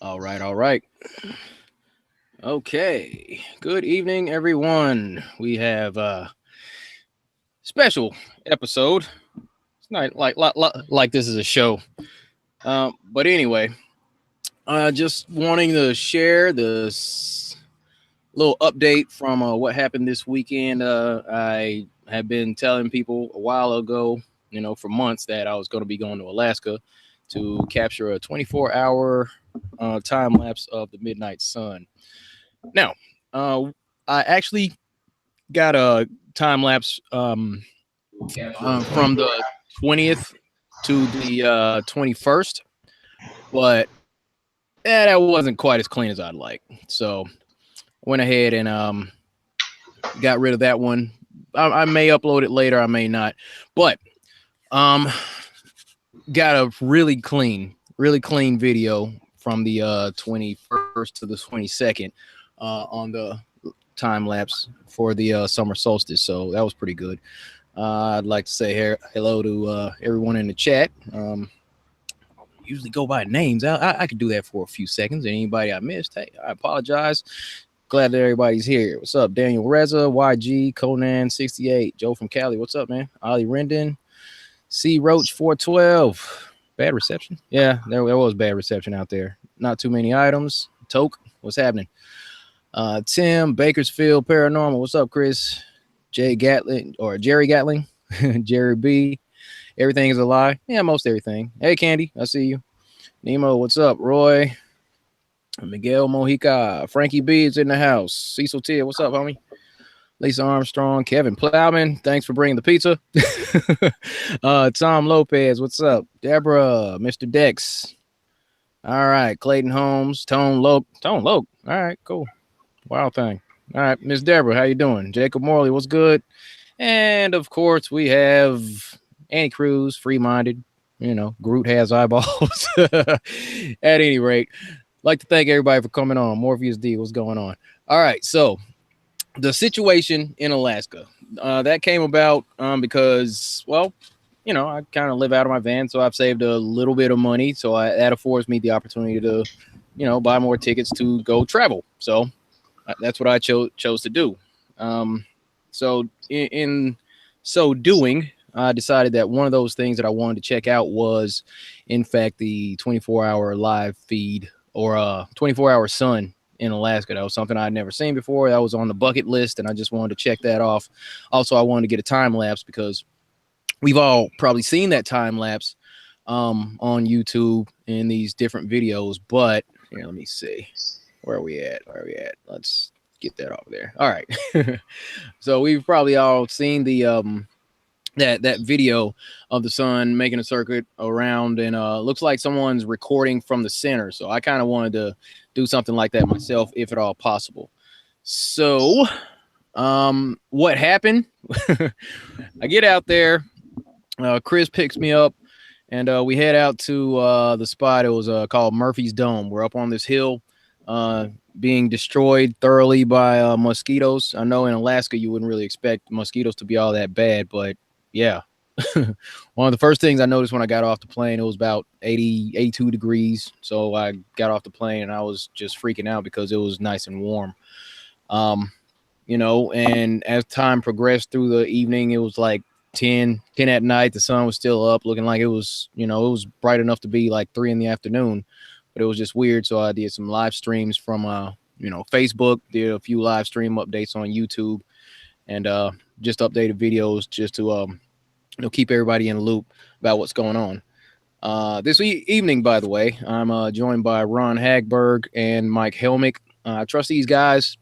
All right, all right. Okay. Good evening, everyone. We have a special episode. It's not like this is a show. But anyway, just wanting to share this little update from what happened this weekend. I have been telling people a while ago, for months that I was going to be going to Alaska to capture a 24-hour time lapse of the midnight sun. Now, uh, I actually got a time lapse from the 20th to the 21st, but that wasn't quite as clean as I'd like. So went ahead and got rid of that one. I may upload it later, I may not, but um, got a really clean video from the 21st to the 22nd on the time lapse for the summer solstice. So that was pretty good. I'd like to say hello to everyone in the chat. Usually go by names. I could do that for a few seconds. Anybody I missed, hey, I apologize. Glad that everybody's here. What's up, Daniel Reza, YG, Conan 68, Joe from Cali. What's up, man? Ollie Rendon, C Roach 412. Bad reception. Yeah, there was bad reception out there. Not too many items. Toke, what's happening? Tim Bakersfield Paranormal. What's up, Chris? Jay Gatling or Jerry Gatling, Jerry B. Everything is a lie. Yeah, most everything. Hey, Candy, I see you. Nemo, what's up? Roy, Miguel Mojica, Frankie B is in the house. Cecil Tia, what's up, homie? Lisa Armstrong, Kevin Plowman, thanks for bringing the pizza. Tom Lopez, what's up? Deborah, Mr. Dex. All right, Clayton Holmes, Tone Loke. All right, cool. Wild thing. All right, Miss Deborah, how you doing? Jacob Morley, what's good? And of course, we have Annie Cruz, free-minded. Groot has eyeballs. At any rate, like to thank everybody for coming on. Morpheus D, what's going on? All right, so the situation in Alaska that came about because, well, I kind of live out of my van, so I've saved a little bit of money, so that affords me the opportunity to, buy more tickets to go travel. So that's what I chose to do. So in so doing, I decided that one of those things that I wanted to check out was, in fact, the 24-hour live feed or 24-hour sun in Alaska. That was something I'd never seen before. That was on the bucket list, and I just wanted to check that off. Also, I wanted to get a time lapse because we've all probably seen that time lapse on YouTube in these different videos. But here, let me see. Where are we at? Let's get that over there. All right. So we've probably all seen the that video of the sun making a circuit around, and looks like someone's recording from the center. So I kind of wanted to do something like that myself, if at all possible. So what happened? I get out there. Chris picks me up, and we head out to the spot. It was called Murphy's Dome. We're up on this hill, being destroyed thoroughly by mosquitoes. I know in Alaska you wouldn't really expect mosquitoes to be all that bad, but yeah. One of the first things I noticed when I got off the plane, it was about 82 degrees. So I got off the plane and I was just freaking out because it was nice and warm. And as time progressed through the evening, it was like 10 at night. The sun was still up, looking like it was bright enough to be like 3 in the afternoon, but it was just weird. So I did some live streams from Facebook, did a few live stream updates on YouTube, and just updated videos just to keep everybody in the loop about what's going on. This evening, by the way, I'm joined by Ron Hagberg and Mike Helmick. I trust these guys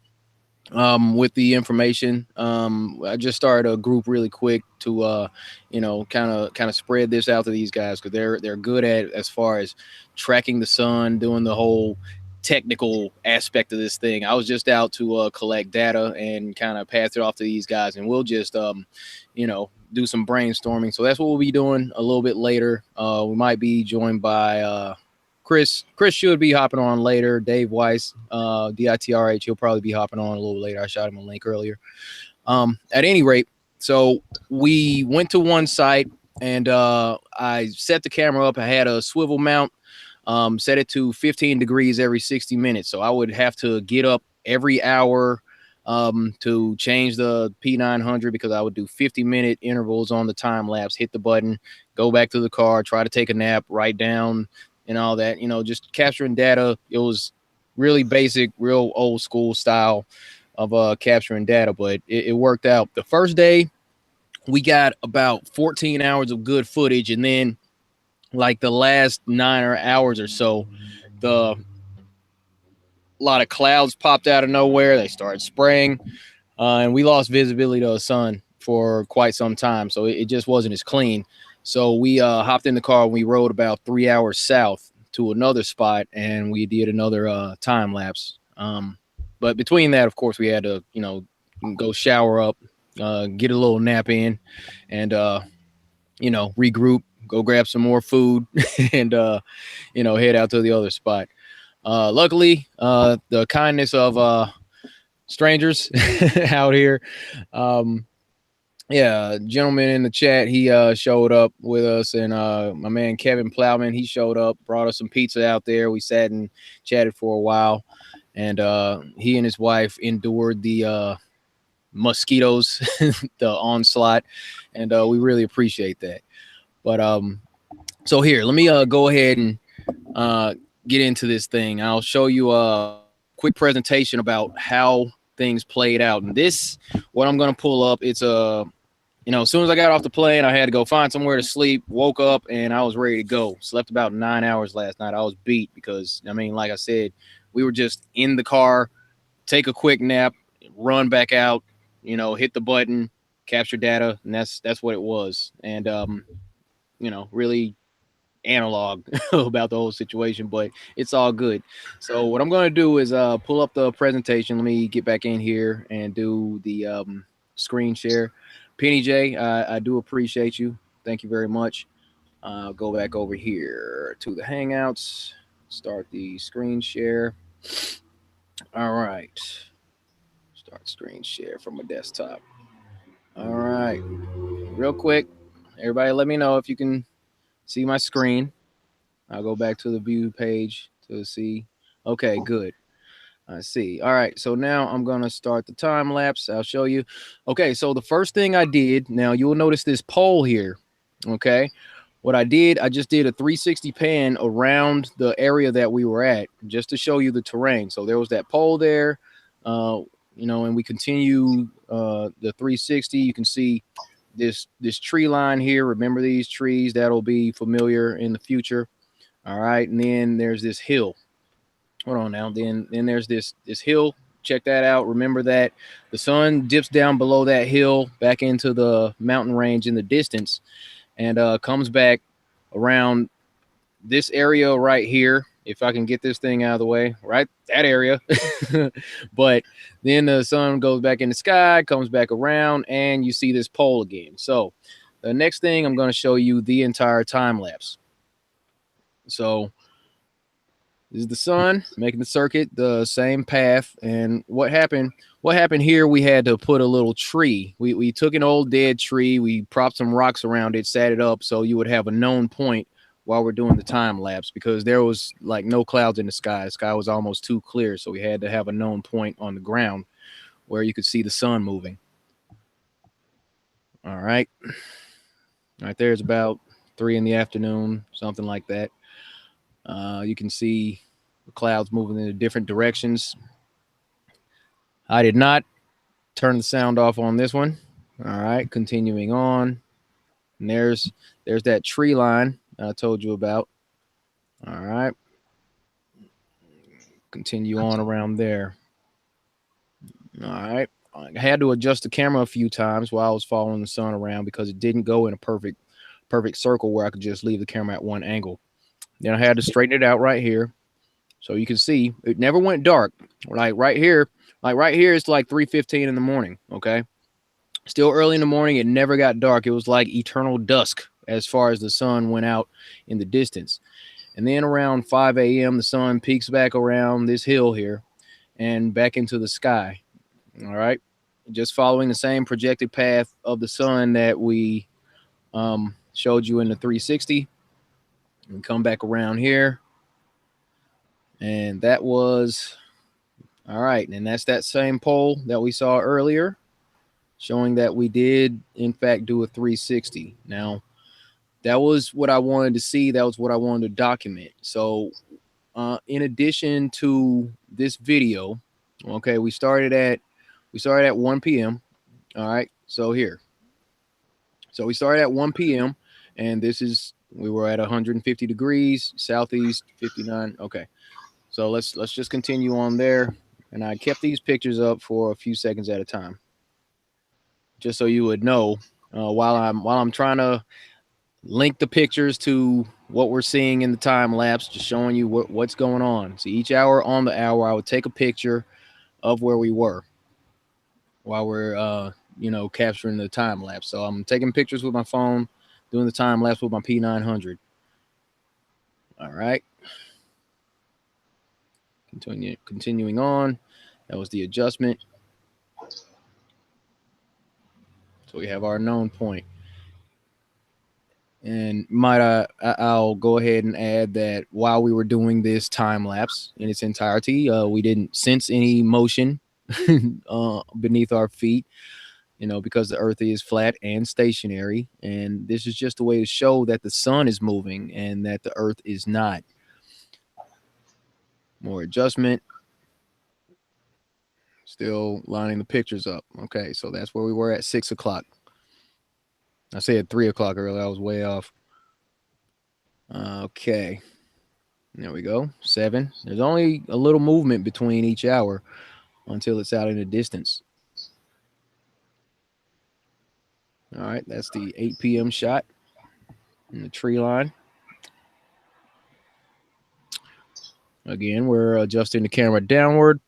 with the information. I just started a group really quick to kind of spread this out to these guys, because they're good at as far as tracking the sun, doing the whole technical aspect of this thing. I was just out to collect data and kind of pass it off to these guys, and we'll just do some brainstorming. So that's what we'll be doing a little bit later. We might be joined by Chris should be hopping on later. Dave Weiss, DITRH, he'll probably be hopping on a little later. I shot him a link earlier. At any rate, so we went to one site, and I set the camera up. I had a swivel mount set it to 15 degrees every 60 minutes. So I would have to get up every hour to change the P900 because I would do 50-minute intervals on the time lapse, hit the button, go back to the car, try to take a nap, write down and all that, just capturing data. It was really basic, real old school style of capturing data, but it worked out. The first day we got about 14 hours of good footage, and then like the last 9 hours or so, the a lot of clouds popped out of nowhere. They started spraying, and we lost visibility to the sun for quite some time. So it just wasn't as clean. So we hopped in the car and we rode about 3 hours south to another spot, and we did another time lapse. But between that, of course, we had to, go shower up, get a little nap in, and regroup, go grab some more food, and head out to the other spot. Luckily, the kindness of strangers out here. Yeah, gentleman in the chat, he showed up with us, and my man Kevin Plowman, he showed up, brought us some pizza out there. We sat and chatted for a while, and he and his wife endured the mosquitoes, the onslaught, and we really appreciate that. But so here, let me go ahead and get into this thing. I'll show you a quick presentation about how things played out. And this, what I'm going to pull up, it's as soon as I got off the plane, I had to go find somewhere to sleep, woke up, and I was ready to go. Slept about 9 hours last night. I was beat because, like I said, we were just in the car, take a quick nap, run back out, hit the button, capture data, and that's what it was. And, really analog about the whole situation, but it's all good. So what I'm going to do is pull up the presentation. Let me get back in here and do the screen share. Penny J, I do appreciate you. Thank you very much. Go back over here to the Hangouts, start the screen share. All right. Start screen share from a desktop. All right. Real quick, everybody let me know if you can see my screen. I'll go back to the view page to see. Okay, good. I see. All right. So now I'm going to start the time lapse. I'll show you. Okay. So the first thing I did, now you'll notice this pole here. Okay. What I did, I just did a 360 pan around the area that we were at just to show you the terrain. So there was that pole there, and we continue the 360. You can see this tree line here. Remember these trees. That'll be familiar in the future. All right. And then there's this hill. Hold on now. Then there's this hill. Check that out. Remember that the sun dips down below that hill back into the mountain range in the distance, and comes back around this area right here. If I can get this thing out of the way, right, that area. But then the sun goes back in the sky, comes back around, and you see this pole again. So the next thing, I'm going to show you the entire time lapse. So this is the sun making the circuit, the same path. And what happened here, we had to put a little tree. We took an old dead tree, we propped some rocks around it, sat it up so you would have a known point while we're doing the time lapse, because there was like no clouds in the sky. The sky was almost too clear, so we had to have a known point on the ground where you could see the sun moving. All right. Right there is about 3 in the afternoon, something like that. You can see the clouds moving in different directions. I did not turn the sound off on this one. All right, continuing on. And there's that tree line I told you about. All right. Continue on around there. All right. I had to adjust the camera a few times while I was following the sun around because it didn't go in a perfect circle where I could just leave the camera at one angle. Then I had to straighten it out right here. So you can see it never went dark. Like right here, it's like 3:15 in the morning. Okay. Still early in the morning. It never got dark. It was like eternal dusk as far as the sun went out in the distance. And then around 5 a.m., the sun peaks back around this hill here and back into the sky. All right. Just following the same projected path of the sun that we showed you in the 360. And come back around here. And that was all right. And that's that same poll that we saw earlier, showing that we did, in fact, do a 360. Now, that was what I wanted to see. That was what I wanted to document. So, in addition to this video, okay, we started at 1 p.m. All right. So here. So we started at 1 p.m. and we were at 150 degrees, southeast 59. Okay. So let's just continue on there. And I kept these pictures up for a few seconds at a time, just so you would know, while I'm trying to link the pictures to what we're seeing in the time lapse, just showing you what's going on. So each hour on the hour, I would take a picture of where we were while we're capturing the time lapse. So I'm taking pictures with my phone, doing the time lapse with my P900. All right. Continuing on. That was the adjustment. So we have our known point. And I'll go ahead and add that while we were doing this time lapse in its entirety, we didn't sense any motion beneath our feet, because the earth is flat and stationary. And this is just a way to show that the sun is moving and that the earth is not. More adjustment. Still lining the pictures up. Okay, so that's where we were at 6 o'clock. I said 3 o'clock earlier. I was way off. Okay. There we go. 7. There's only a little movement between each hour until it's out in the distance. All right, that's the 8 p.m. shot in the tree line. Again, we're adjusting the camera downward.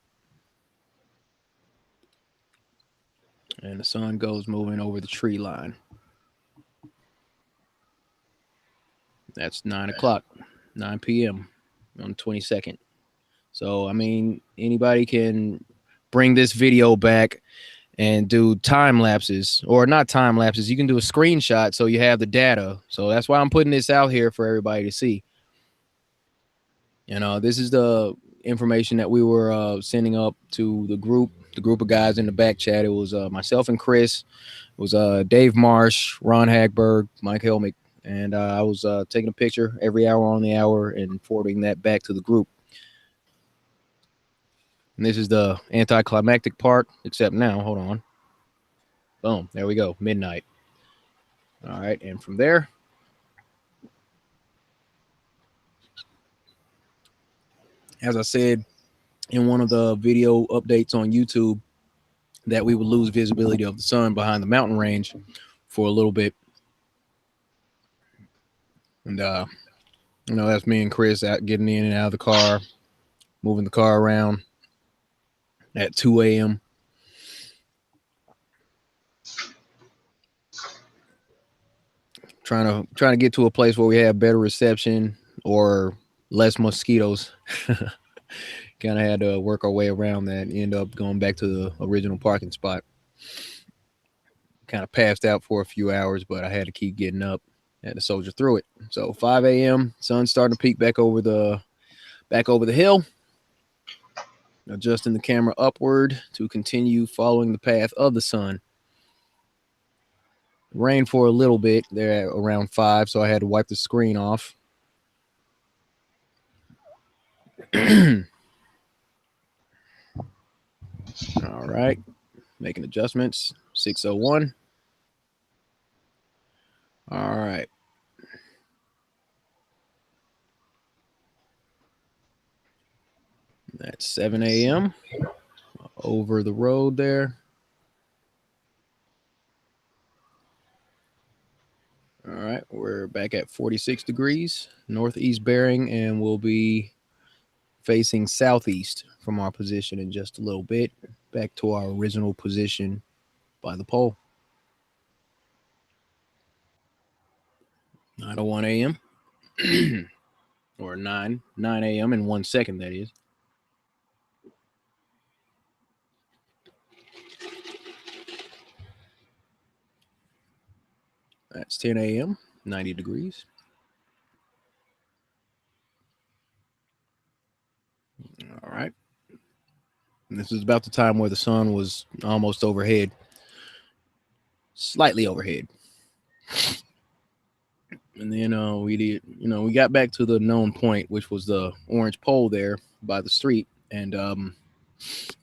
And the sun goes moving over the tree line. That's 9 o'clock, 9 p.m. on the 22nd. So, I mean, anybody can bring this video back and do time lapses, or not time lapses. You can do a screenshot so you have the data. So that's why I'm putting this out here for everybody to see. This is the information that we were sending up to the group of guys in the back chat. It was myself and Chris. It was Dave Marsh, Ron Hagberg, Mike Helmick, and I was taking a picture every hour on the hour and forwarding that back to the group. And this is the anticlimactic part, except now, hold on. Boom, there we go, midnight. All right, and from there, as I said in one of the video updates on YouTube, that we would lose visibility of the sun behind the mountain range for a little bit. And, that's me and Chris out getting in and out of the car, moving the car around at 2 a.m. Trying to get to a place where we have better reception or less mosquitoes. Kind of had to work our way around that and end up going back to the original parking spot. Kind of passed out for a few hours, but I had to keep getting up. Had to soldier through it. So 5 a.m. sun starting to peek back over the hill. Adjusting the camera upward to continue following the path of the sun. Rained for a little bit there at around 5, so I had to wipe the screen off. All right, making adjustments. 6:01. All right. That's 7 a.m. over the road there. All right, we're back at 46 degrees, northeast bearing, and we'll be facing southeast from our position in just a little bit, back to our original position by the pole. 9:01 a.m. or 9 a.m. in 1 second, that is. That's 10 a.m., 90 degrees. right. And this is about the time where the sun was almost overhead, slightly overhead. And then we got back to the known point, which was the orange pole there by the street. And,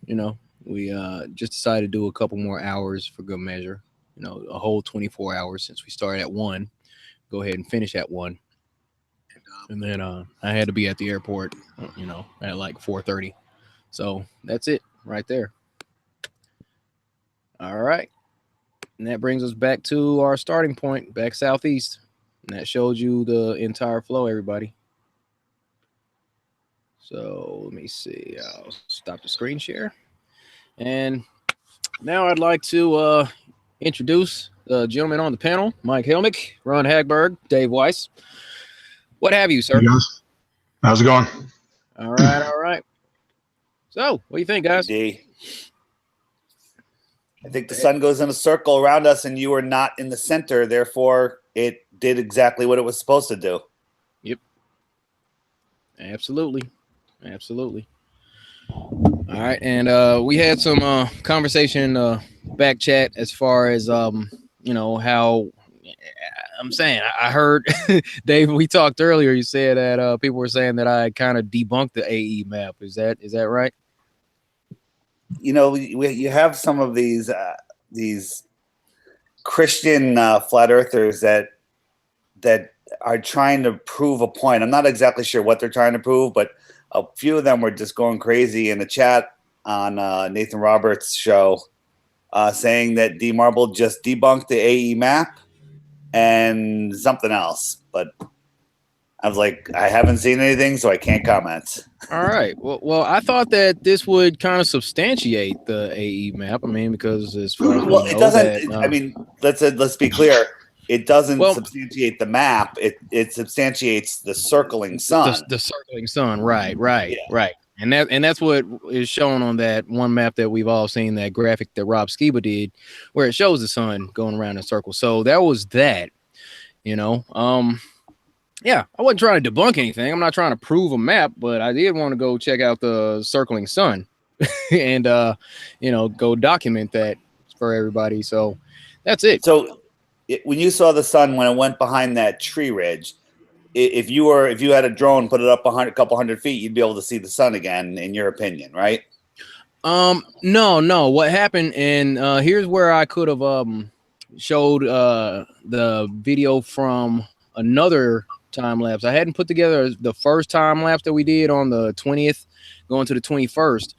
you know, we just decided to do a couple more hours for good measure, a whole 24 hours since we started at 1. Go ahead and finish at 1. And then I had to be at the airport, at like 4:30. So that's it right there. All right. And that brings us back to our starting point, back southeast. And that shows you the entire flow, everybody. So let me see. I'll stop the screen share. And now I'd like to introduce the gentleman on the panel, Mike Helmick, Ron Hagberg, Dave Weiss. What have you, sir? Hey guys. How's it going? All right, all right. So, what do you think, guys? I think the sun goes in a circle around us, and you are not in the center. Therefore, it did exactly what it was supposed to do. Yep. Absolutely. Absolutely. All right. And we had some conversation back chat as far as, how I'm saying. I heard, Dave, we talked earlier. You said that people were saying that I kind of debunked the AE map. Is that right? You have some of these Christian flat earthers that are trying to prove a point. I'm not exactly sure what they're trying to prove, but a few of them were just going crazy in the chat on Nathan Roberts' show, saying that D Marble just debunked the AE map and something else. But I was like, I haven't seen anything, so I can't comment. All right. Well, I thought that this would kind of substantiate the AE map. I mean, because as far as it doesn't. I mean, let's be clear. It doesn't substantiate the map. It substantiates the circling sun. The circling sun. Right. And that's what is shown on that one map that we've all seen, that graphic that Rob Skiba did, where it shows the sun going around in a circle. So that was that. Yeah, I wasn't trying to debunk anything. I'm not trying to prove a map, but I did want to go check out the circling sun and, go document that for everybody. So that's it. So when you saw the sun, when it went behind that tree ridge, if you had a drone, put it up a couple hundred feet, you'd be able to see the sun again, in your opinion, right? No. What happened, and here's where I could have showed the video from another time lapse. I hadn't put together the first time lapse that we did on the 20th going to the 21st.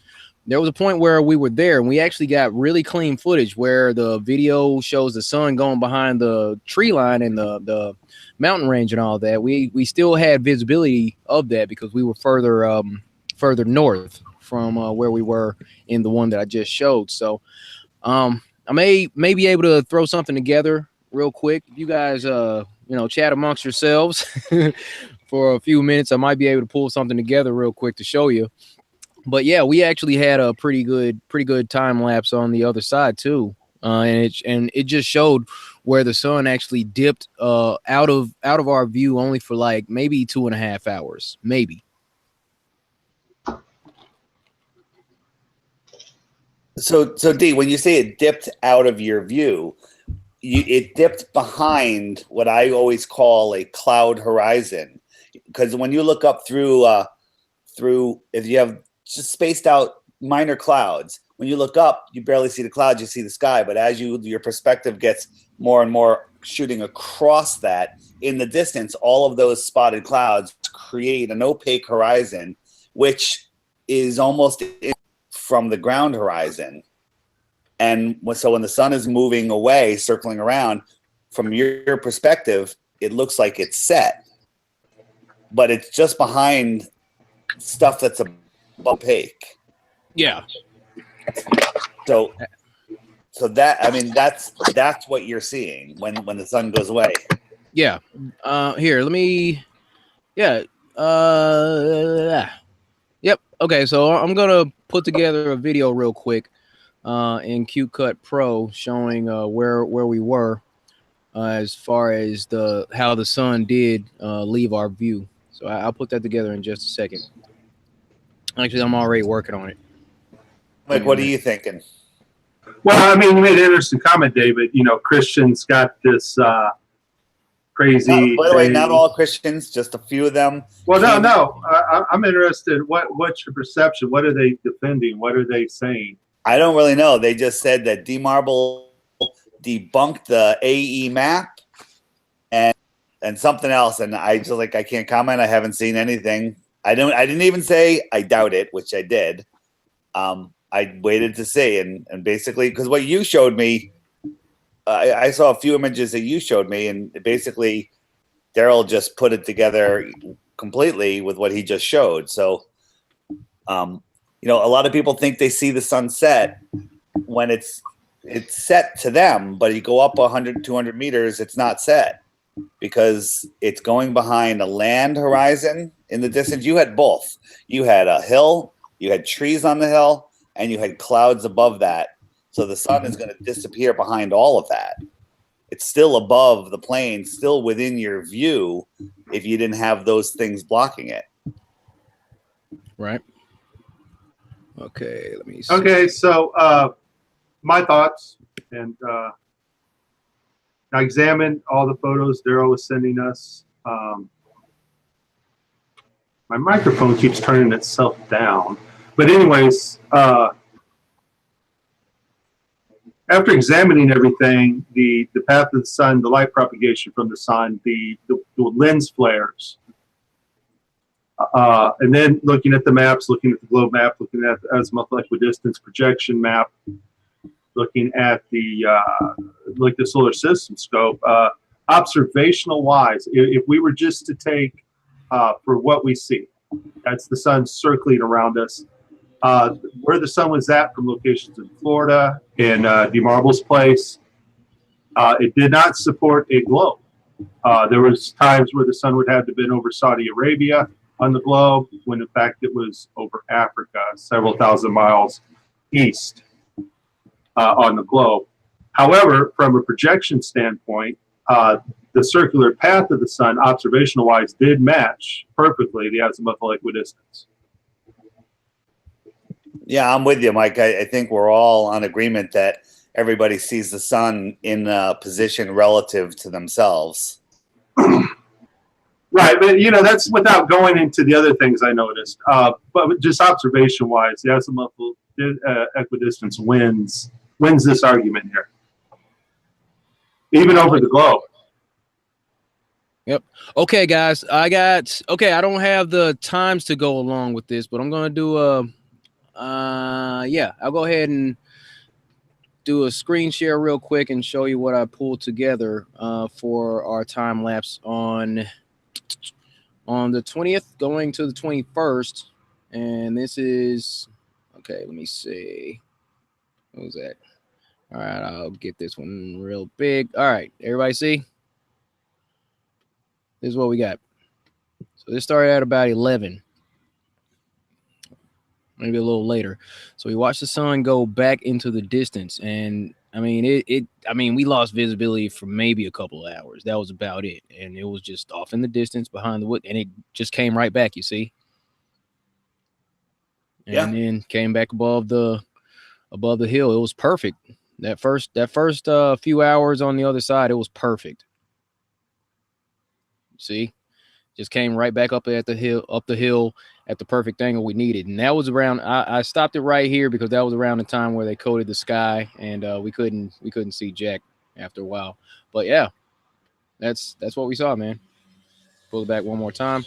There was a point where we were there and we actually got really clean footage where the video shows the sun going behind the tree line and the mountain range and all that. We still had visibility of that because we were further north from where we were in the one that I just showed. So I may be able to throw something together real quick. You guys chat amongst yourselves for a few minutes. I might be able to pull something together real quick to show you. But yeah, we actually had a pretty good time lapse on the other side too, and it just showed where the sun actually dipped out of our view only for like maybe 2.5 hours, maybe. So D, when you say it dipped out of your view, it dipped behind what I always call a cloud horizon, because when you look up through if you have just spaced out minor clouds, when you look up, you barely see the clouds, you see the sky. But as your perspective gets more and more shooting across that, in the distance, all of those spotted clouds create an opaque horizon, which is almost from the ground horizon. And so when the sun is moving away, circling around, from your perspective, it looks like it's set, but it's just behind stuff that's opaque. Yeah. So that, I mean, that's what you're seeing when the sun goes away. Yeah. Here, let me. Yeah. Yep. Okay. So I'm gonna put together a video real quick in QCut Pro showing where we were as far as how the sun did leave our view. So I'll put that together in just a second. Actually, I'm already working on it. Like, what are you thinking? Well, I mean, you made an interesting comment, David. You know, Christians got this crazy By the way, not thing. all Christians, just a few of them. Well, no. I'm interested. What's your perception? What are they defending? What are they saying? I don't really know. They just said that DMarble debunked the AE map and something else, and I just like I can't comment. I haven't seen anything. I didn't even say I doubt it, which I did. I waited to see, and basically because what you showed me, I saw a few images that you showed me, and basically Daryl just put it together completely with what he just showed. So, you know, a lot of people think they see the sun set when it's set to them, but you go up 100, 200 meters, it's not set because it's going behind a land horizon in the distance. You had both. You had a hill, you had trees on the hill, and you had clouds above that. So the sun is going to disappear behind all of that. It's still above the plane, still within your view if you didn't have those things blocking it. Right. Okay, let me see. Okay, so my thoughts, and I examined all the photos Daryl was sending us. My microphone keeps turning itself down. But anyways, after examining everything, the path of the sun, the light propagation from the sun, the lens flares, and then looking at the maps, looking at the globe map, looking at the azimuthal equidistance projection map, looking at the solar system scope, observational wise, if we were just to take for what we see, that's the sun circling around us. Where the sun was at from locations in Florida and DeMarble's place, it did not support a globe. There was times where the sun would have to have been over Saudi Arabia on the globe, when in fact it was over Africa, several thousand miles east on the globe. However, from a projection standpoint, the circular path of the sun, observational-wise, did match perfectly the azimuthal equidistance. Yeah, I'm with you, Mike. I think we're all on agreement that everybody sees the sun in a position relative to themselves. Right, but you know that's without going into the other things I noticed. But just observation-wise, the azimuthal equidistance wins this argument here, even over the globe. Yep. Okay, guys. I don't have the times to go along with this, but I'm gonna do I'll go ahead and do a screen share real quick and show you what I pulled together for our time lapse on the 20th going to the 21st. And this is okay, let me see. What was that? All right, I'll get this one real big. All right, everybody see? This is what we got. So this started at about 11, maybe a little later. So we watched the sun go back into the distance, and I mean, we lost visibility for maybe a couple of hours. That was about it, and it was just off in the distance behind the wood, and it just came right back. You see, and then came back above the hill. It was perfect. That first few hours on the other side, it was perfect. See, just came right back up at the hill at the perfect angle we needed. And that was around, I stopped it right here because that was around the time where they coated the sky, and we couldn't see jack after a while. But yeah, that's what we saw, man. Pull it back one more time.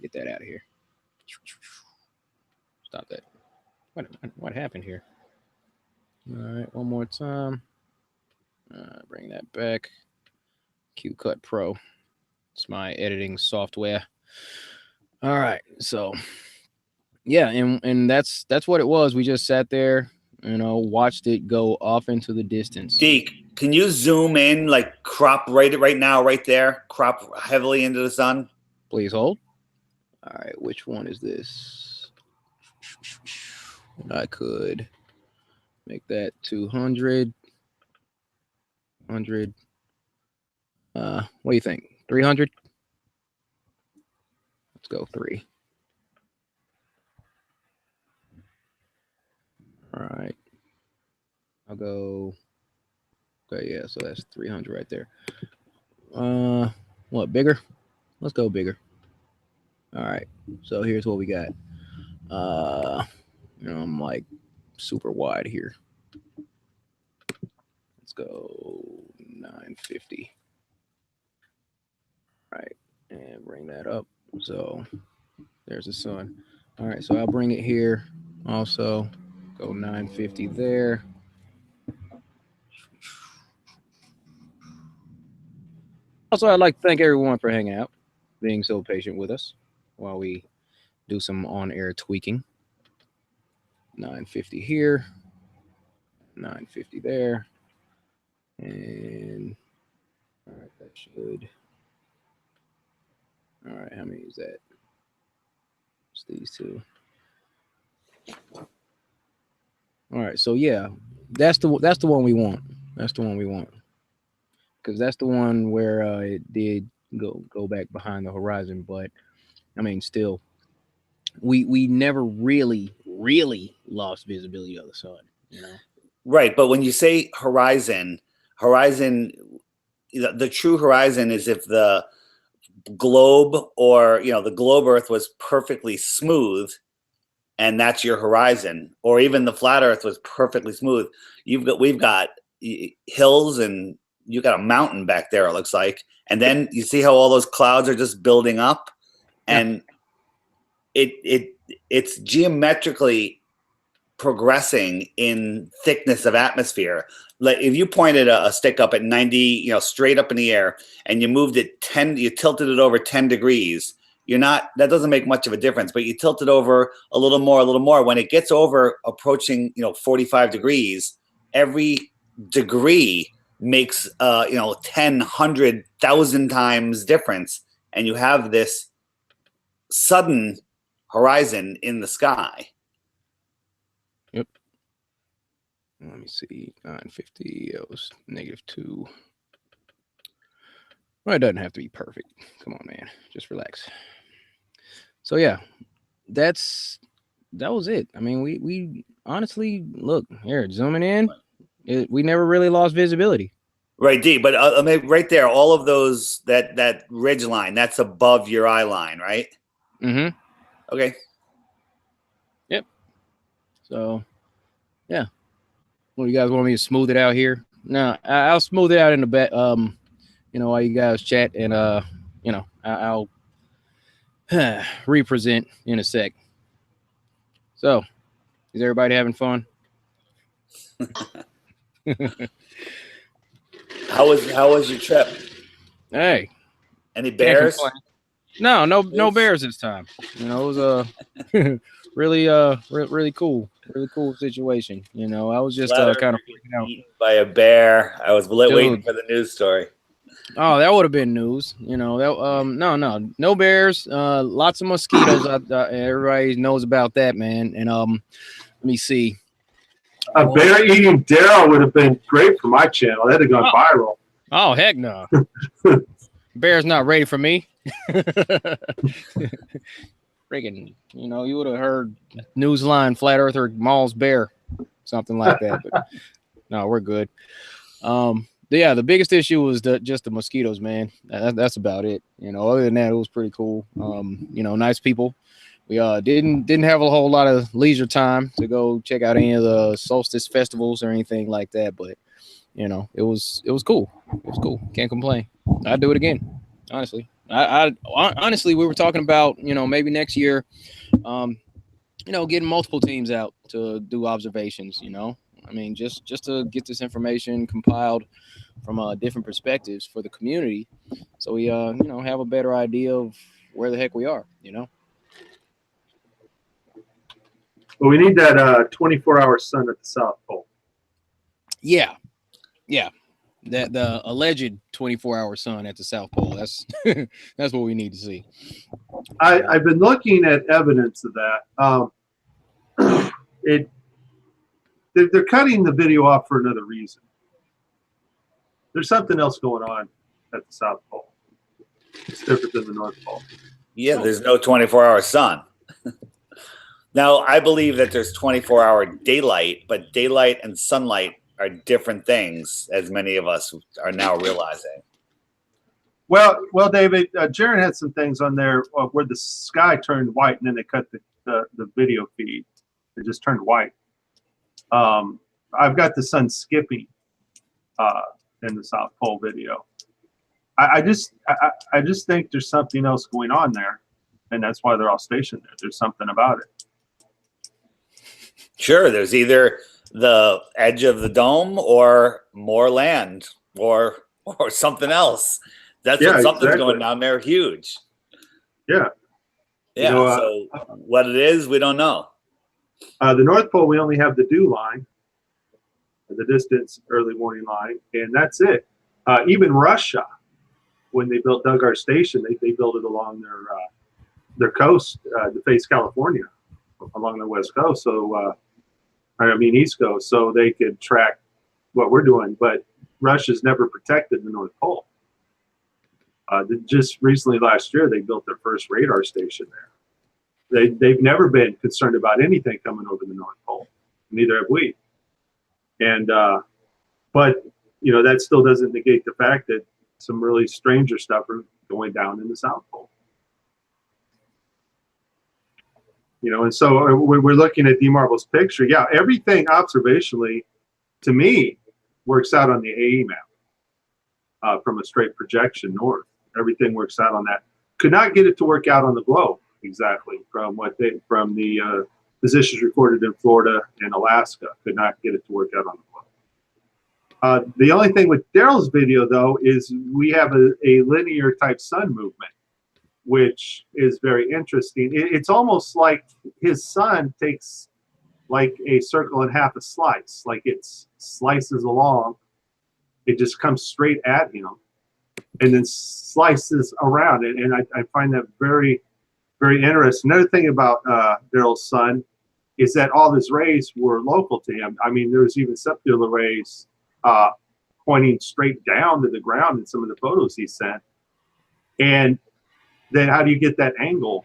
Get that out of here. Stop that. What happened here? All right, one more time. Bring that back. Q-Cut Pro. It's my editing software. All right, so yeah, and that's what it was. We just sat there, watched it go off into the distance. Deke, can you zoom in, like crop right now, right there, crop heavily into the sun? Please hold. All right, which one is this? I could make that 200. 100. What do you think? 300? Let's go 3. All right. I'll go. Okay, yeah. So that's 300 right there. What bigger? Let's go bigger. All right. So here's what we got. I'm like super wide here. Let's go 950. All right, and bring that up. So there's the sun. All right, so I'll bring it here. Also, go 950 there. Also, I'd like to thank everyone for hanging out, being so patient with us while we do some on-air tweaking. 950 here, 950 there, and all right, that should. All right, how many is that? It's these two. All right, so yeah, that's the one we want. That's the one we want because that's the one where it did go back behind the horizon. But I mean, still, we never really lost visibility of the sun. You know, Right, but when you say horizon, the true horizon is if the globe or the globe Earth was perfectly smooth, and that's your horizon, or even the flat Earth was perfectly smooth. We've got hills, and you got a mountain back there. It looks like, and then you see how all those clouds are just building up, and it's geometrically progressing in thickness of atmosphere. Like if you pointed a stick up at 90, straight up in the air, and you moved it 10, you tilted it over 10 degrees, that doesn't make much of a difference, but you tilt it over a little more. When it gets over approaching, 45 degrees, every degree makes, 10, 100, 1,000 times difference. And you have this sudden horizon in the sky. Yep. Let me see. 950. It was -2. Well, it doesn't have to be perfect. Come on, man. Just relax. So yeah, that was it. I mean, we honestly look here zooming in. We never really lost visibility. Right, D. But right there, all of those that ridge line, that's above your eye line, right? Mm-hmm. Okay. Yep. So, yeah. Well, you guys want me to smooth it out here? No, I'll smooth it out in the back. While you guys chat, and I'll represent in a sec. So, is everybody having fun? How was your trip? Hey, any bears? No bears this time. It was really really cool situation. I was just kind of freaking out. Eaten by a bear. I was waiting for the news story. Oh, that would have been news. No bears. Lots of mosquitoes. Everybody knows about that, man. And let me see. A bear eating Daryl would have been great for my channel. That'd have gone viral. Oh heck no! Bear's not ready for me. Friggin', you would have heard Newsline, Flat Earther, Mall's bear, something like that. But no, we're good. Yeah, the biggest issue was just the mosquitoes, man. That's about it. Other than that, it was pretty cool. Nice people. We didn't have a whole lot of leisure time to go check out any of the solstice festivals or anything like that, but it was cool. It was cool. Can't complain. I'd do it again. Honestly, honestly, we were talking about maybe next year, getting multiple teams out to do observations. I mean, just to get this information compiled from different perspectives for the community, so we have a better idea of where the heck we are. Well, we need that 24-hour sun at the South Pole. Yeah. That the alleged 24-hour sun at the South Pole. That's that's what we need to see. I've been looking at evidence of that. They're cutting the video off for another reason. There's something else going on at the South Pole. It's different than the North Pole. Yeah, there's no 24-hour sun. Now, I believe that there's 24-hour daylight, but daylight and sunlight are different things, as many of us are now realizing. Well, David, Jaron had some things on there where the sky turned white, and then they cut the video feed. It just turned white. I've got the sun skipping in the South Pole video. I just think there's something else going on there, and that's why they're all stationed there. There's something about it. Sure, there's either the edge of the dome or more land or something else. That's what something's going down there huge. Yeah. Yeah. So what it is, we don't know. The North Pole, we only have the dew line, the distance early warning line, and that's it. Even Russia, when they dug our station, they built it along their coast to face California, along the west coast. So, East Coast, so they could track what we're doing. But Russia's never protected the North Pole. Just recently, last year, they built their first radar station there. They've never been concerned about anything coming over the North Pole. Neither have we. And but that still doesn't negate the fact that some really stranger stuff are going down in the South Pole. And so we're looking at D-Marble's picture. Yeah, everything observationally, to me, works out on the AE map from a straight projection north. Everything works out on that. Could not get it to work out on the globe exactly from the positions recorded in Florida and Alaska. Could not get it to work out on the globe. The only thing with Daryl's video, though, is we have a linear type sun movement, which is very interesting. It's almost like his sun takes like a circle and half a slice, like it slices along. It just comes straight at him and then slices around. And I find that very, very interesting. Another thing about Daryl's sun is that all his rays were local to him. I mean, there's even subdular rays pointing straight down to the ground in some of the photos he sent. And then how do you get that angle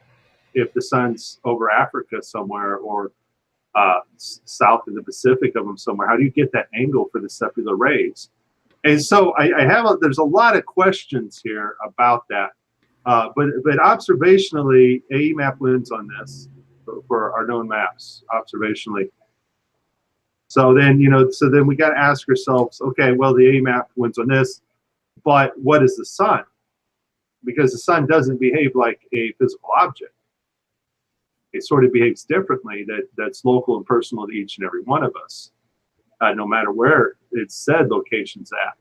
if the sun's over Africa somewhere or south in the Pacific of them somewhere? How do you get that angle for the subdular rays? And so there's a lot of questions here about that. But observationally, AE map wins on this for our known maps observationally. So then, we got to ask ourselves, okay, well, the AE map wins on this, but what is the sun? Because the sun doesn't behave like a physical object. It sort of behaves differently. That's local and personal to each and every one of us, no matter where it's said location's at.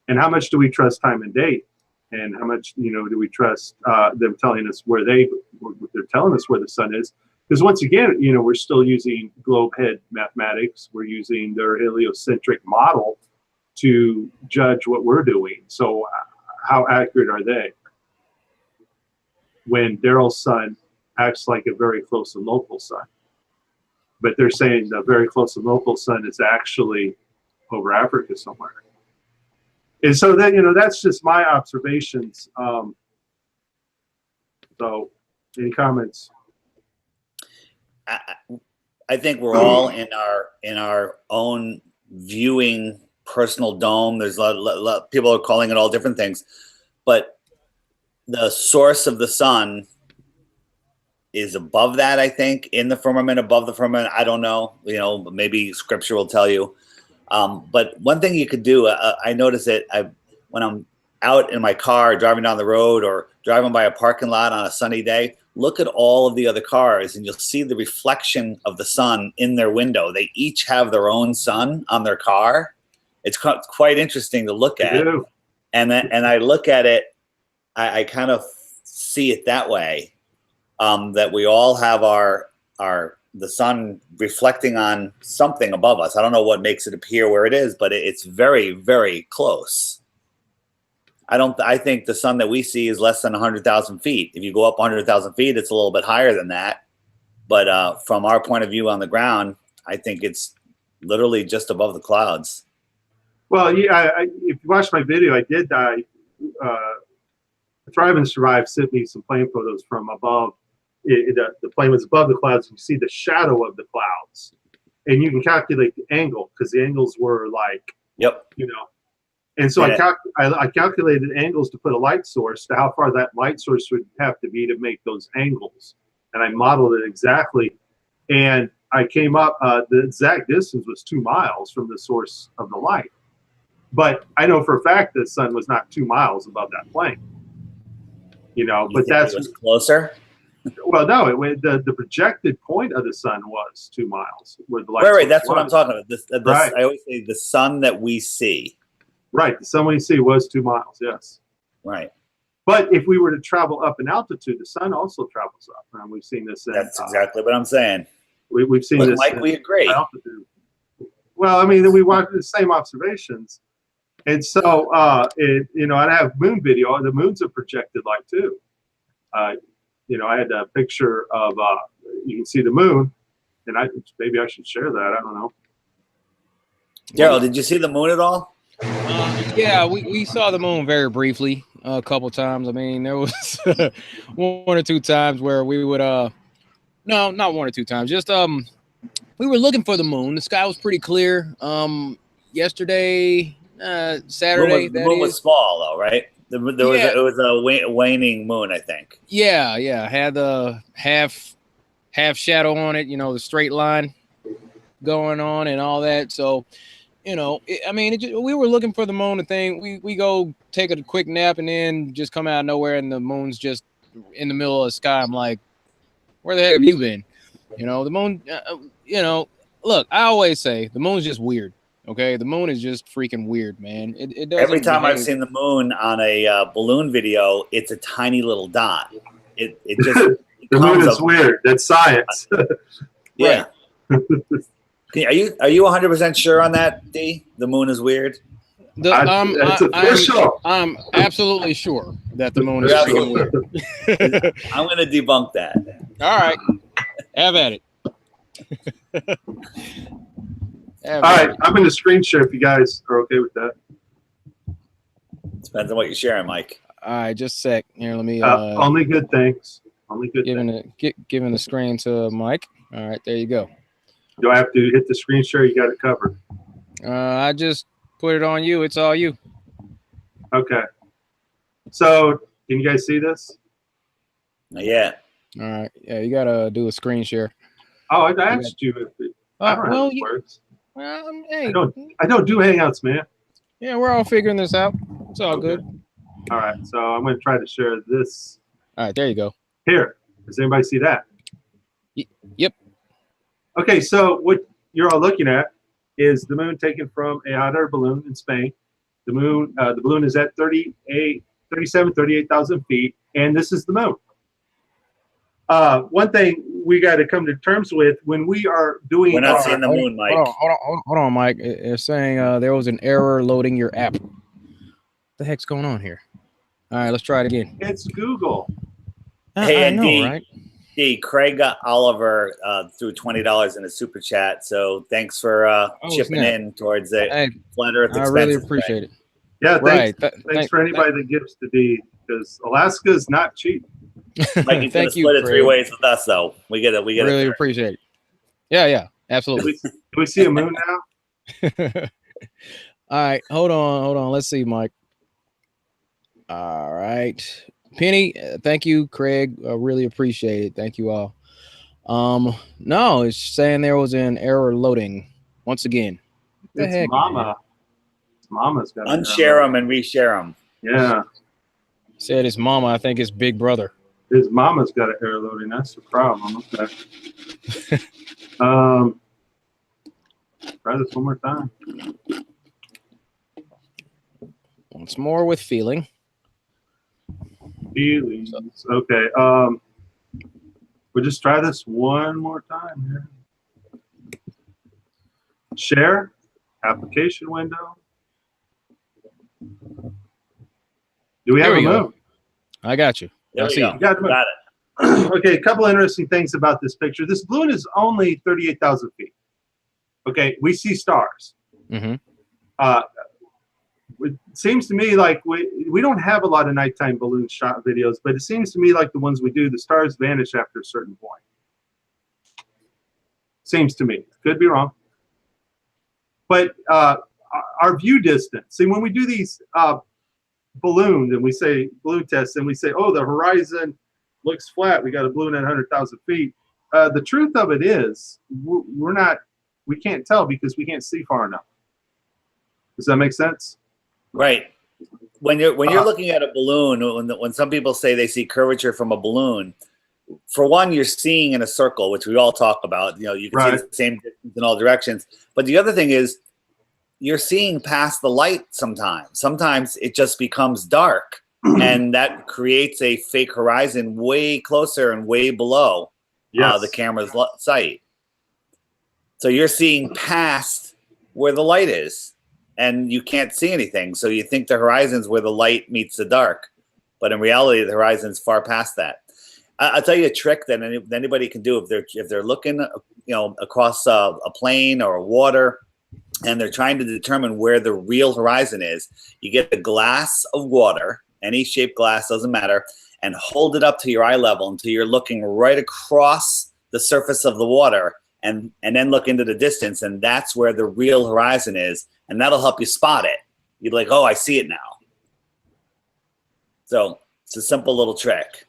And how much do we trust time and date? And how much do we trust them telling us where they're telling us where the sun is? Because once again, we're still using globe head mathematics. We're using their heliocentric model to judge what we're doing. So how accurate are they? When Daryl's sun acts like a very close and local sun. But they're saying the very close and local sun is actually over Africa somewhere. And so then, that's just my observations. So any comments? I think we're all in our own viewing personal dome. There's a lot people are calling it all different things, but the source of the sun is above that, I think, in the firmament, above the firmament. I don't know, maybe scripture will tell you. But one thing you could do, I notice it when I'm out in my car driving down the road or driving by a parking lot on a sunny day, look at all of the other cars and you'll see the reflection of the sun in their window. They each have their own sun on their car. It's quite interesting to look at. Yeah. And I look at it, I kind of see it that way, that we all have the sun reflecting on something above us. I don't know what makes it appear where it is, but it's very, very close. I think the sun that we see is less than 100,000 feet. If you go up 100,000 feet, it's a little bit higher than that. But from our point of view on the ground, I think it's literally just above the clouds. Well, yeah, if you watch my video, I did Thrive and Survive sent me some plane photos from above the plane was above the clouds. You see the shadow of the clouds, and you can calculate the angle because the angles were like, Yep. you know. And so I calculated angles to put a light source to how far that light source would have to be to make those angles, and I modeled it exactly. And I came up, the exact distance was 2 miles from the source of the light. But I know for a fact the sun was not 2 miles above that plane. You know, but that's it was closer. Well, no, the projected point of the sun was 2 miles where the light. Right, that's what I'm talking about. Right. I always say the sun that we see. Right, the sun we see was 2 miles. Yes. Right. But if we were to travel up in altitude, the sun also travels up, and we've seen this. That's exactly what I'm saying. We've seen this. Mike, we agree. Altitude. Well, I mean, we watched the same observations, and so you know, I have moon video. The moon's a projected light too. You know, I had a picture of you can see the moon, and maybe I should share that. I don't know. Daryl, did you see the moon at all? Yeah, we saw the moon very briefly a couple times. I mean, there was 1 or 2 times where we would no, not 1 or 2 times. Just we were looking for the moon. The sky was pretty clear. Yesterday, Saturday. The moon was small though, right? It was a waning moon, I think. Yeah, had the half shadow on it. You know, the straight line going on and all that. So, you know, we were looking for the moon. The thing we go take a quick nap and then just come out of nowhere and the moon's just in the middle of the sky. I'm like, where the heck have you been? You know, the moon. You know, look, I always say the moon's just weird. Okay, the moon is just freaking weird, man. It doesn't. Every time I've seen the moon on a balloon video, it's a tiny little dot. It just the moon is weird. That's science. Yeah. Are you 100% sure on that, D? The moon is weird. It's official. I'm absolutely sure that the moon is freaking weird. I'm going to debunk that. All right, have at it. All right, I'm going to screen share if you guys are okay with that. Depends on what you're sharing, Mike. All right, just a sec. Here, let me. Only good things. Only good things. Giving the screen to Mike. All right, there you go. Do I have to hit the screen share? You got it covered. I just put it on you. It's all you. Okay. So, can you guys see this? Not yet. All right. Yeah, you got to do a screen share. Oh, I asked you if it. I don't know how it works. Hey. I don't do hangouts, man. Yeah, we're all figuring this out. It's all good. All right, so I'm going to try to share this. All right, there you go. Here, does anybody see that? Yep. Okay, so what you're all looking at is the moon taken from a hot air balloon in Spain. The balloon is at 38,000 feet, and this is the moon. One thing we got to come to terms with when we are doing. We're not seeing the moon, Mike. Hold on, Mike. It's saying there was an error loading your app. What the heck's going on here? All right, let's try it again. It's Google. Hey, I know, right? D, Craig Oliver threw $20 in a super chat, so thanks for chipping in towards the Flat Earth expenses. I really appreciate it. Yeah, thanks for anybody that gives to D, because Alaska is not cheap. Mike, he's going to split it 3 ways with us, though. We get it. Really appreciate it. Yeah, absolutely. Do we see a moon now? All right, hold on. Let's see, Mike. All right. Penny, thank you, Craig. I really appreciate it. Thank you all. No, it's saying there was an error loading once again. What the heck, Mama. Man? Mama's got unshare them and reshare them. Yeah. Said his mama. I think his big brother. His mama's got an error loading. That's the problem. Okay. Try this one more time. Once more with feeling. Feelings. Okay. We'll just try this one more time here. Share. Application window. Do we have a moon? I got you. There we go. Got it. Okay, a couple interesting things about this picture. This balloon is only 38,000 feet. Okay, we see stars. Mm-hmm. it seems to me like we don't have a lot of nighttime balloon shot videos, but it seems to me like the ones we do, the stars vanish after a certain point. Seems to me. Could be wrong. But our view distance. See, when we do these balloons and we say balloon tests and we say, oh, the horizon looks flat. We got a balloon at 100,000 feet. The truth of it is we can't tell because we can't see far enough. Does that make sense? Right. When you're looking at a balloon, when some people say they see curvature from a balloon, for one, you're seeing in a circle, which we all talk about. You know, you can see the same distance in all directions. But the other thing is, you're seeing past the light sometimes. Sometimes it just becomes dark, and that creates a fake horizon way closer and way below the camera's sight. So you're seeing past where the light is, and you can't see anything. So you think the horizon's where the light meets the dark, but in reality, the horizon's far past that. I'll tell you a trick that anybody can do if they're looking, you know, across a plane or water, and they're trying to determine where the real horizon is. You get a glass of water, any shaped glass, doesn't matter, and hold it up to your eye level until you're looking right across the surface of the water, and then look into the distance, and that's where the real horizon is, and that'll help you spot it. You'd be like, oh, I see it now. So it's a simple little trick.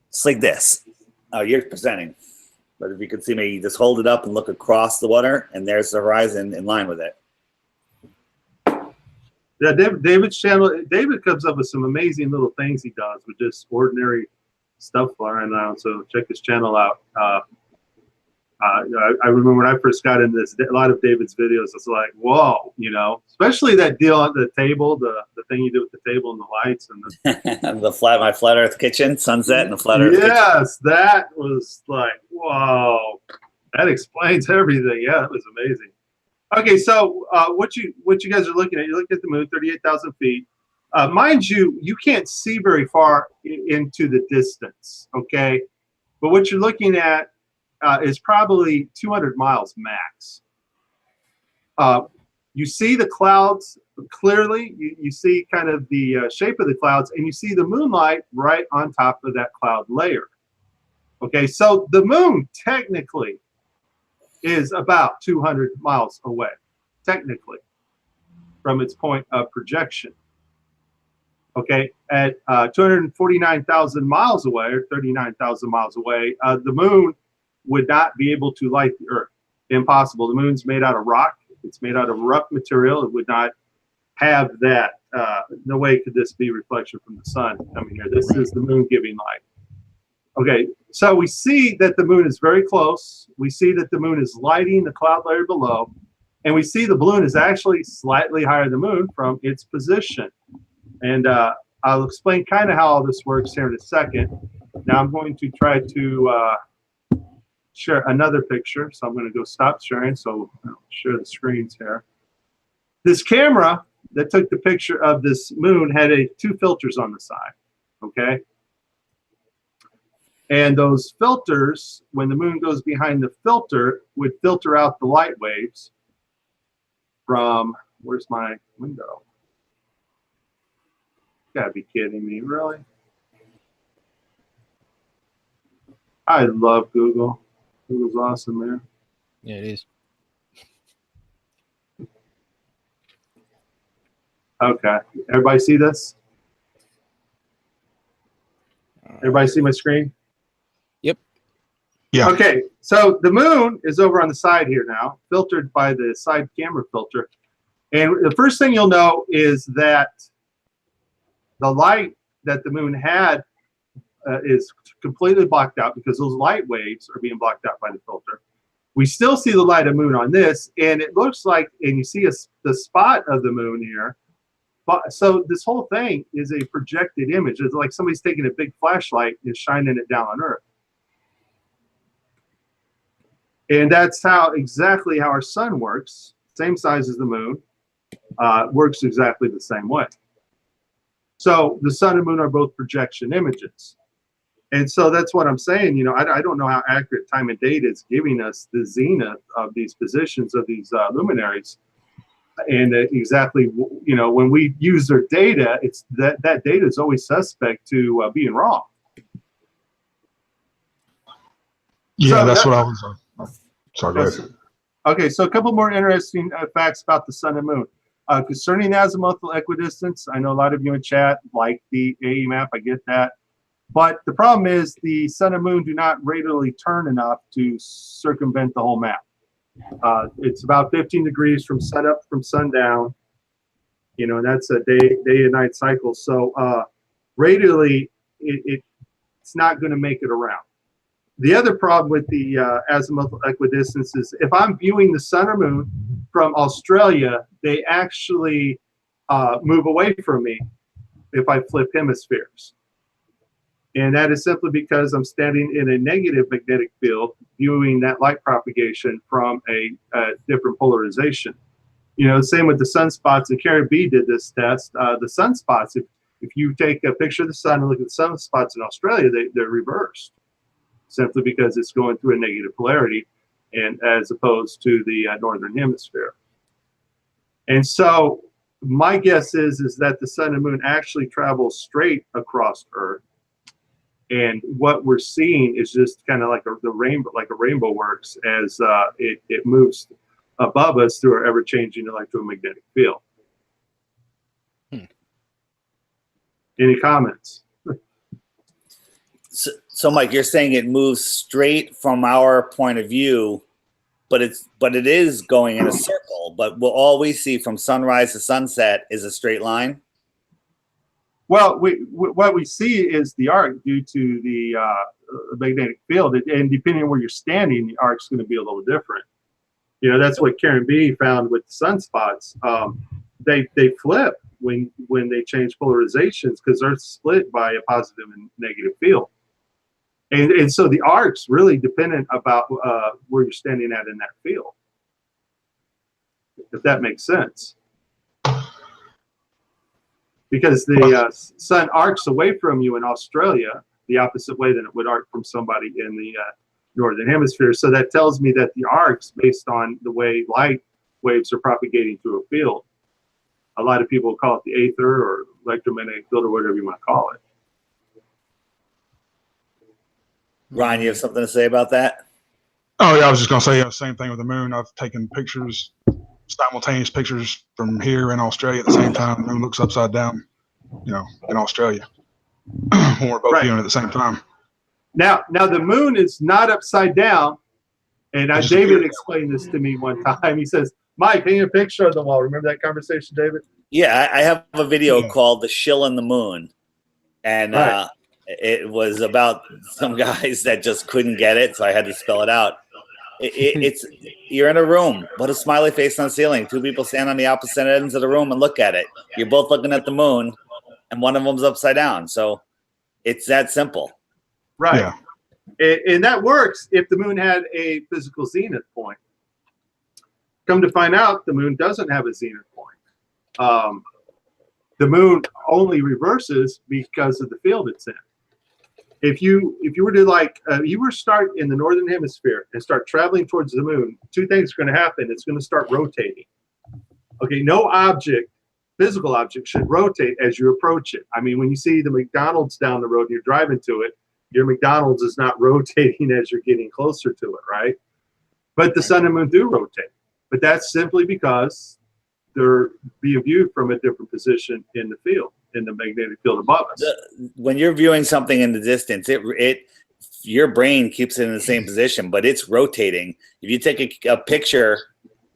It's like this. Oh, you're presenting. But if you can see me, you just hold it up and look across the water, and there's the horizon in line with it. Yeah, David's channel, David comes up with some amazing little things he does with just ordinary stuff flying around. So check his channel out. I remember when I first got into this, a lot of David's videos, it's like, whoa, you know, especially that deal at the table, the thing you do with the table and the lights and the my flat earth kitchen, sunset and the flat earth kitchen. Yes, that was like, whoa, that explains everything. Yeah, that was amazing. Okay, so what you guys are looking at, you're looking at the moon, 38,000 feet. Mind you, you can't see very far into the distance, okay? But what you're looking at is probably 200 miles max. You see the clouds clearly. You see kind of the shape of the clouds, and you see the moonlight right on top of that cloud layer. Okay, so the moon technically is about 200 miles away, technically, from its point of projection. Okay, at 249,000 miles away, or 39,000 miles away, the moon would not be able to light the Earth. Impossible. The moon's made out of rock. It's made out of rough material. It would not have that. No way could this be reflection from the sun coming here. This is the moon giving light. Okay, so we see that the moon is very close. We see that the moon is lighting the cloud layer below. And we see the balloon is actually slightly higher than the moon from its position. And I'll explain kind of how all this works here in a second. Now I'm going to try to share another picture. So I'm going to go stop sharing so I'll share the screens here. This camera that took the picture of this moon had two filters on the side, okay? And those filters, when the moon goes behind the filter, would filter out the light waves from, where's my window? You gotta be kidding me, really? I love Google. Google's awesome, man. Yeah, it is. Okay, everybody see this? Everybody see my screen? Yep. Yeah. Okay, so the moon is over on the side here now, filtered by the side camera filter. And the first thing you'll know is that the light that the moon had is completely blocked out because those light waves are being blocked out by the filter. We still see the light of moon on this, and it looks like, and you see the spot of the moon here. But so this whole thing is a projected image. It's like somebody's taking a big flashlight and shining it down on Earth. And that's exactly how our sun works. Same size as the moon, works exactly the same way. So the sun and moon are both projection images. And so that's what I'm saying. You know, I don't know how accurate time and date is giving us the zenith of these positions of these luminaries. and exactly, when we use their data, it's that data is always suspect to being wrong. Yeah, So that's what I was. Sorry, go ahead. Okay, so a couple more interesting facts about the sun and moon. Concerning azimuthal equidistance, I know a lot of you in chat like the AE map. I get that. But the problem is the sun and moon do not radially turn enough to circumvent the whole map. It's about 15 degrees from sunup from sundown, and that's a day and night cycle. So radially, it's not going to make it around. The other problem with the azimuthal equidistance is if I'm viewing the sun or moon from Australia, they actually move away from me if I flip hemispheres. And that is simply because I'm standing in a negative magnetic field viewing that light propagation from a different polarization. Same with the sunspots, and Karen B did this test. The sunspots, if you take a picture of the sun and look at the sunspots in Australia, they're reversed, simply because it's going through a negative polarity, and as opposed to the northern hemisphere. And so my guess is that the sun and moon actually travel straight across Earth. And what we're seeing is just kind of like a rainbow works as it moves above us through our ever-changing electromagnetic field. Any comments? So, Mike, you're saying it moves straight from our point of view, but it is going in a circle. But all we see from sunrise to sunset is a straight line. Well, what we see is the arc due to the magnetic field, and depending on where you're standing, the arc's going to be a little different. That's what Karen B found with the sunspots. They flip when they change polarizations because they're split by a positive and negative field, and so the arc's really dependent about where you're standing at in that field, if that makes sense. Because the sun arcs away from you in Australia the opposite way than it would arc from somebody in the northern hemisphere. So that tells me that the arc's based on the way light waves are propagating through a field. A lot of people call it the aether or electromagnetic field or whatever you want to call it. Ryan, you have something to say about that? Oh yeah, I was just gonna say the same thing with the moon. I've taken pictures, simultaneous pictures from here in Australia at the same time. The moon looks upside down, in Australia. When we're both viewing it at the same time. Now the moon is not upside down, and David explained this to me one time. He says, "Mike, hang a picture on the wall." Remember that conversation, David? Yeah, I have a video called "The Shill and the Moon," and it was about some guys that just couldn't get it, so I had to spell it out. It's you're in a room, put a smiley face on the ceiling. Two people stand on the opposite ends of the room and look at it. You're both looking at the moon, and one of them's upside down. So it's that simple. Right. Yeah. And that works if the moon had a physical zenith point. Come to find out, the moon doesn't have a zenith point. The moon only reverses because of the field it's in. If you were to you were start in the northern hemisphere and start traveling towards the moon, two things are going to happen. It's going to start rotating. Okay, no physical object should rotate as you approach it. I mean, when you see the McDonald's down the road and you're driving to it, your McDonald's is not rotating as you're getting closer to it, right? But the sun and moon do rotate. But that's simply because they're being viewed from a different position in the field, in the magnetic field above us. When you're viewing something in the distance, your brain keeps it in the same position, but it's rotating. If you take a picture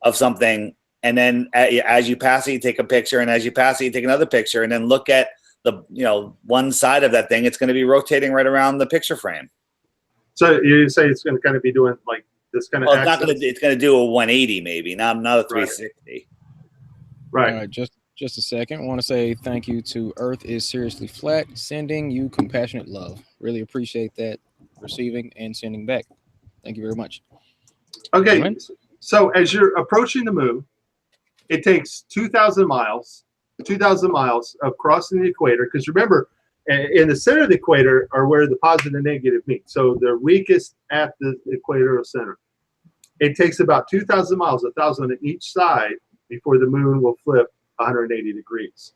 of something, and then as you pass it, you take a picture, and as you pass it, you take another picture, and then look at the one side of that thing, it's going to be rotating right around the picture frame. So you say it's going to kind of be doing like this kind of. Well, it's going to do a 180 maybe, not a 360. Right. All right, just a second. I want to say thank you to Earth is Seriously Flat, sending you compassionate love. Really appreciate that, receiving and sending back. Thank you very much. Okay, so as you're approaching the moon, it takes 2,000 miles of crossing the equator, because remember, in the center of the equator are where the positive and negative meet. So they're weakest at the equatorial center. It takes about 2,000 miles, 1,000 on each side, before the moon will flip 180 degrees.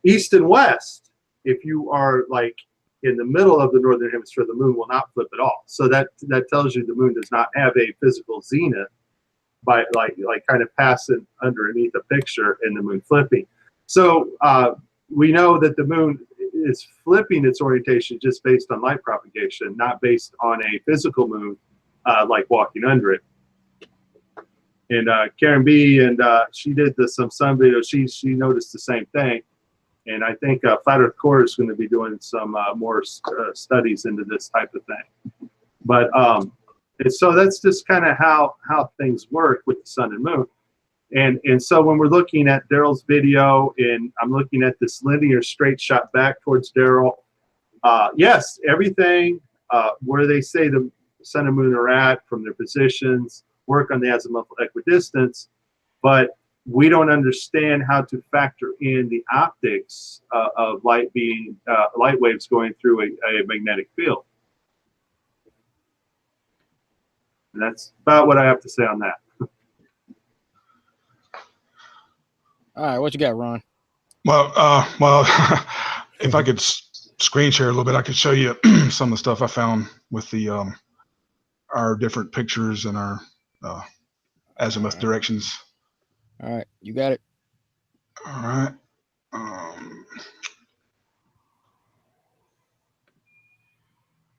East and west, if you are like in the middle of the northern hemisphere, the moon will not flip at all. So that tells you the moon does not have a physical zenith by like kind of passing underneath a picture and the moon flipping. So we know that the moon is flipping its orientation just based on light propagation, not based on a physical moon like walking under it. And Karen B, and she did some sun videos. She noticed the same thing. And I think Flat Earth Core is going to be doing some more studies into this type of thing. But and so that's just kind of how things work with the sun and moon. And so when we're looking at Daryl's video, and I'm looking at this linear straight shot back towards Daryl, yes, everything where they say the sun and moon are at from their positions, work on the azimuthal equidistance, but we don't understand how to factor in the optics of light waves going through a magnetic field. And that's about what I have to say on that. All right, what you got, Ron? Well, if I could screen share a little bit, I could show you some of the stuff I found with the our different pictures and our azimuth directions. All right, you got it. All right.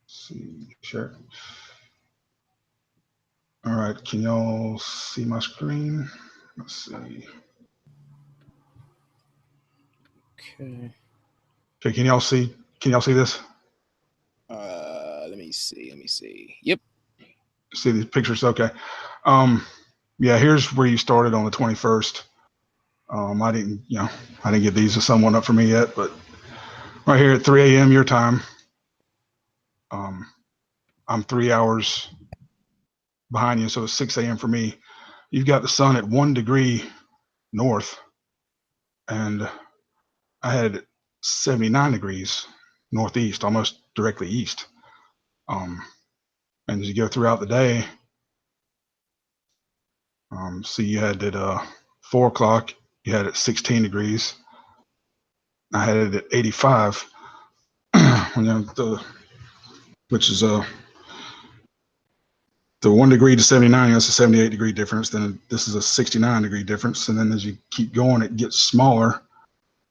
See, share. All right, can y'all see my screen? Let's see. Okay. Okay, can y'all see this? Let me see. Yep. See these pictures? Okay. Yeah, here's where you started on the 21st. I didn't get these. There's someone up for me yet, but right here at 3 a.m. your time, I'm 3 hours behind you, so it's 6 a.m. for me. You've got the sun at 1 degree north, and I had 79 degrees northeast, almost directly east. And as you go throughout the day, see you had at 4 o'clock, you had it 16 degrees. I had it at 85, which is the 1 degree to 79, that's a 78 degree difference. Then this is a 69 degree difference. And then as you keep going, it gets smaller.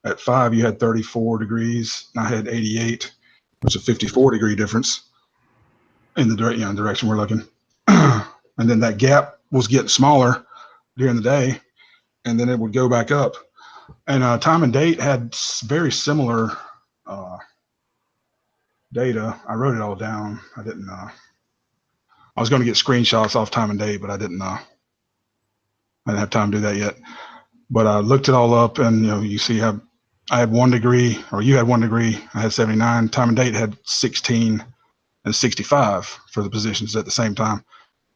At 5, you had 34 degrees. And I had 88, which is a 54 degree difference in the direction we're looking. And then that gap was getting smaller during the day, and then it would go back up. And time and date had very similar data. I wrote it all down. I didn't. I was going to get screenshots off time and date, but I didn't have time to do that yet. But I looked it all up, and you see how I had 1 degree, or you had 1 degree. I had 79. Time and date had 16 and 65 for the positions at the same time.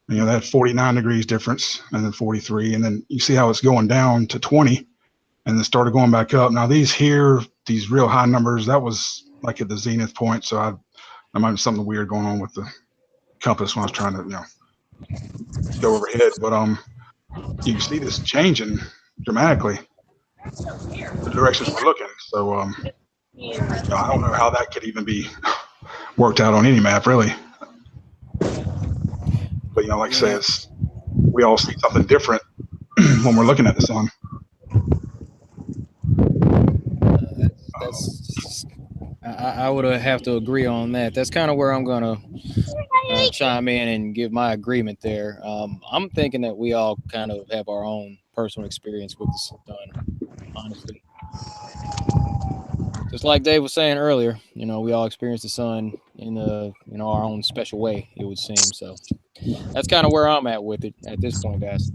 They had 49 degrees difference, and then 43, and then you see how it's going down to 20, and then started going back up. Now these real high numbers, that was like at the zenith point. So there might be something weird going on with the compass when I was trying to go overhead. But you can see this changing dramatically, the directions we're looking. So I don't know how that could even be worked out on any map, really. But like I say, we all see something different when we're looking at the sun. I would have to agree on that. That's kind of where I'm gonna chime in and give my agreement there. I'm thinking that we all kind of have our own personal experience with the sun, honestly. Just like Dave was saying earlier, we all experience the sun in our own special way, it would seem. So that's kind of where I'm at with it at this point, guys.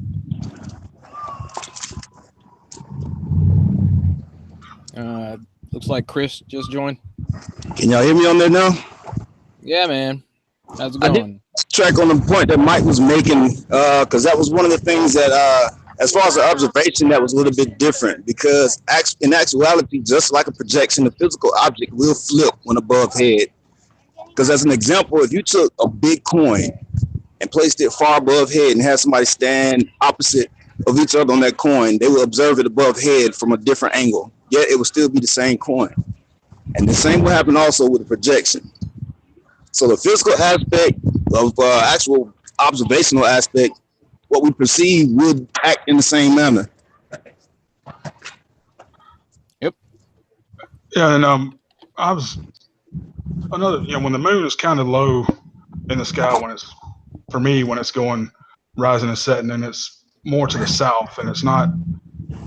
Looks like Chris just joined. Can y'all hear me on there now? Yeah, man. How's it going? I did track on the point that Mike was making, because that was one of the things that, as far as the observation, that was a little bit different. Because in actuality, just like a projection, the physical object will flip when above head. Because as an example, if you took a big coin and placed it far above head and had somebody stand opposite of each other on that coin, they will observe it above head from a different angle. Yet it will still be the same coin. And the same will happen also with the projection. So the physical aspect of actual observational aspect, what we perceive would act in the same manner. Yep. Yeah, and I was another. When the moon is kind of low in the sky, when it's going rising and setting, and it's more to the south, and it's not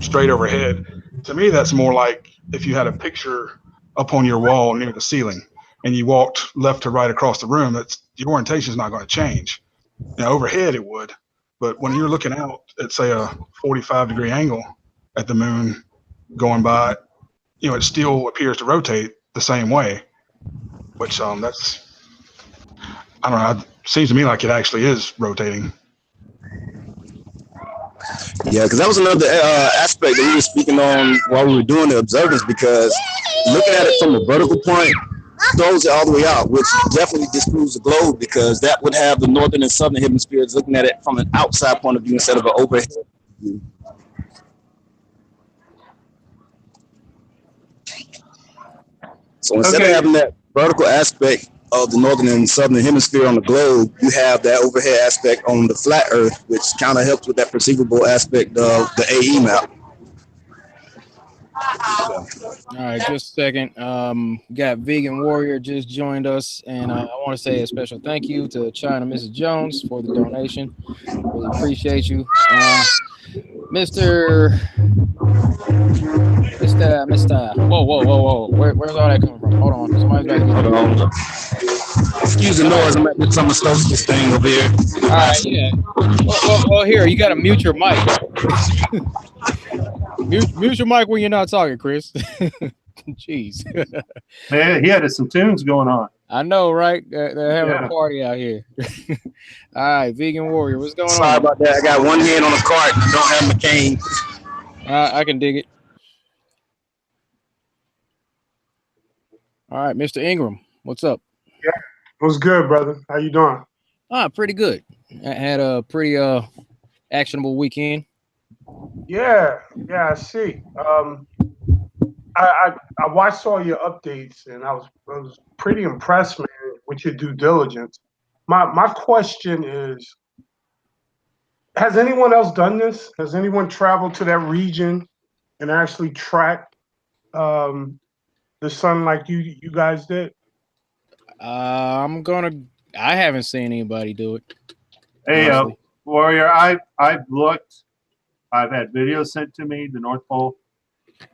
straight overhead. To me, that's more like if you had a picture up on your wall near the ceiling, and you walked left to right across the room. That's your orientation is not going to change. Overhead it would, but when you're looking out at say a 45-degree angle at the moon going by, it still appears to rotate the same way. Which that's, I don't know. It seems to me like it actually is rotating. Yeah, because that was another aspect that we were speaking on while we were doing the observance, because looking at it from a vertical point throws it all the way out, which definitely disproves the globe, because that would have the northern and southern hemispheres looking at it from an outside point of view instead of an overhead view. So instead of having that vertical aspect of the northern and southern hemisphere on the globe, you have that overhead aspect on the flat Earth, which kind of helps with that perceivable aspect of the AE map. All right, just a second. Got Vegan Warrior just joined us, and I want to say a special thank you to China Mrs. Jones for the donation. Really appreciate you, Mr. Whoa. Where's all that coming from? Hold on, somebody's got to get on. Excuse the noise. I'm at the summer solstice thing over here. All right, yeah. Well, here you got to mute your mic. Mute your mic when you're not talking, Chris. Jeez. Man, he had some tunes going on. I know, right? They're having a party out here. All right, Vegan Warrior, what's going on? Sorry about that. I got one hand on the cart. Don't have my cane. I can dig it. All right, Mr. Ingram, what's up? Yeah, what's good, brother? How you doing? Pretty good. I had a pretty actionable weekend. Yeah, I see. I watched all your updates, and I was pretty impressed, man, with your due diligence. My question is, has anyone else done this? Has anyone traveled to that region and actually tracked the sun like you guys did? I haven't seen anybody do it. Hey, Warrior, I've looked. I've had videos sent to me, the North Pole.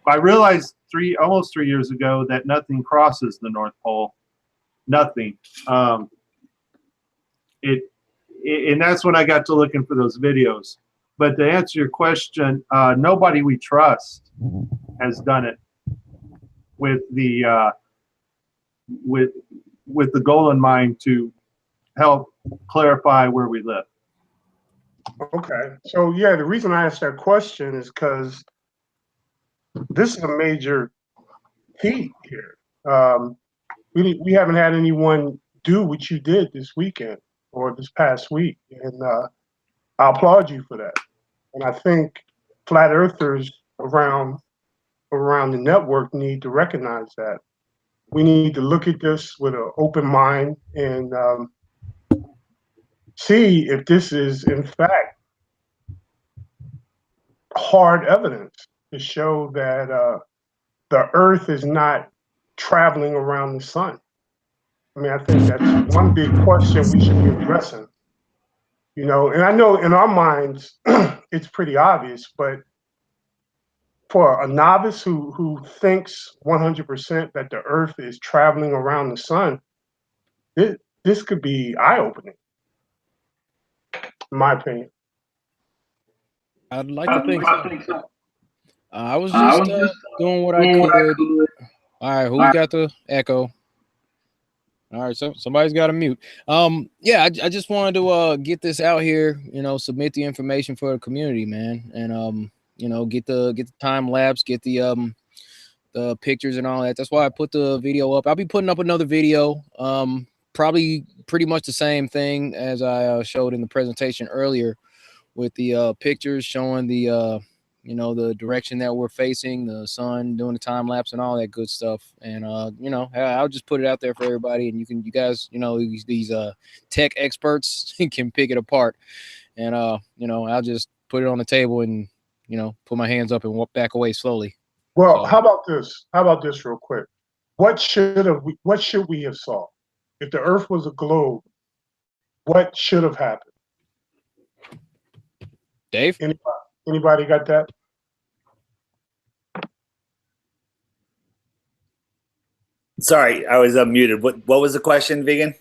I realized almost 3 years ago that nothing crosses the North Pole. Nothing. And that's when I got to looking for those videos. But to answer your question, nobody we trust has done it with the with the goal in mind to help clarify where we live. Okay, so yeah, the reason I asked that question is because this is a major feat here. We haven't had anyone do what you did this weekend or this past week, and I applaud you for that. And I think flat earthers around the network need to recognize that. We need to look at this with an open mind and see if this is in fact hard evidence to show that the Earth is not traveling around the sun. I mean, I think that's one big question we should be addressing. And I know in our minds it's pretty obvious, but for a novice who thinks 100% that the Earth is traveling around the sun, this could be eye-opening, in my opinion. I'd like to think so. I was just doing what I could. All right, who's got the echo? All right, so somebody's got to mute. Yeah, I just wanted to get this out here, submit the information for the community, man, and get the time lapse, get the pictures and all that. That's why I put the video up. I'll be putting up another video, probably pretty much the same thing as I showed in the presentation earlier, with the pictures showing the the direction that we're facing, the sun, doing the time lapse and all that good stuff. And I'll just put it out there for everybody, and you guys, these tech experts can pick it apart. And I'll just put it on the table and put my hands up and walk back away slowly. Well, So, how about this? How about this real quick? What should we have saw? If the Earth was a globe, what should have happened? Dave? Anybody got that? Sorry, I was muted. What was the question, Vegan?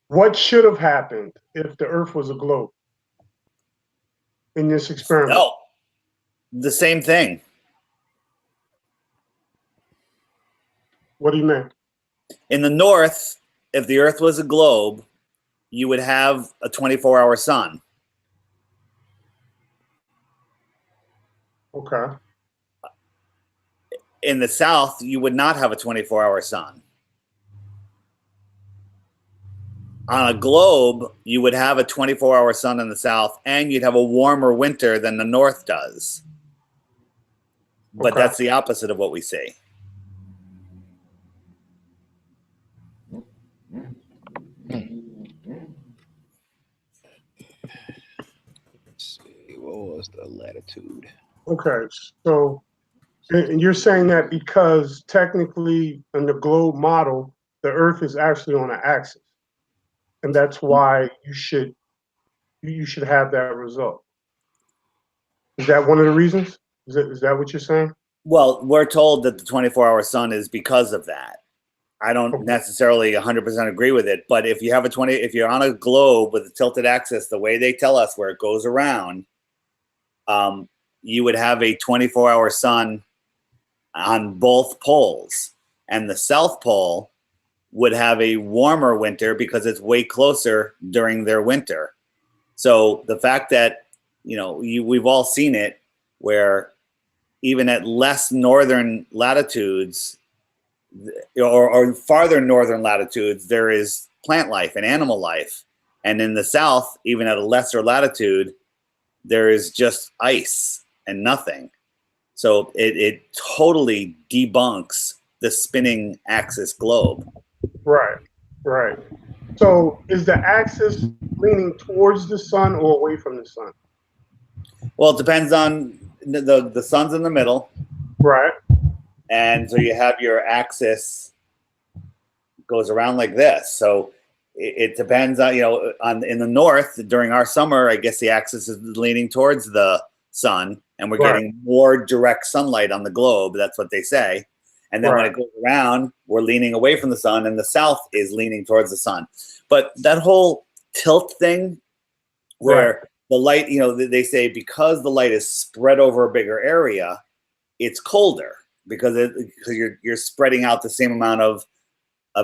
What should have happened if the Earth was a globe in this experiment? Oh, the same thing. What do you mean? In the north, if the Earth was a globe, you would have a 24-hour sun. Okay. In the south, you would not have a 24-hour sun. On a globe, you would have a 24-hour sun in the south, and you'd have a warmer winter than the north does. But Okay. that's the opposite of what we see. Let's see, what was the latitude? Okay. So, and you're saying that because technically in the globe model, the Earth is actually on an axis, and that's why you should have that result. Is that one of the reasons? Is that what you're saying? Well, we're told that the 24-hour sun is because of that. I don't Okay. necessarily 100% agree with it, but if you're on a globe with a tilted axis, the way they tell us where it goes around, you would have a 24-hour sun on both poles, and the South Pole would have a warmer winter because it's way closer during their winter. So the fact that we've all seen it, where even at less northern latitudes or farther northern latitudes, there is plant life and animal life, and in the south, even at a lesser latitude, there is just ice and nothing. So it totally debunks the spinning axis globe. Right. Right. So, is the axis leaning towards the sun or away from the sun? Well, it depends on the sun's in the middle, Right. and so you have your axis goes around like this. So it depends on in the north during our summer, I guess the axis is leaning towards the sun, and we're Right. getting more direct sunlight on the globe. That's what they say. And then when Right. it goes around, we're leaning away from the sun, and the south is leaning towards the sun. But that whole tilt thing, where the light, they say because the light is spread over a bigger area, it's colder because you're spreading out the same amount of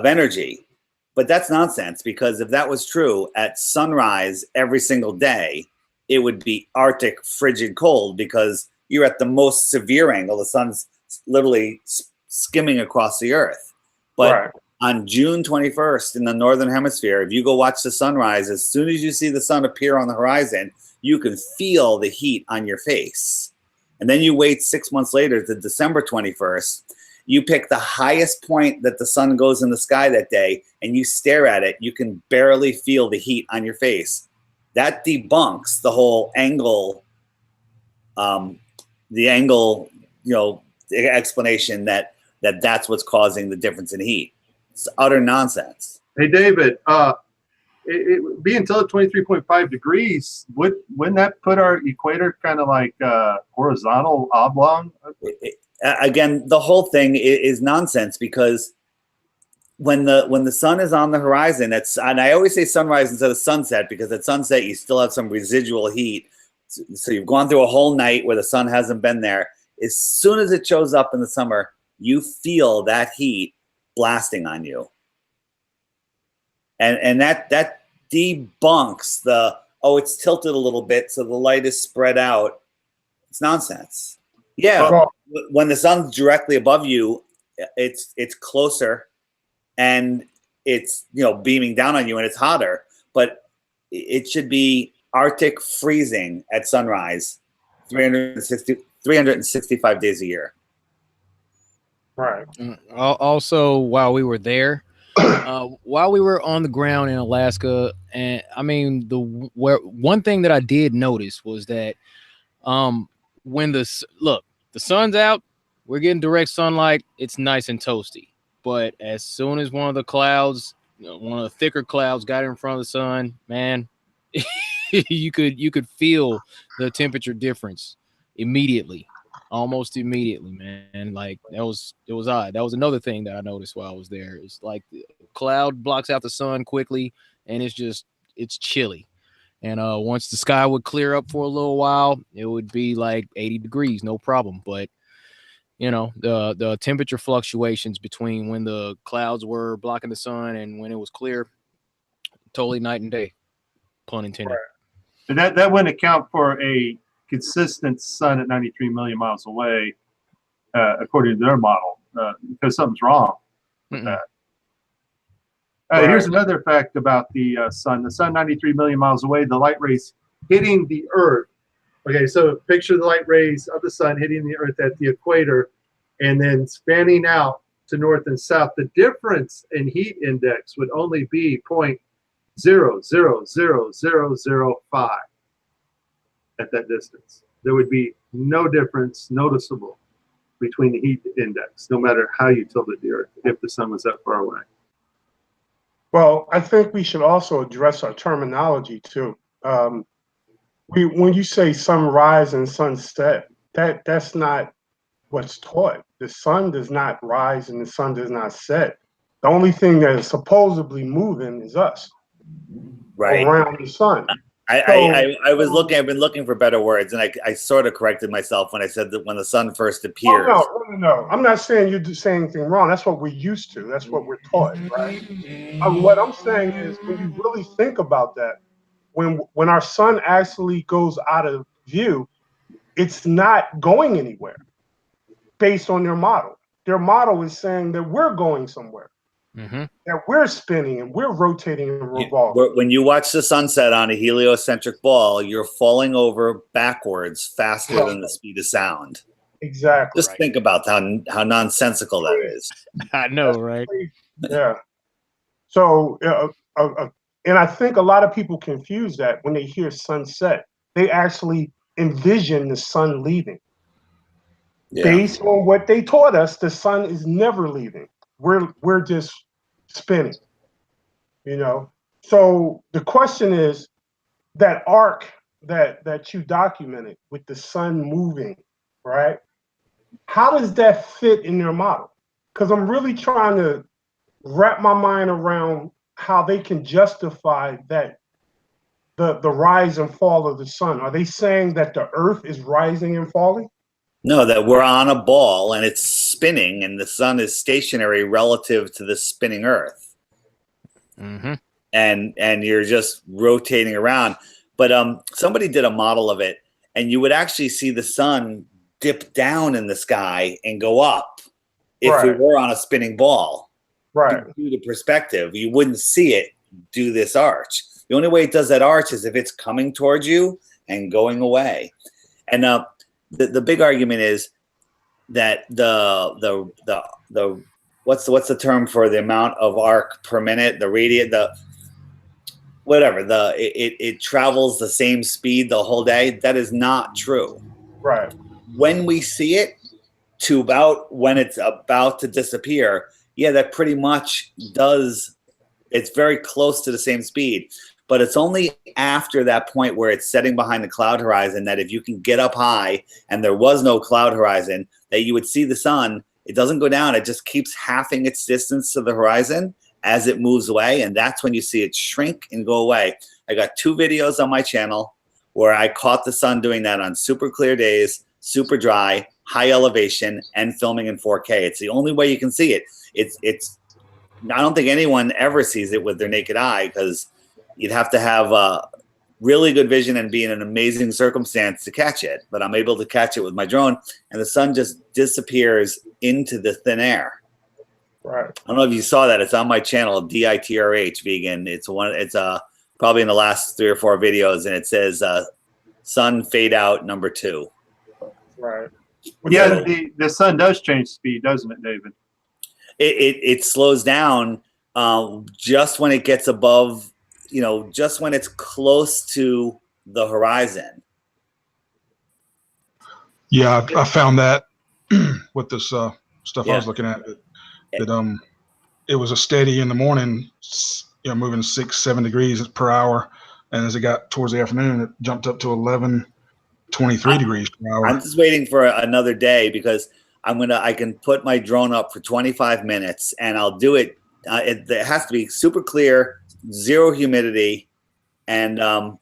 energy. But that's nonsense, because if that was true, at sunrise every single day, it would be Arctic frigid cold, because you're at the most severe angle. The sun's literally skimming across the earth. But Right. on June 21st in the northern hemisphere, if you go watch the sunrise, as soon as you see the sun appear on the horizon, you can feel the heat on your face. And then you wait 6 months later to December 21st, you pick the highest point that the sun goes in the sky that day, and you stare at it, you can barely feel the heat on your face. That debunks the whole angle, explanation that's what's causing the difference in heat. It's utter nonsense. Hey, David, it being tilted 23.5 degrees, wouldn't that put our equator kind of like horizontal oblong? Again, the whole thing is nonsense, because when the sun is on the horizon, and I always say sunrise instead of sunset, because at sunset you still have some residual heat. So you've gone through a whole night where the sun hasn't been there. As soon as it shows up in the summer, you feel that heat blasting on you. And that debunks it's tilted a little bit so the light is spread out. It's nonsense. Yeah, Well, when the sun's directly above you, it's closer, and it's beaming down on you, and it's hotter. But it should be Arctic freezing at sunrise, 365 days a year. Right. Also, while we were there, while we were on the ground in Alaska, and I mean one thing that I did notice was that when the sun's out, we're getting direct sunlight. It's nice and toasty. But as soon as one of the clouds, one of the thicker clouds, got in front of the sun, man, you could feel the temperature difference immediately, almost immediately, man. Like it was odd. That was another thing that I noticed while I was there. It's like the cloud blocks out the sun quickly, and it's chilly. And once the sky would clear up for a little while, it would be like 80 degrees, no problem. But the temperature fluctuations between when the clouds were blocking the sun and when it was clear, totally night and day, pun intended. And that wouldn't account for a consistent sun at 93 million miles away, according to their model, because something's wrong with that. Here's another fact about the sun. The sun 93 million miles away, the light rays hitting the Earth. Okay, so picture the light rays of the sun hitting the Earth at the equator and then spanning out to north and south. The difference in heat index would only be 0.000005 at that distance. There would be no difference noticeable between the heat index, no matter how you tilted the Earth, if the sun was that far away. Well, I think we should also address our terminology too. When you say sunrise and sunset, that's not what's taught. The sun does not rise and the sun does not set. The only thing that is supposedly moving is us, right, around the sun. I've been looking for better words, and I sort of corrected myself when I said that when the sun first appears. Oh, no. I'm not saying you're saying anything wrong. That's what we're used to. That's what we're taught, right? What I'm saying is when you really think about that, when our sun actually goes out of view, it's not going anywhere based on their model. Their model is saying that we're going somewhere. Mm-hmm. That we're spinning and we're rotating and revolving. When you watch the sunset on a heliocentric ball, you're falling over backwards faster than the speed of sound. Exactly. Just think about how nonsensical that is. I know, right? Yeah. So, and I think a lot of people confuse that when they hear sunset. They actually envision the sun leaving. Yeah. Based on what they taught us, the sun is never leaving. We're just spinning, So the question is, that arc that you documented with the sun moving, right? How does that fit in your model? Because I'm really trying to wrap my mind around how they can justify that the rise and fall of the sun. Are they saying that the Earth is rising and falling? No, that we're on a ball and it's spinning and the sun is stationary relative to the spinning Earth. Mm-hmm. And you're just rotating around. But somebody did a model of it, and you would actually see the sun dip down in the sky and go up if we were on a spinning ball. Right. Due to perspective, you wouldn't see it do this arch. The only way it does that arch is if it's coming towards you and going away. And the big argument is that the what's the term for the amount of arc per minute, the radius, it travels the same speed the whole day. That is not true. Right. When we see it to about when it's about to disappear, yeah, that pretty much does. It's very close to the same speed. But it's only after that point where it's setting behind the cloud horizon that if you can get up high and there was no cloud horizon, that you would see the sun. It doesn't go down. It just keeps halving its distance to the horizon as it moves away. And that's when you see it shrink and go away. I got 2 videos on my channel where I caught the sun doing that on super clear days, super dry, high elevation, and filming in 4K. It's the only way you can see it. It's I don't think anyone ever sees it with their naked eye because you'd have to have really good vision and be in an amazing circumstance to catch it. But I'm able to catch it with my drone, and the sun just disappears into the thin air. Right. I don't know if you saw that. It's on my channel, DITRH Vegan. It's a probably in the last 3 or 4 videos, and it says sun fade out number 2. Right. Yeah, the sun does change speed, doesn't it, David? It slows down just when it gets above, just when it's close to the horizon. Yeah, I found that with this stuff I was looking at. That it was a steady in the morning, moving 6-7 degrees per hour, and as it got towards the afternoon, it jumped up to 11, 23 degrees per hour. I'm just waiting for another day because I can put my drone up for 25 minutes and I'll do it. It has to be super clear, 0 humidity, and that's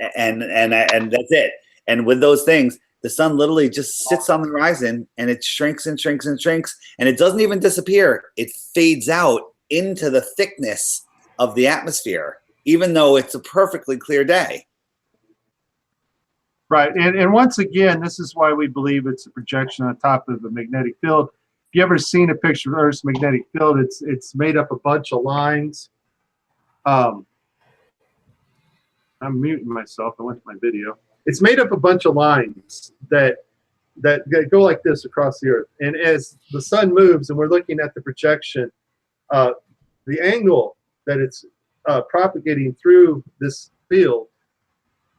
it. And with those things, the sun literally just sits on the horizon and it shrinks and shrinks and shrinks, and it doesn't even disappear. It fades out into the thickness of the atmosphere, even though it's a perfectly clear day. Right, and once again, this is why we believe it's a projection on top of the magnetic field. If you ever seen a picture of Earth's magnetic field, it's made up a bunch of lines. I'm muting myself. I went to my video. It's made up a bunch of lines that go like this across the Earth. And as the sun moves, and we're looking at the projection, the angle that it's propagating through this field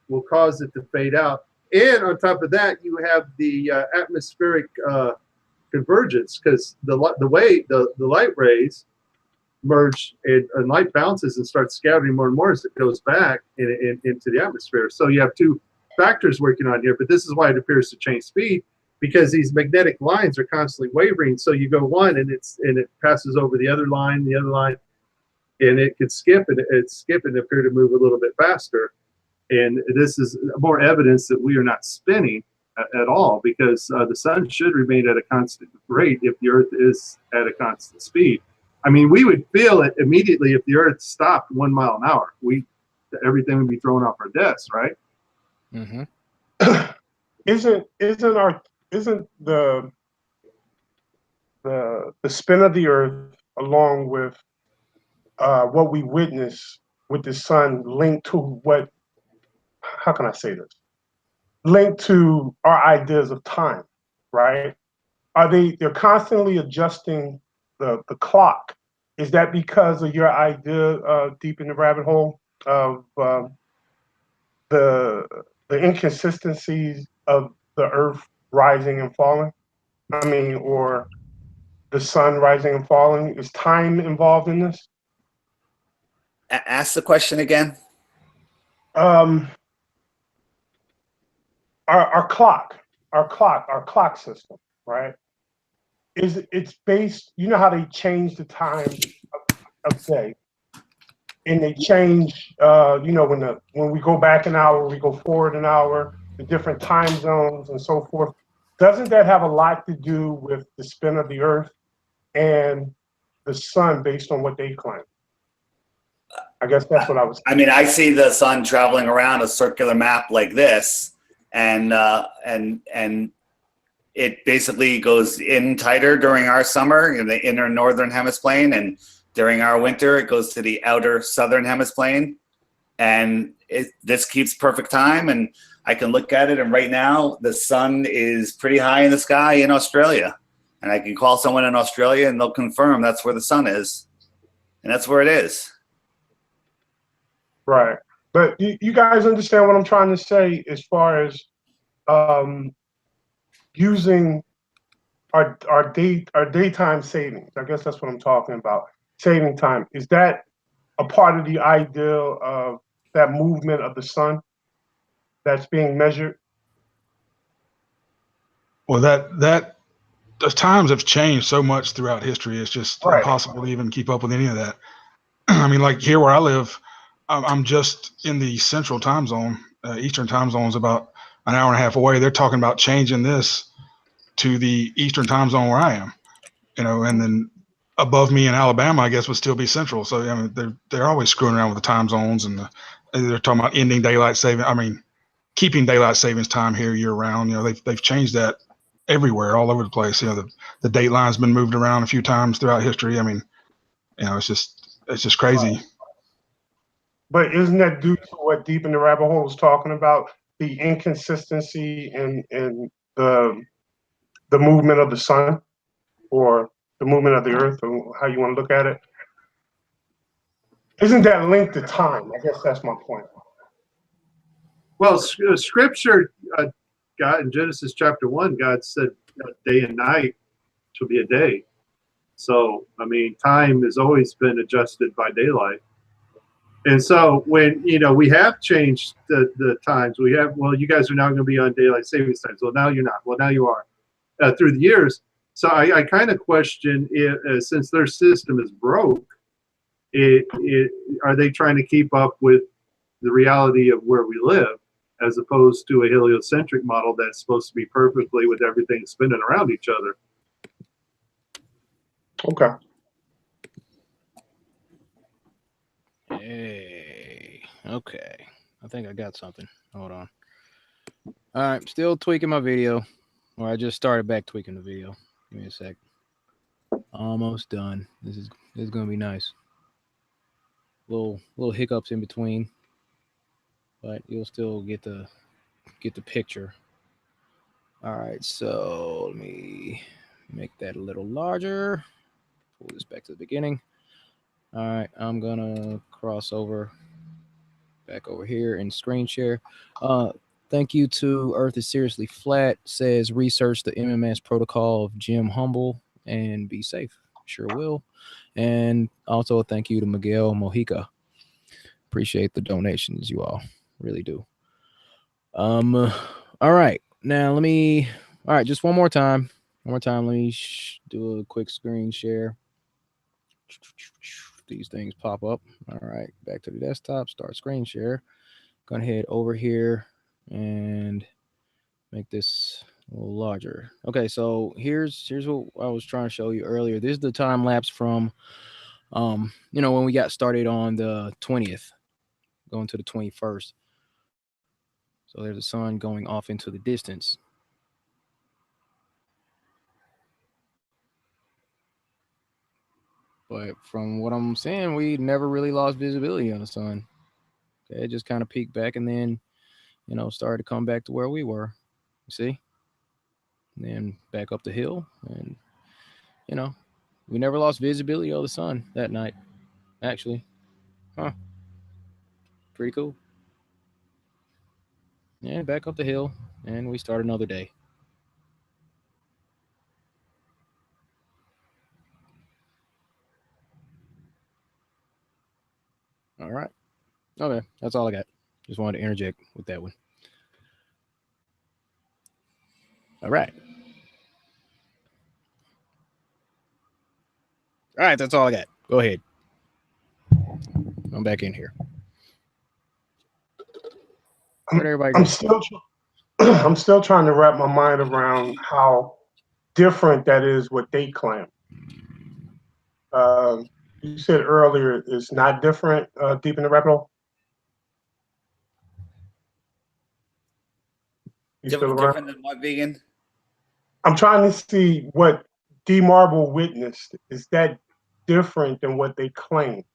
will cause it to fade out. And on top of that, you have the atmospheric convergence, because the light rays merge and light bounces and starts scattering more and more as it goes back into the atmosphere. So you have 2 factors working on here, but this is why it appears to change speed, because these magnetic lines are constantly wavering. So you go one and it passes over the other line, and it could skip and appear to move a little bit faster. And this is more evidence that we are not spinning at all, because the sun should remain at a constant rate if the Earth is at a constant speed. I mean, we would feel it immediately if the Earth stopped 1 mile an hour. Everything would be thrown off our desks, right? Mm-hmm. Isn't the spin of the Earth, along with what we witness with the sun, linked to what? How can I say this? Linked to our ideas of time, right? They're constantly adjusting the clock. Is that because of your idea, deep in the rabbit hole, of the inconsistencies of the Earth rising and falling? I mean, or the sun rising and falling? Is time involved in this? Ask the question again. Our clock system, right? It's based, how they change the time of day, and they change, when we go back an hour, we go forward an hour, the different time zones and so forth. Doesn't that have a lot to do with the spin of the Earth and the sun, based on what they claim? I guess that's what I was. I mean, I see the sun traveling around a circular map like this, and it basically goes in tighter during our summer in the inner northern hemisphere, and during our winter it goes to the outer southern hemisphere, and this keeps perfect time. And I can look at it, and right now the sun is pretty high in the sky in Australia, and I can call someone in Australia and they'll confirm that's where the sun is, and that's where it is. Right. But you guys understand what I'm trying to say, as far as using our daytime savings. I guess that's what I'm talking about. Saving time. Is that a part of the ideal of that movement of the sun that's being measured? Well, that the times have changed so much throughout history. It's just impossible to even keep up with any of that. I mean, like here where I live, I'm just in the central time zone. Eastern time zone is about an hour and a half away. They're talking about changing this to the Eastern time zone where I am, and then above me in Alabama, I guess, would still be central. So, I mean, they're always screwing around with the time zones, and they're talking about ending daylight saving. I mean, keeping daylight savings time here year round. They've changed that everywhere, all over the place. The date line's been moved around a few times throughout history. I mean, it's just crazy. But isn't that due to what Deep in the Rabbit Hole was talking about? The inconsistency in the movement of the sun, or the movement of the earth, or how you want to look at it. Isn't that linked to time? I guess that's my point. Well, Scripture, God in Genesis chapter 1, God said day and night shall be a day. So, I mean, time has always been adjusted by daylight. And so when, we have changed the times, well, you guys are now going to be on daylight savings times. Well, now you're not. Well, now you are through the years. So I kind of question if, since their system is broke, are they trying to keep up with the reality of where we live as opposed to a heliocentric model that's supposed to be perfectly with everything spinning around each other? Okay. Hey, okay. I think I got something. Hold on. All right, still tweaking my video, or I just started back tweaking the video. Give me a sec. Almost done. This is gonna be nice. Little hiccups in between, but you'll still get the picture. All right, so let me make that a little larger. Pull this back to the beginning. All right, I'm gonna cross over back over here and screen share. Thank you to Earth is Seriously Flat, says research the MMS protocol of Jim Humble and be safe. Sure will. And also a thank you to Miguel Mojica. Appreciate the donations, you all. Really do. All right. Now just one more time. Let me do a quick screen share. These things pop up. All right, back to the desktop, start screen share. Gonna head over here and make this a little larger. Okay, so here's what I was trying to show you earlier. This is the time lapse from when we got started on the 20th, going to the 21st. So there's the sun going off into the distance. But from what I'm saying, we never really lost visibility on the sun. Okay, it just kind of peaked back and then, started to come back to where we were. You see? And then back up the hill. And, we never lost visibility of the sun that night, actually. Huh. Pretty cool. Yeah, back up the hill. And we start another day. All right. Okay, that's all I got. Just wanted to interject with that one. All right. All right, that's all I got. Go ahead. I'm back in here. Where'd everybody go? I'm still trying to wrap my mind around how different that is what they claim. You said earlier it's not different, Deep in the Rabbit Hole? Different than what, Vegan? I'm trying to see what D Marble witnessed. Is that different than what they claim?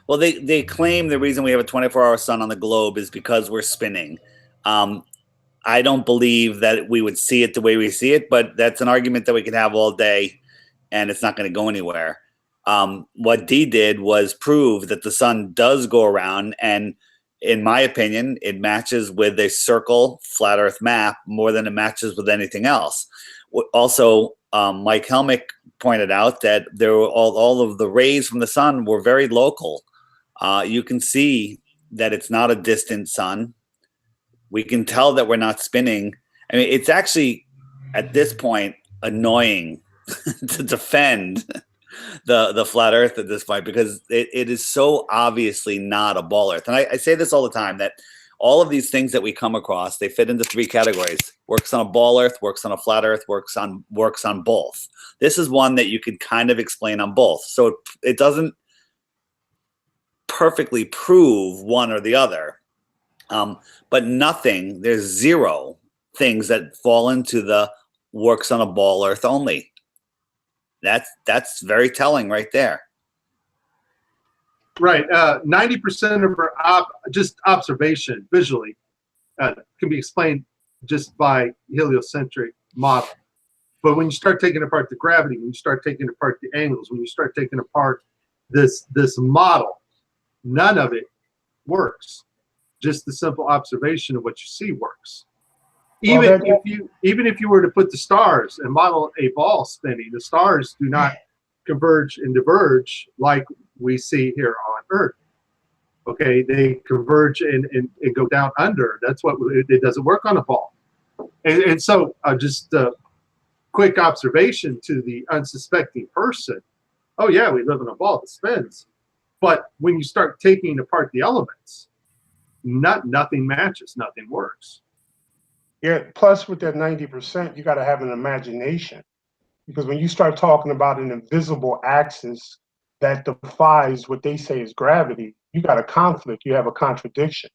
Well, they claim the reason we have a 24-hour sun on the globe is because we're spinning. I don't believe that we would see it the way we see it, but that's an argument that we can have all day, and it's not going to go anywhere. What D did was prove that the sun does go around, and in my opinion, it matches with a circle flat Earth map more than it matches with anything else. Also, Mike Helmick pointed out that there were all of the rays from the sun were very local. You can see that it's not a distant sun. We can tell that we're not spinning. I mean, it's actually at this point annoying to defend the flat Earth at this point because it is so obviously not a ball Earth. And I say this all the time, that all of these things that we come across, they fit into three categories: works on a ball Earth, works on a flat Earth, works on both. This is one that you could kind of explain on both. So it doesn't perfectly prove one or the other. But there's zero things that fall into the works on a ball Earth only. That's very telling right there. Right. 90% of our just observation visually can be explained just by heliocentric model. But when you start taking apart the gravity, when you start taking apart the angles, when you start taking apart this model, none of it works. Just the simple observation of what you see works. Even if you were to put the stars and model a ball spinning, the stars do not converge and diverge like we see here on Earth. Okay, they converge and go down under. That's what it doesn't work on a ball. And so just a quick observation to the unsuspecting person. Oh yeah, we live in a ball that spins. But when you start taking apart the elements, nothing matches, nothing works. Yeah, plus with that 90%, you got to have an imagination. Because when you start talking about an invisible axis that defies what they say is gravity, you got a conflict, you have a contradiction.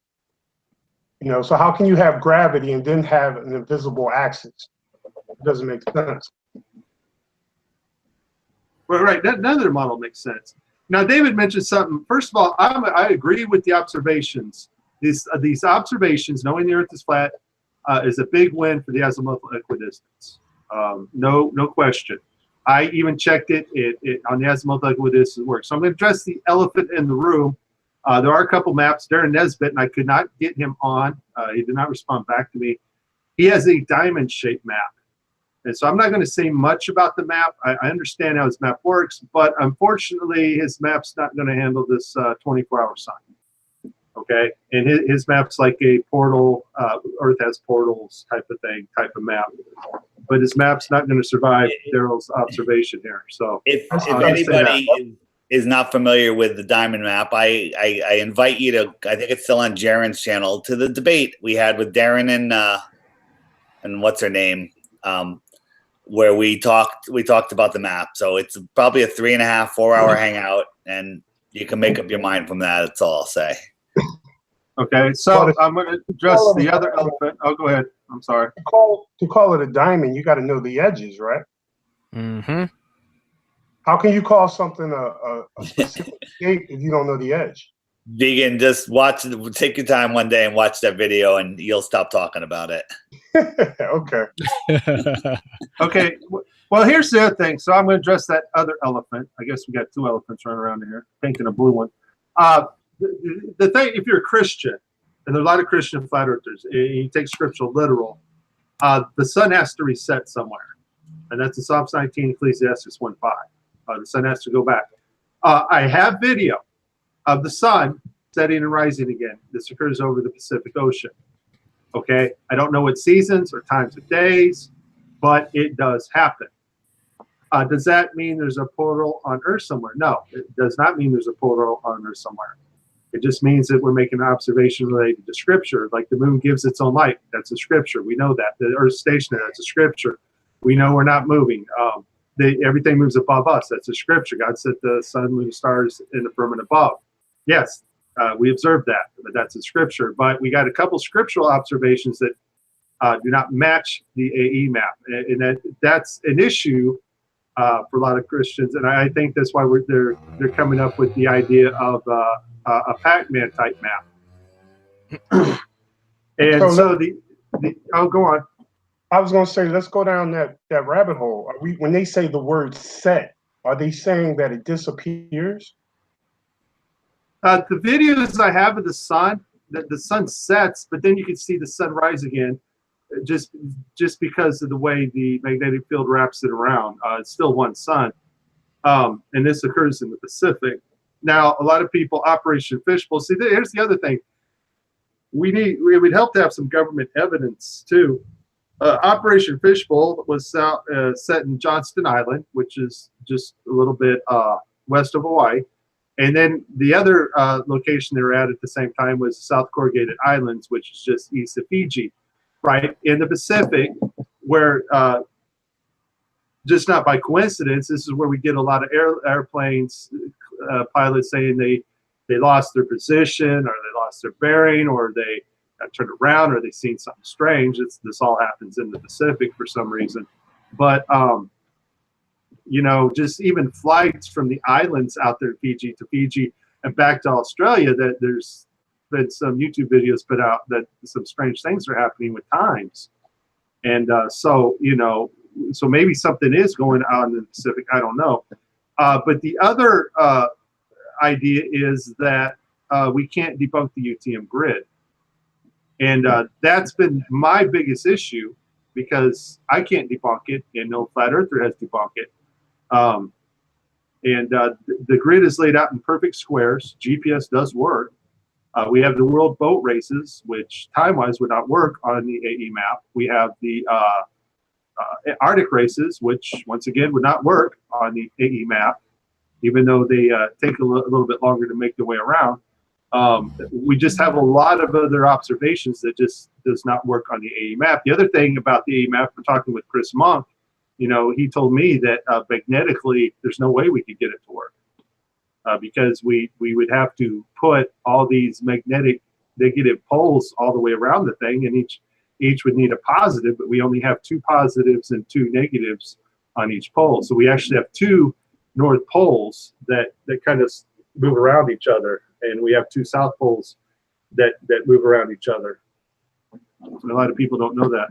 You know, so how can you have gravity and then have an invisible axis? It doesn't make sense. Right. None of their model makes sense. Now, David mentioned something. First of all, I agree with the observations. These observations, knowing the Earth is flat, is a big win for the azimuthal equidistance. No question. I even checked it on the azimuthal equidistance work. So I'm going to address the elephant in the room. There are a couple maps. Darren Nesbitt, and I could not get him on. He did not respond back to me. He has a diamond-shaped map. And so I'm not going to say much about the map. I understand how his map works, but unfortunately, his map's not going to handle this 24-hour sun. Okay, and his map's like a portal, Earth has portals type of thing, type of map. But his map's not going to survive Daryl's observation here. So if anybody is not familiar with the diamond map, I invite you to, I think it's still on Jaren's channel, to the debate we had with Darren and what's her name, where we talked about the map. So it's probably a 3.5, 4 hour hangout, and you can make up your mind from that. That's all I'll say. Okay, so I'm going to address the other elephant. Oh, go ahead. I'm sorry. To call it a diamond, you got to know the edges, right? Mm-hmm. How can you call something a specific shape if you don't know the edge? Vegan, just take your time one day and watch that video, and you'll stop talking about it. Okay. Okay. Well, here's the other thing. So I'm going to address that other elephant. I guess we got two elephants running around here, pink and a blue one. The thing, if you're a Christian, and there are a lot of Christian flat earthers, you take scriptural literal, the sun has to reset somewhere. And that's in Psalms 19, Ecclesiastes 1:5. The sun has to go back. I have video of the sun setting and rising again. This occurs over the Pacific Ocean. Okay, I don't know what seasons or times of days, but it does happen. Does that mean there's a portal on Earth somewhere? No, it does not mean there's a portal on Earth somewhere. It just means that we're making an observation related to Scripture. Like the moon gives its own light. That's a Scripture. We know that. The Earth's stationary. That's a Scripture. We know we're not moving. Everything moves above us. That's a Scripture. God set the sun, moon, stars in the firmament above. Yes, we observed that, but that's a Scripture. But we got a couple scriptural observations that do not match the AE map, and that's an issue for a lot of Christians. And I think that's why they're coming up with the idea of a Pac-Man type map. And so oh, go on. I was going to say, let's go down that rabbit hole. When they say the word set, are they saying that it disappears? The videos I have of the sun, the sun sets, but then you can see the sun rise again, just because of the way the magnetic field wraps it around. It's still one sun, and this occurs in the Pacific. Now, a lot of people, Operation Fishbowl. See, here's the other thing. It would help to have some government evidence too. Operation Fishbowl was set in Johnston Island, which is just a little bit west of Hawaii. And then the other location they were at the same time was South Corrugated Islands, which is just east of Fiji, right? In the Pacific, where just not by coincidence, this is where we get a lot of airplanes, pilots saying they lost their position, or they lost their bearing, or they turned around, or they seen something strange. This all happens in the Pacific for some reason. But you know, just even flights from the islands out there in Fiji to Fiji, And back to Australia, that there's been some YouTube videos put out that some strange things are happening with times. And so, you know, so maybe something is going on in the Pacific. I don't know. But the other idea is that we can't debunk the UTM grid. And that's been my biggest issue, because I can't debunk it, and no flat earther has debunked it. The grid is laid out in perfect squares. GPS does work. We have the World Boat Races, which time-wise would not work on the AE map. We have the Arctic races, which once again would not work on the AE map, even though they take a little bit longer to make their way around. We just have a lot of other observations that just does not work on the AE map. The other thing about the AE map, we're talking with Chris Monk, you know, he told me that magnetically, there's no way we could get it to work, because we would have to put all these magnetic negative poles all the way around the thing, and each would need a positive, but we only have 2 positives and 2 negatives on each pole. So we actually have 2 north poles that kind of move around each other, and we have 2 south poles that move around each other. And a lot of people don't know that,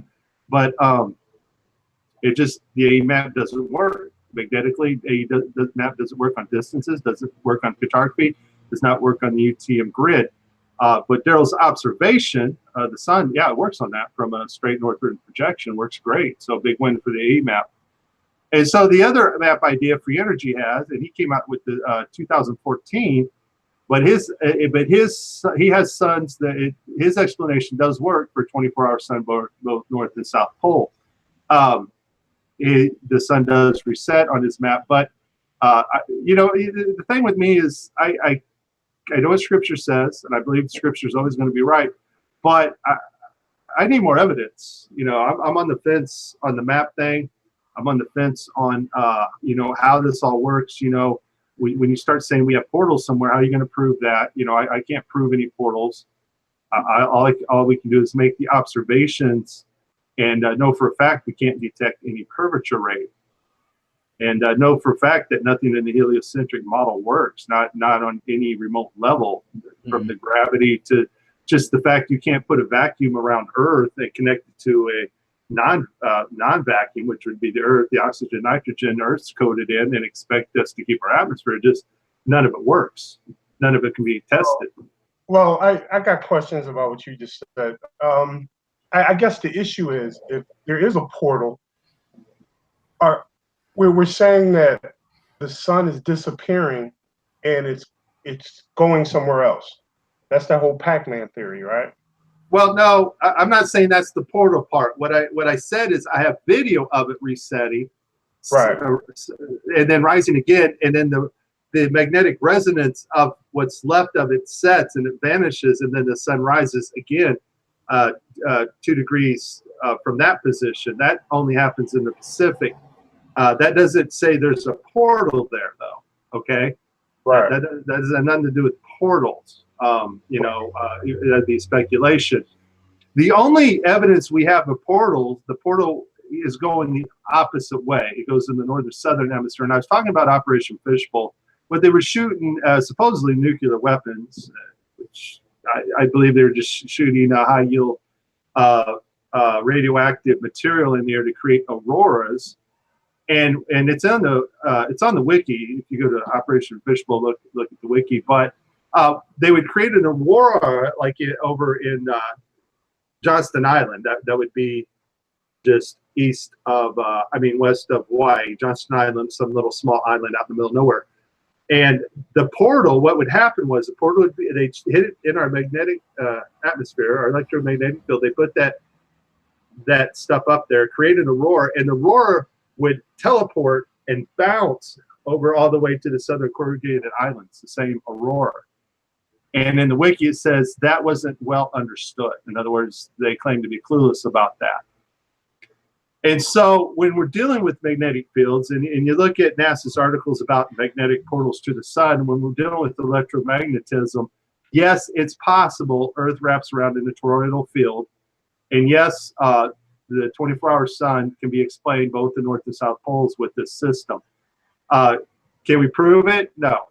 but it just, the AE map doesn't work magnetically. The map doesn't work on distances, doesn't work on cartography, does not work on the UTM grid. But Daryl's observation, the sun, yeah, it works on that from a straight northward projection, works great. So big win for the AE map. And so the other map idea Free Energy has, and he came out with the 2014, but he has suns that his explanation does work for 24-hour sun both north and south pole. The sun does reset on his map, but you know, the thing with me is I know what Scripture says, and I believe Scripture is always going to be right, but I need more evidence. You know, I'm on the fence on the map thing. I'm on the fence on you know, how this all works. You know, when you start saying we have portals somewhere, how are you going to prove that? You know, I can't prove any portals. All we can do is make the observations and know for a fact we can't detect any curvature rate, and know for a fact that nothing in the heliocentric model works, not on any remote level, from the gravity to just the fact you can't put a vacuum around Earth and connect it to a non-vacuum, which would be the Earth, the oxygen, nitrogen Earth's coded in, and expect us to keep our atmosphere. Just none of it works. None of it can be tested. Well, I got questions about what you just said. I guess the issue is, if there is a portal, we're saying that the sun is disappearing and it's going somewhere else. That's that whole Pac-Man theory, right? Well, no, I'm not saying that's the portal part. What I said is I have video of it resetting, right, and then rising again, and then the magnetic resonance of what's left of it sets and it vanishes, and then the sun rises again 2 degrees from that position. That only happens in the Pacific. That doesn't say there's a portal there, though. Okay, right. That has nothing to do with portals. You know, that'd be speculation. The only evidence we have of portals, the portal is going the opposite way. It goes in the northern southern hemisphere. And I was talking about Operation Fishbowl, where they were shooting supposedly nuclear weapons, which I believe they were just shooting high yield radioactive material in there to create auroras. And it's on the wiki. If you go to Operation Fishbowl, look at the wiki. But they would create an aurora like over in Johnston Island. That would be just east of, west of Hawaii. Johnston Island, some little small island out in the middle of nowhere. And the portal, what would happen was the portal would be, they hit it in our magnetic atmosphere, our electromagnetic field. They put that stuff up there, create an aurora, and the aurora would teleport and bounce over all the way to the southern corrugated islands, the same aurora. And in the wiki, it says that wasn't well understood. In other words, they claim to be clueless about that. And so when we're dealing with magnetic fields, and you look at NASA's articles about magnetic portals to the sun, when we're dealing with electromagnetism, yes, it's possible Earth wraps around in a toroidal field. And yes, the 24-hour sun can be explained both the north and south poles with this system. Can we prove it? No,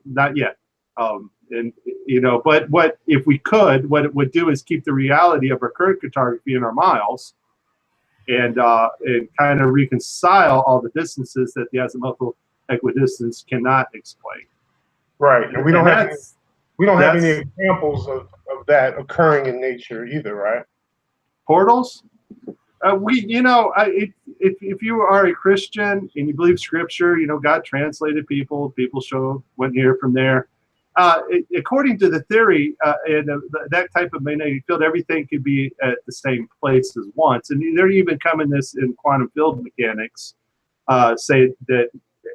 not yet. And you know, but what if we could? What it would do is keep the reality of our current cartography in our miles, and kind of reconcile all the distances that the azimuthal equidistance cannot explain. Right, and we don't have any that's examples of that occurring in nature either, right? portals. You know, if you are a Christian and you believe Scripture, you know, God translated people. People went here from there. According to the theory, in that type of magnetic field, everything could be at the same place as once. And they're even coming this in quantum field mechanics, say that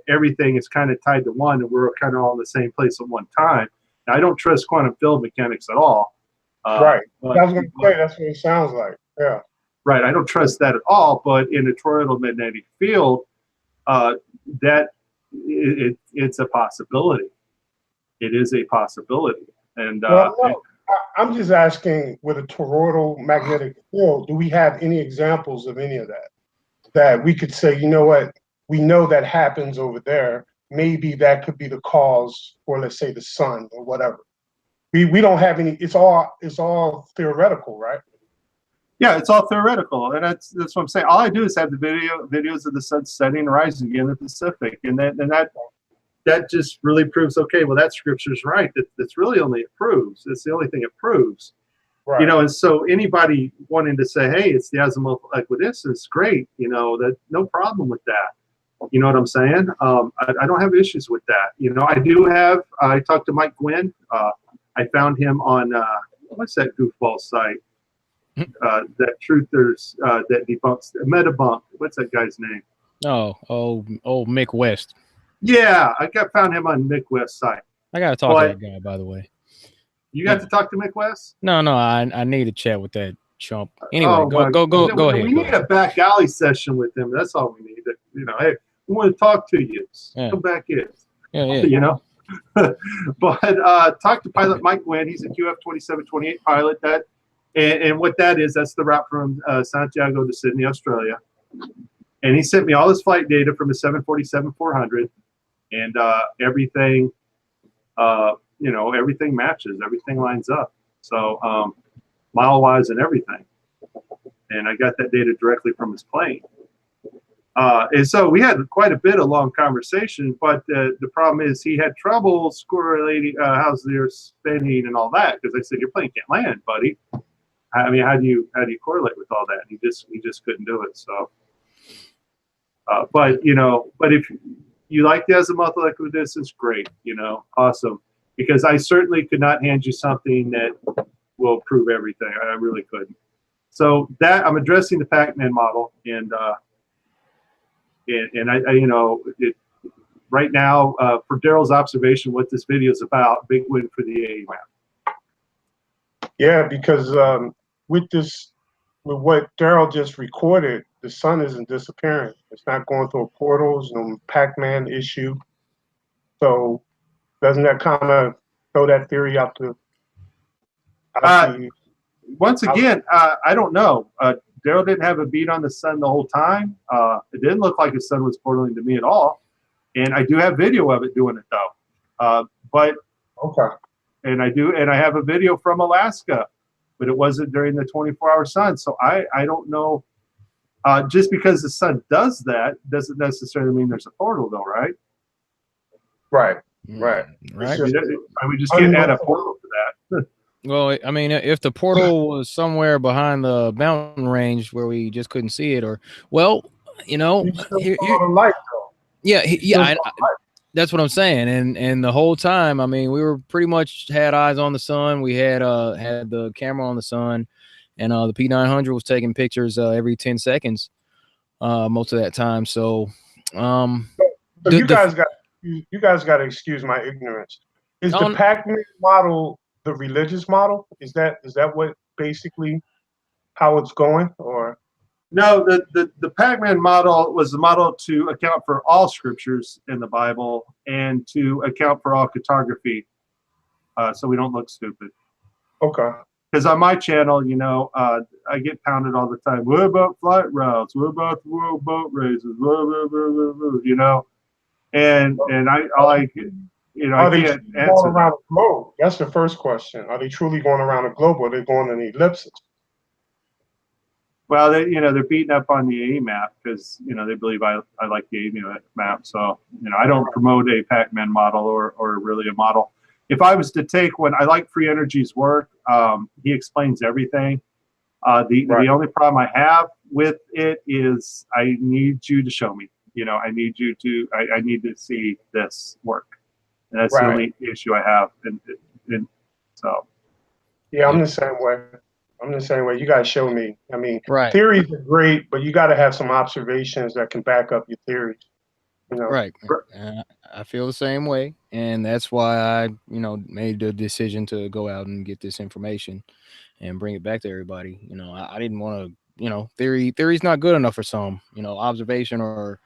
everything is kind of tied to one, and we're kind of all in the same place at one time. Now, I don't trust quantum field mechanics at all. Right. But, I was going to say that's what it sounds like. Yeah. Right. I don't trust that at all. But in a toroidal magnetic field, it's a possibility. It is a possibility. And well, no, I'm just asking, with a toroidal magnetic field, do we have any examples of any of that? That we could say, you know what, we know that happens over there. Maybe that could be the cause for, let's say, the sun or whatever. We don't have any. It's all theoretical, right? Yeah, it's all theoretical, and that's what I'm saying. All I do is have the videos of the sun setting and rising in the Pacific, and that just really proves, okay, well, that scripture's right. That's really only it proves. It's the only thing it proves. Right. You know, and so anybody wanting to say, hey, it's the azimuthal equidistance, great. You know, that no problem with that. You know what I'm saying? I don't have issues with that. You know, I talked to Mike Gwynn. I found him on what's that goofball site? That truthers that debunks Metabunk. What's that guy's name? Oh, Mick West. Yeah, found him on Mick West's site. I gotta talk to that guy, by the way. You got to talk to Mick West? No, I need to chat with that chump. Anyway, go ahead. We need a back alley session with him. That's all we need. You know, hey, we want to talk to you. Come back in. Yeah. You know. But talk to pilot Mike Gwynn. He's a QF2728 pilot. And what that is, that's the route from Santiago to Sydney, Australia. And he sent me all his flight data from the 747-400, and everything, you know, everything matches, everything lines up. So mile-wise and everything. And I got that data directly from his plane. And so we had quite a bit of long conversation, but the problem is he had trouble correlating how's they're spinning and all that, because I said, your plane can't land, buddy. I mean, how do you correlate with all that? And he just couldn't do it. So, but you know, but if you like the azimuthal equidistance, great, you know, awesome. Because I certainly could not hand you something that will prove everything. I really couldn't. So that I'm addressing the Pac-Man model, and I you know, right now for Daryl's observation, what this video is about, big win for the AA map. Yeah, because with what Daryl just recorded, the sun isn't disappearing. It's not going through portals, no Pac-Man issue. So doesn't that kind of throw that theory out to? Once again, I don't know. Daryl didn't have a beat on the sun the whole time. It didn't look like the sun was portaling to me at all. And I do have video of it doing it though. But okay. And I have a video from Alaska, but it wasn't during the 24-hour sun. So I don't know. Just because the sun does that doesn't necessarily mean there's a portal though, right? Right. We just can't add a portal to that. Well, I mean, if the portal was somewhere behind the mountain range where we just couldn't see it, or, well, you know, that's what I'm saying. And the whole time, I mean, we were pretty much had eyes on the sun. We had the camera on the sun, and the P900 was taking pictures every 10 seconds most of that time. So, you guys got to excuse my ignorance. Is the Pac-Man model the religious model? Is that what basically how it's going, or? No, the Pac-Man model was the model to account for all scriptures in the Bible and to account for all cartography, so we don't look stupid. Okay. Because on my channel, you know, I get pounded all the time. What about flight routes? What about the world boat races? You know, and I Are they can't truly going answer around that. the globe? That's the first question. Are they truly going around the globe, or are they going in ellipses? Well, they're beating up on the A map because, they believe I like the A map. So, I don't promote a Pac-Man model or really a model. If I was to take one, I like Free Energy's work. He explains everything. The only problem I have with it is I need you to show me. I need you to. I need to see this work. And that's the Right. only issue I have. And so. Yeah, I'm Yep. the same way. I'm the same way. You got to show me. I mean, Right. theories are great, but you got to have some observations that can back up your theories. Right. I feel the same way, and that's why I, made the decision to go out and get this information and bring it back to everybody. I didn't want to, theory's not good enough for some. Observation or,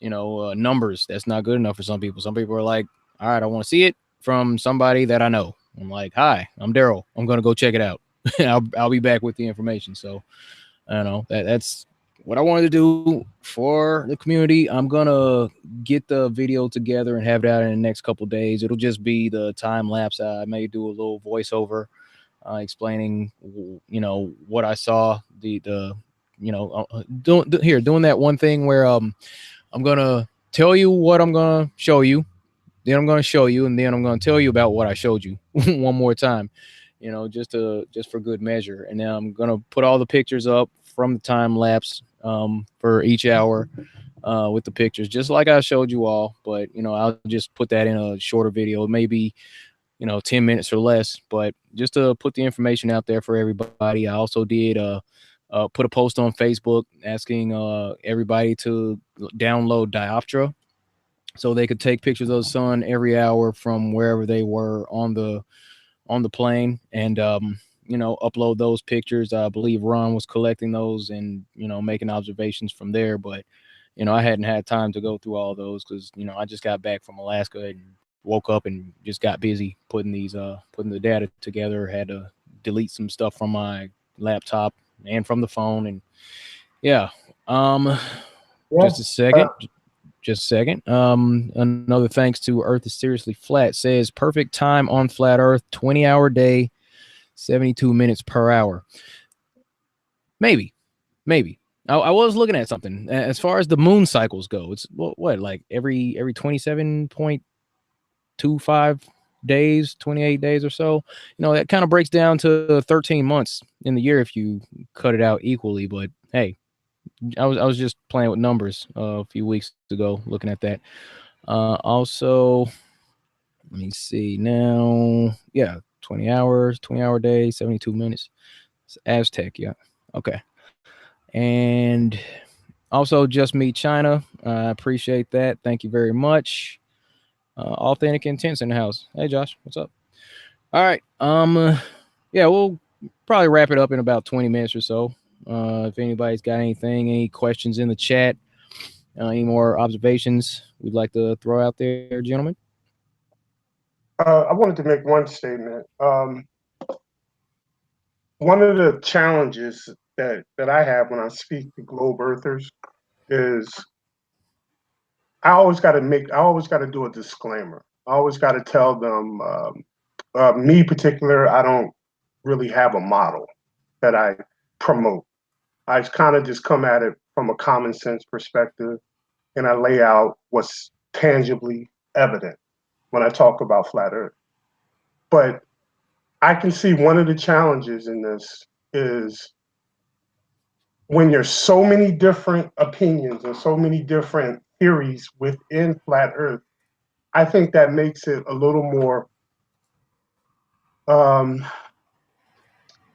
numbers, that's not good enough for some people. Some people are like, all right, I want to see it from somebody that I know. I'm like, hi, I'm Daryl. I'm gonna go check it out. I'll be back with the information. So I don't know. That's what I wanted to do for the community. I'm gonna get the video together and have it out in the next couple days. It'll just be the time lapse. I may do a little voiceover explaining, what I saw. Doing that one thing where I'm gonna tell you what I'm gonna show you, then I'm gonna show you, and then I'm gonna tell you about what I showed you one more time. Just for good measure. And then I'm gonna put all the pictures up from the time lapse for each hour with the pictures, just like I showed you all. But I'll just put that in a shorter video, maybe 10 minutes or less. But just to put the information out there for everybody. I also did put a post on Facebook asking everybody to download Dioptra so they could take pictures of the sun every hour from wherever they were on the plane and upload those pictures. I believe Ron was collecting those and making observations from there, but I hadn't had time to go through all those because I just got back from Alaska and woke up and just got busy putting the data together. Had to delete some stuff from my laptop and from the phone. And yeah, Yeah. just a second. Just a second. Another thanks to Earth is Seriously Flat says perfect time on flat Earth, 20-hour day, 72 minutes per hour. Maybe. I was looking at something as far as the moon cycles go. It's what like every 27.25 days, 28 days or so. That kind of breaks down to 13 months in the year if you cut it out equally. But hey, I was just playing with numbers a few weeks ago, looking at that. Also, let me see now. Yeah, 20 hours, 20-hour day, 72 minutes. It's Aztec, yeah. Okay. And also, Just Meet China. I appreciate that. Thank you very much. Authentic Intents in the house. Hey, Josh, what's up? All right. Yeah, we'll probably wrap it up in about 20 minutes or so. If anybody's got anything, any questions in the chat, any more observations we'd like to throw out there, gentlemen? I wanted to make one statement. One of the challenges that I have when I speak to globe earthers is I always got to do a disclaimer. I always got to tell them, me particular, I don't really have a model that I promote. I kind of just come at it from a common sense perspective, and I lay out what's tangibly evident when I talk about flat Earth. But I can see one of the challenges in this is when there's so many different opinions and so many different theories within flat Earth. I think that makes it a little more um,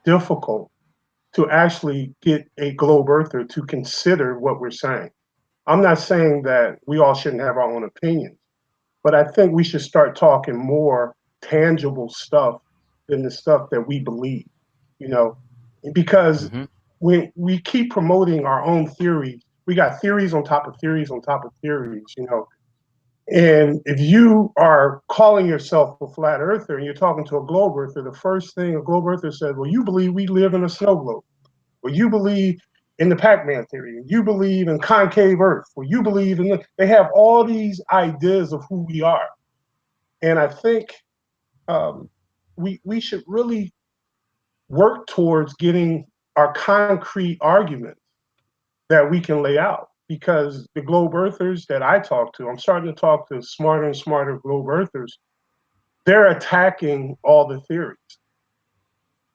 difficult to actually get a globe earther to consider what we're saying. I'm not saying that we all shouldn't have our own opinions, but I think we should start talking more tangible stuff than the stuff that we believe, you know, because Mm-hmm. when we keep promoting our own theories, we got theories on top of theories on top of theories, you know. And if you are calling yourself a flat earther and you're talking to a globe earther, the first thing a globe earther says, well, you believe we live in a snow globe. Well, you believe in the Pac-Man theory. You believe in concave Earth. Well, you believe in they have all these ideas of who we are. And I think we should really work towards getting our concrete arguments that we can lay out. Because the globe earthers that I talk to, I'm starting to talk to smarter and smarter globe earthers, they're attacking all the theories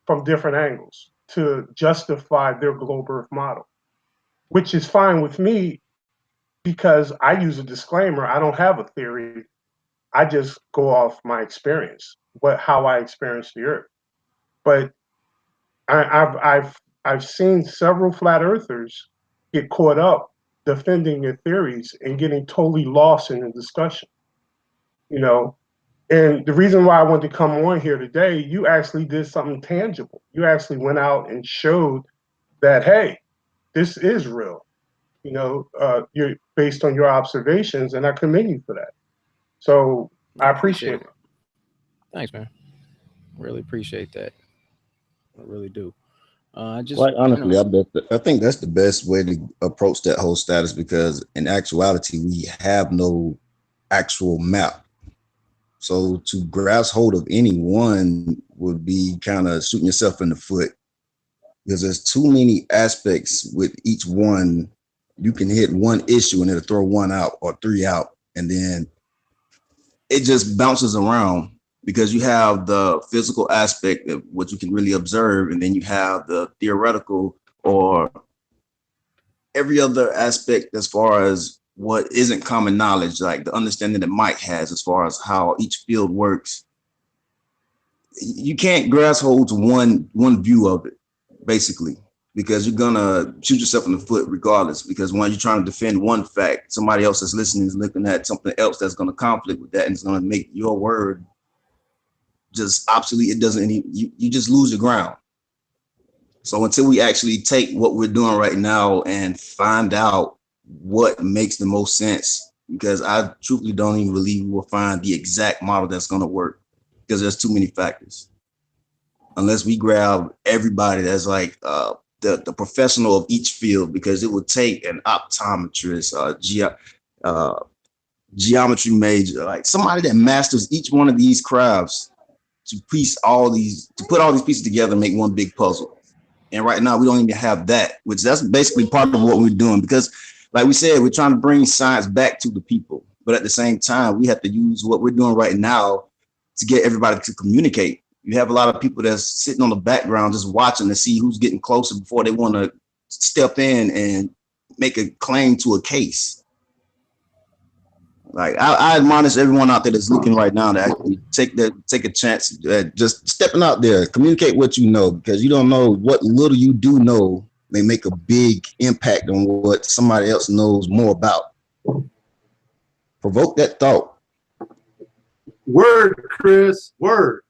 from different angles to justify their globe earth model, which is fine with me because I use a disclaimer. I don't have a theory. I just go off my experience, how I experience the earth. But I've seen several flat earthers get caught up defending their theories and getting totally lost in the discussion. You know, and the reason why I wanted to come on here today, you actually did something tangible. You actually went out and showed that, hey, this is real. You know, you're based on your observations, and I commend you for that. So I appreciate it. Thanks, man. Really appreciate that. I really do. I just Quite honestly, I think that's the best way to approach that whole status, because in actuality, we have no actual map. So to grasp hold of any one would be kind of shooting yourself in the foot, because there's too many aspects with each one. You can hit one issue and it'll throw one out or three out, and then it just bounces around, because you have the physical aspect of what you can really observe, and then you have the theoretical or every other aspect as far as what isn't common knowledge, like the understanding that Mike has as far as how each field works. You can't grasp hold to one view of it, basically, because you're gonna shoot yourself in the foot regardless, because when you're trying to defend one fact, somebody else that's listening is looking at something else that's gonna conflict with that, and it's gonna make your word just obsolete. It doesn't you just lose your ground. So until we actually take what we're doing right now and find out what makes the most sense, because I truthfully don't even believe we will find the exact model that's going to work, because there's too many factors. Unless we grab everybody that's like the professional of each field, because it would take an optometrist, geometry major, like somebody that masters each one of these crafts to put all these pieces together and make one big puzzle. And right now we don't even have that, which that's basically part of what we're doing, because like we said, we're trying to bring science back to the people, but at the same time we have to use what we're doing right now to get everybody to communicate. You have a lot of people that's sitting on the background just watching to see who's getting closer before they want to step in and make a claim to a case. Like I admonish everyone out there that's looking right now to actually take a chance at just stepping out there, communicate what you know, because you don't know what little you do know may make a big impact on what somebody else knows more about. Provoke that thought. Word, Chris. Word.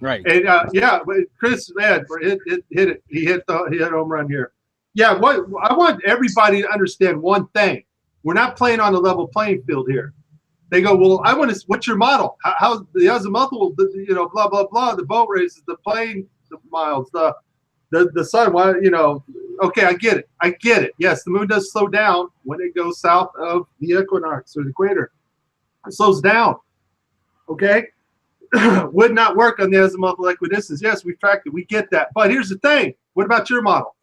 right. And yeah, but Chris, man, hit it. He hit home run here. Yeah, what I want everybody to understand one thing: we're not playing on a level playing field here. They go, well, I want to. What's your model? How the azimuthal? You know, blah blah blah. The boat races, the plane, the miles, the sun. Why? You know. Okay, I get it. I get it. Yes, the moon does slow down when it goes south of the equinox or the equator. It slows down. Okay. Would not work on the azimuthal equidistance. Yes, we've tracked it. We get that. But here's the thing. What about your model?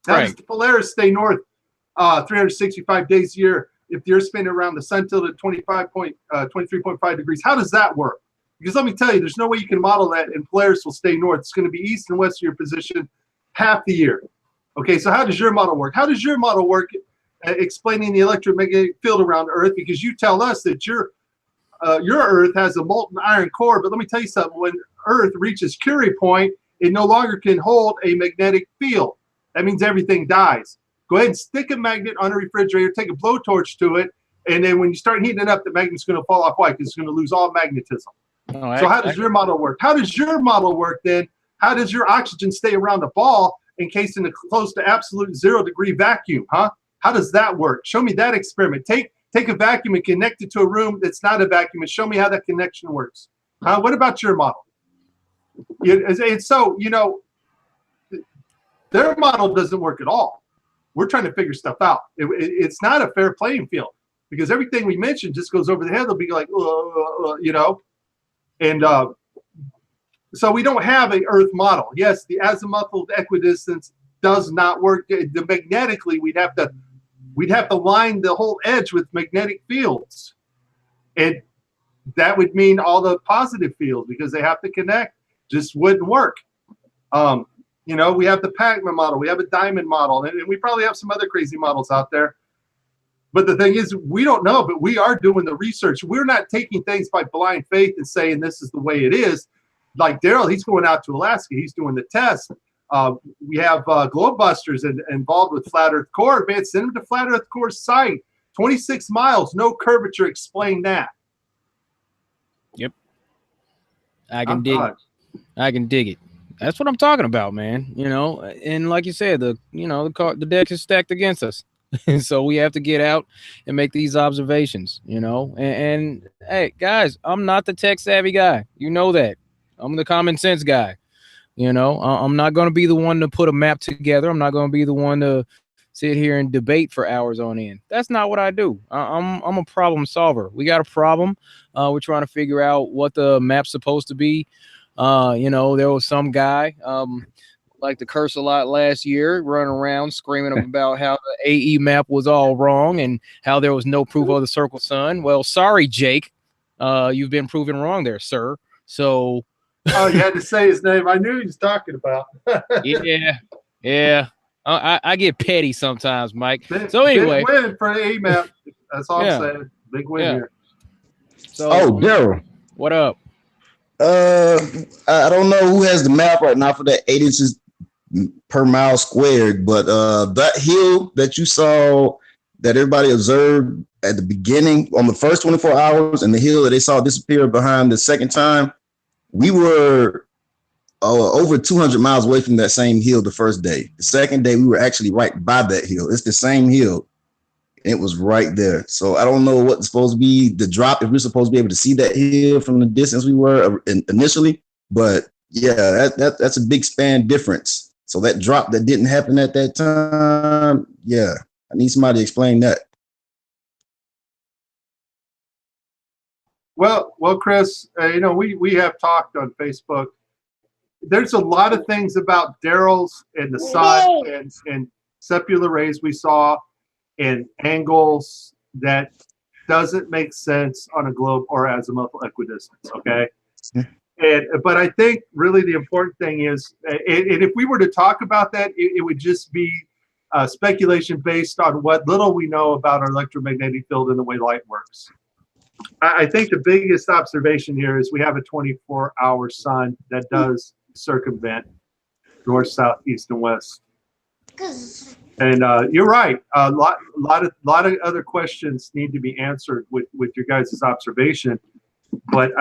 How does the Polaris stay north 365 days a year if the Earth's spinning around the sun tilted 23.5 degrees? How does that work? Because let me tell you, there's no way you can model that and Polaris will stay north. It's going to be east and west of your position half the year. Okay, so how does your model work? How does your model work explaining the electromagnetic field around Earth? Because you tell us that your Earth has a molten iron core, but let me tell you something. When Earth reaches Curie point, it no longer can hold a magnetic field. That means everything dies. Go ahead and stick a magnet on a refrigerator, take a blowtorch to it, and then when you start heating it up, the magnet's going to fall off. Why? Because it's going to lose all magnetism. Oh, so how does your model work? How does your model work then? How does your oxygen stay around the ball encased in a close to absolute 0 degree vacuum? Huh? How does that work? Show me that experiment. Take a vacuum and connect it to a room that's not a vacuum and show me how that connection works. What about your model? And so, you know, their model doesn't work at all. We're trying to figure stuff out. It's not a fair playing field. because everything we mentioned just goes over the head. They'll be like, you know, and so we don't have a Earth model. Yes, the azimuthal equidistance does not work. Magnetically, we'd have to line the whole edge with magnetic fields, and that would mean all the positive fields, because they have to connect, just wouldn't work. You know, we have the Pac-Man model, we have a diamond model, and we probably have some other crazy models out there. But the thing is, we don't know, but we are doing the research. We're not taking things by blind faith and saying this is the way it is. Like Daryl, he's going out to Alaska. He's doing the test. We have Globebusters involved with Flat Earth Core. Man, send them to Flat Earth Core's site. 26 miles, no curvature. Explain that. Yep. I can dig it. I can dig it. That's what I'm talking about, man. You know, and like you said, the deck is stacked against us. And so we have to get out and make these observations, you know. And hey, guys, I'm not the tech savvy guy. You know that. I'm the common sense guy. You know, I'm not going to be the one to put a map together. I'm not going to be the one to sit here and debate for hours on end. That's not what I do. I'm a problem solver. We got a problem. We're trying to figure out what the map's supposed to be. You know, there was some guy like to curse a lot last year, running around screaming about how the AE map was all wrong and how there was no proof of the circle sun. Well, sorry, Jake. You've been proven wrong there, sir. So oh, you had to say his name. I knew he was talking about. Yeah. I get petty sometimes, Mike. So anyway, big win for the map. That's all I'm saying. Big win here. So, Daryl, what up? I don't know who has the map right now for that 8 inches per mile squared, but that hill that you saw that everybody observed at the beginning on the first 24 hours, and the hill that they saw disappear behind the second time, we were over 200 miles away from that same hill the first day. The second day, we were actually right by that hill. It's the same hill. It was right there. So I don't know what's supposed to be the drop, if we're supposed to be able to see that hill from the distance we were initially. But yeah, that's a big span difference. So that drop that didn't happen at that time, yeah, I need somebody to explain that. Well, Chris, you know, we have talked on Facebook. There's a lot of things about Daryl's and the sun and sepulchral rays we saw and angles that doesn't make sense on a globe or azimuthal equidistance. Okay. But I think really the important thing is, and if we were to talk about that, it would just be speculation based on what little we know about our electromagnetic field and the way light works. I think the biggest observation here is we have a 24-hour sun that does circumvent north, south, east, and west. And you're right. A lot of other questions need to be answered with your guys' observation. But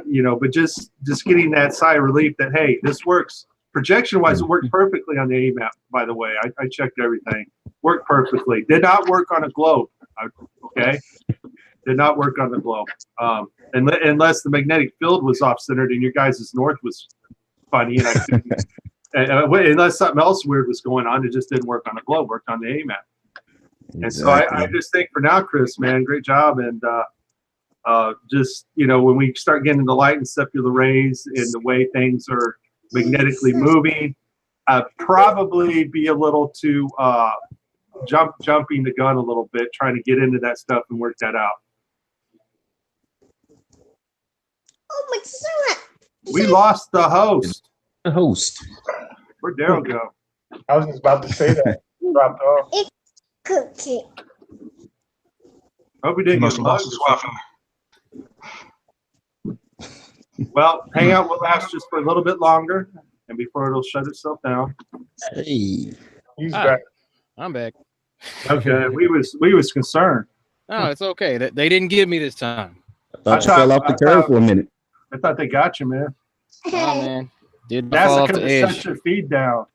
you know, but just getting that sigh of relief that hey, this works. Projection-wise, it worked perfectly on the A map. By the way, I checked everything. Worked perfectly. Did not work on a globe. Okay. Did not work on the globe, unless the magnetic field was off-centered and your guys' north was funny, and I couldn't, unless something else weird was going on, it just didn't work on the globe. Worked on the A map. Exactly. And so I just think for now, Chris, man, great job, and just you know, when we start getting into light and sepulchral rays and the way things are magnetically moving, probably be a little too jumping the gun a little bit, trying to get into that stuff and work that out. Oh my God. We lost the host. Where'd Daryl go? I was just about to say that. Dropped off. It's cookie. Hope we didn't Must get have lost bugged. his Wi-Fi. Well, Hangout will last just for a little bit longer, and before it'll shut itself down. Hey, He's back. I'm back. Okay, we was concerned. Oh, it's okay. They didn't give me this time. I thought you fell off the curve for a minute. I thought they got you, man. Oh man, did not fall NASA off could the have edge. shut your feed down.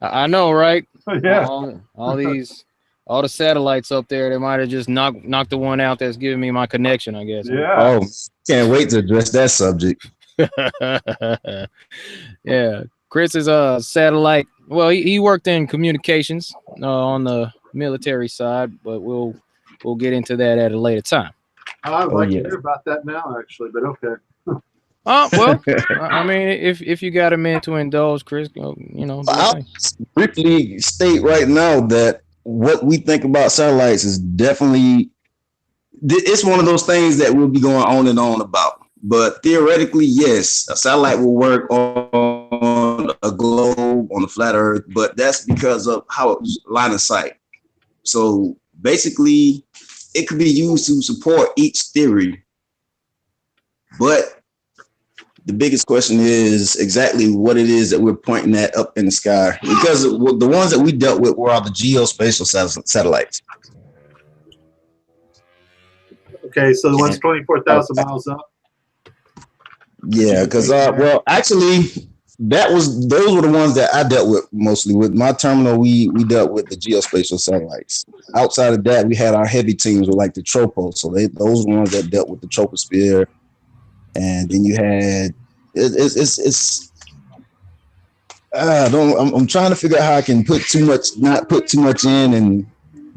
I know, right? Yeah. All the satellites up there, they might have just knocked the one out that's giving me my connection, I guess. Yeah. Oh, can't wait to address that subject. Yeah. Chris is a satellite. Well, he worked in communications on the military side, but we'll we'll get into that at a later time. I'd like yeah. to hear about that now, actually, but okay. Well, I mean, if you got a minute to indulge, Chris, you know, do your I'll thing. briefly state right now that what we think about satellites is definitely, it's one of those things that we'll be going on and on about. But theoretically, yes, a satellite will work on a globe, on a flat Earth, but that's because of how it's line of sight. So basically, it could be used to support each theory. But the biggest question is exactly what it is that we're pointing at up in the sky, because the ones that we dealt with were all the geospatial satellites. Okay, so the one's 24,000 miles up. Yeah, because well, actually, those were the ones that I dealt with mostly. With my terminal, we dealt with the geospatial satellites. Outside of that, we had our heavy teams with like the tropo. So those were the ones that dealt with the troposphere. And then you had I'm trying to figure out how I can not put too much in and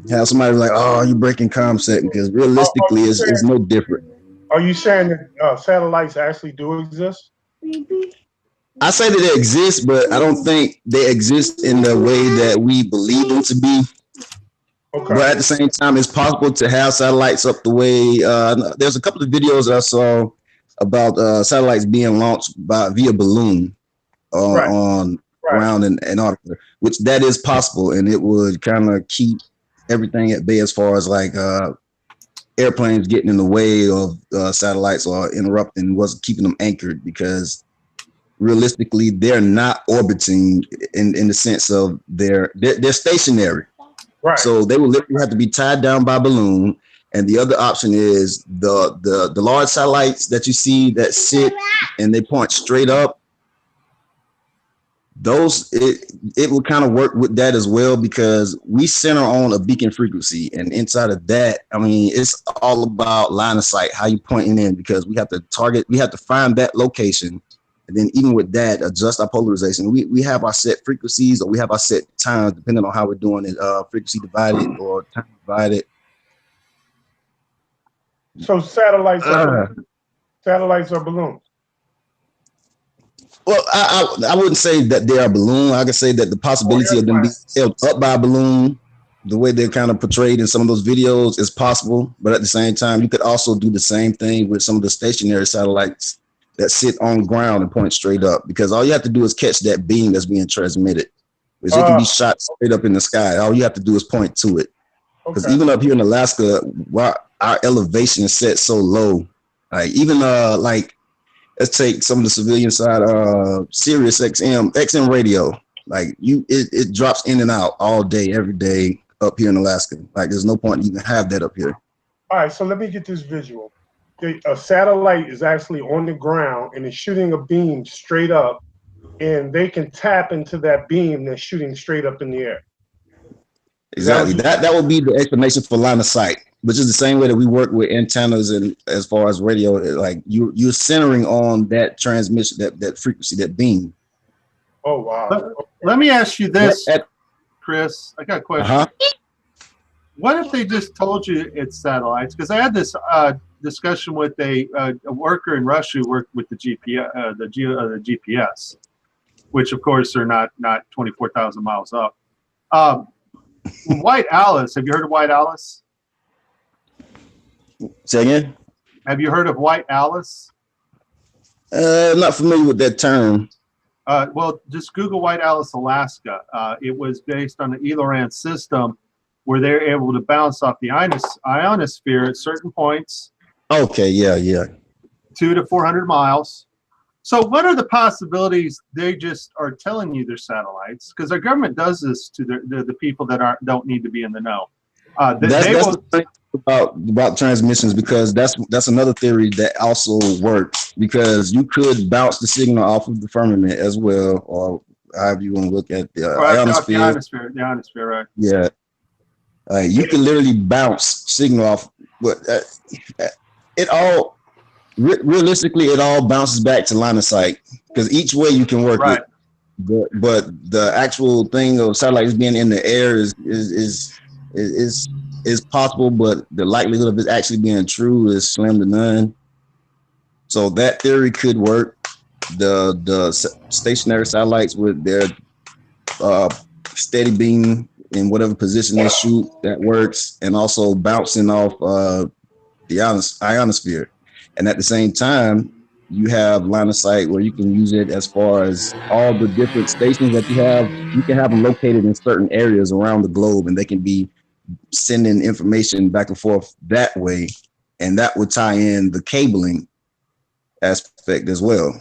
have somebody like, oh, you're breaking ComSec, because realistically it's no different. Are you saying that satellites actually do exist? I say that they exist, but I don't think they exist in the way that we believe them to be. Okay. But at the same time, it's possible to have satellites up the way. There's a couple of videos that I saw about satellites being launched via balloon on ground in Antarctica, which that is possible, and it would kind of keep everything at bay as far as like airplanes getting in the way of satellites or interrupting, wasn't keeping them anchored, because realistically they're not orbiting in the sense of they're stationary. Right. So they will literally have to be tied down by balloon. And the other option is the large satellites that you see that sit and they point straight up. Those it will kind of work with that as well, because we center on a beacon frequency, and inside of that, I mean, it's all about line of sight, how you pointing in, because we have to target, we have to find that location, and then even with that, adjust our polarization. We have our set frequencies, or we have our set times, depending on how we're doing it, frequency divided or time divided. So satellites are balloons. Well, I wouldn't say that they are balloon. I could say that the possibility of them being held up by a balloon, the way they're kind of portrayed in some of those videos, is possible. But at the same time, you could also do the same thing with some of the stationary satellites that sit on ground and point straight up, because all you have to do is catch that beam that's being transmitted. Because it can be shot straight up in the sky. All you have to do is point to it. Because even up here in Alaska, while our elevation is set so low, like even let's take some of the civilian side, Sirius XM radio. Like it drops in and out all day, every day up here in Alaska. Like there's no point to even have that up here. All right, so let me get this visual. A satellite is actually on the ground and it's shooting a beam straight up, and they can tap into that beam that's shooting straight up in the air. Exactly. That would be the explanation for line of sight, which is the same way that we work with antennas and as far as radio. Like you're centering on that transmission, that frequency, that beam. Oh wow! Let me ask you this, Chris. I got a question. What if they just told you it's satellites? Because I had this discussion with a worker in Russia who worked with the GPS, the GPS, which of course are not 24,000 miles up. White Alice. Have you heard of White Alice? Say again? Have you heard of White Alice? I'm not familiar with that term. Well, just Google White Alice, Alaska. It was based on the Eloran system where they're able to bounce off the ionosphere at certain points. Okay, yeah. 200 to 400 miles. So what are the possibilities they just are telling you they're satellites? Because our government does this to the people that don't need to be in the know. That's the thing about transmissions, because that's another theory that also works, because you could bounce the signal off of the firmament as well, or however you want to look at the ionosphere. The ionosphere, right? Yeah. You can literally bounce signal off, but it all realistically it all bounces back to line of sight, because each way you can work it. But the actual thing of satellites being in the air is it's possible, but the likelihood of it actually being true is slim to none. So that theory could work. The stationary satellites with their steady beam in whatever position they shoot, that works, and also bouncing off the ionosphere. And at the same time, you have line of sight where you can use it as far as all the different stations that you have. You can have them located in certain areas around the globe, and they can be sending information back and forth that way. And that would tie in the cabling aspect as well.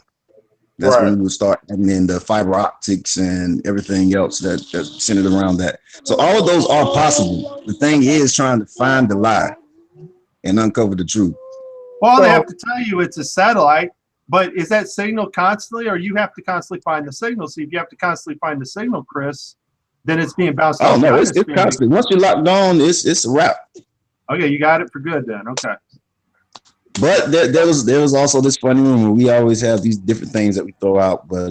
That's when we would start adding in the fiber optics and everything else that's centered around that. So all of those are possible. The thing is trying to find the lie and uncover the truth. Well, they have to tell you it's a satellite, but is that signal constantly, or you have to constantly find the signal? So if you have to constantly find the signal, Chris, then it's being bounced off. Oh no, it's constantly. Once you're locked on, it's a wrap. Okay, you got it for good then. Okay. But there was also this funny rumor. We always have these different things that we throw out, but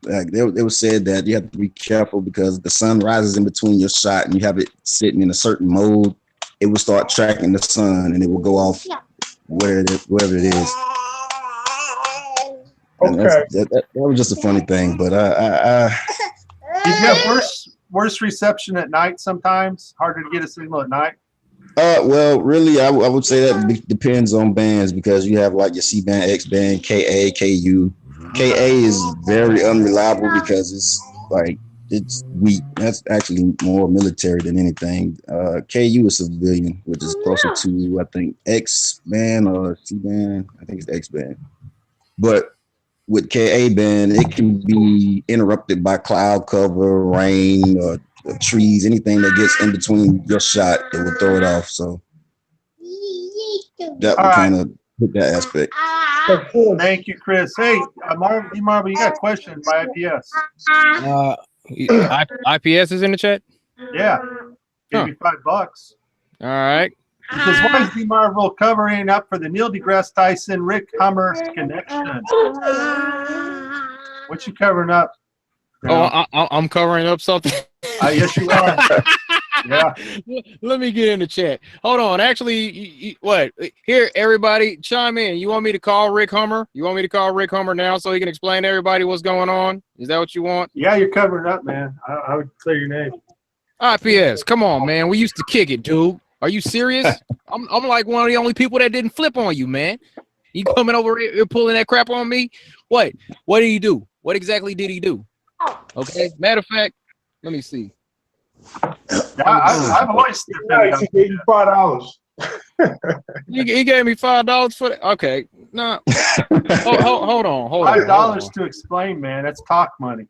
it was said that you have to be careful because the sun rises in between your shot, and you have it sitting in a certain mode. It will start tracking the sun, and it will go off wherever it is. And that was just a funny thing, but Did you have worse reception at night sometimes? Harder to get a signal at night? Well, really, I would say that depends on bands because you have like your C band, X band, KA, KU. KA is very unreliable because it's weak. That's actually more military than anything. KU is civilian, which is closer to, I think, X band or C band. I think it's X band. But with KA band, it can be interrupted by cloud cover, rain, or trees, anything that gets in between your shot, it will throw it off. So that would kind of hit that aspect. Thank you, Chris. Hey, Marvel, you got a question by IPS? IPS is in the chat. Yeah, give me $5. All right. Because why is D Marvel covering up for the Neil deGrasse Tyson Rick Hummer connection? What you covering up? Oh, I'm covering up something. Yes, you are. Yeah. Let me get in the chat. Hold on. Actually, what? Here, everybody, chime in. You want me to call Rick Hummer? You want me to call Rick Hummer now so he can explain to everybody what's going on? Is that what you want? Yeah, you're covering up, man. I would say your name. IPS, come on, man. We used to kick it, dude. Are you serious? I'm like one of the only people that didn't flip on you, man. You coming over here pulling that crap on me? What? What did he do? What exactly did he do? Okay. Matter of fact, let me see. I've always he gave you $5. He gave me $5 for that. Okay. No. Hold on. $5 to explain, man. That's talk money.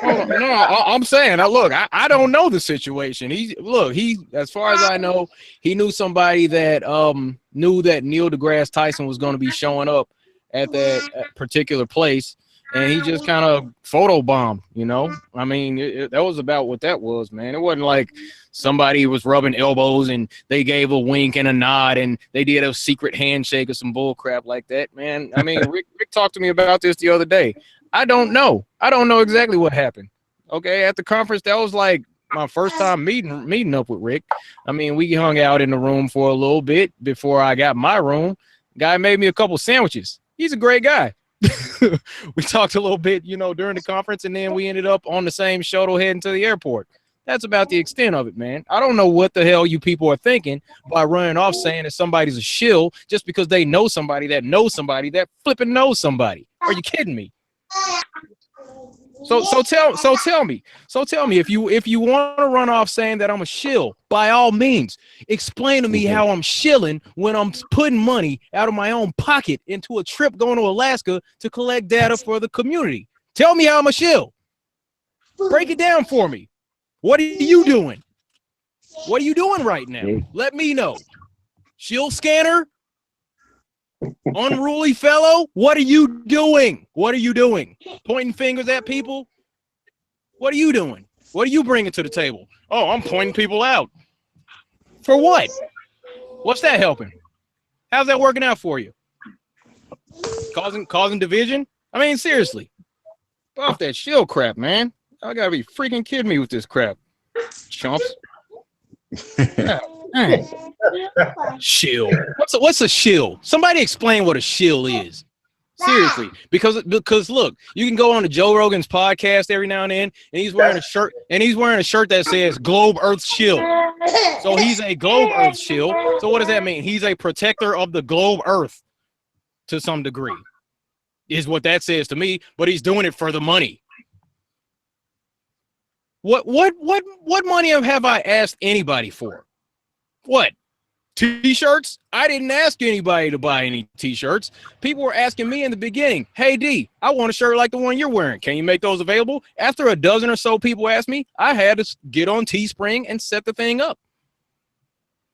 No, I'm saying, look, I don't know the situation. He, as far as I know, he knew somebody that knew that Neil deGrasse Tyson was going to be showing up at that particular place, and he just kind of photobombed, you know? I mean, that was about what that was, man. It wasn't like somebody was rubbing elbows and they gave a wink and a nod and they did a secret handshake or some bull crap like that, man. I mean, Rick talked to me about this the other day. I don't know exactly what happened. Okay, at the conference, that was like my first time meeting up with Rick. I mean, we hung out in the room for a little bit before I got my room. Guy made me a couple sandwiches. He's a great guy. We talked a little bit, you know, during the conference, and then we ended up on the same shuttle heading to the airport. That's about the extent of it, man. I don't know what the hell you people are thinking by running off saying that somebody's a shill just because they know somebody that knows somebody that flipping knows somebody. Are you kidding me? So tell me if you want to run off saying that I'm a shill, by all means, explain to me how I'm shilling when I'm putting money out of my own pocket into a trip going to Alaska to collect data for the community. Tell me how I'm a shill. Break it down for me. What are you doing? What are you doing right now? Let me know. Shill scanner? Unruly fellow, what are you doing? What are you doing? Pointing fingers at people? What are you doing? What are you bringing to the table? Oh, I'm pointing people out. For what? What's that helping? How's that working out for you? Causing division? I mean, seriously. Off that shill crap, man. I gotta be freaking kidding me with this crap. Chumps. Dang. Shill. What's a shill? Somebody explain what a shill is. Seriously, because look, you can go on to Joe Rogan's podcast every now and then, and he's wearing a shirt, that says Globe Earth Shill. So he's a Globe Earth Shill. So what does that mean? He's a protector of the globe Earth to some degree, is what that says to me. But he's doing it for the money. What money have I asked anybody for? What? T-shirts? I didn't ask anybody to buy any t-shirts. People were asking me in the beginning, hey D, I want a shirt like the one you're wearing. Can you make those available? After a dozen or so people asked me, I had to get on Teespring and set the thing up.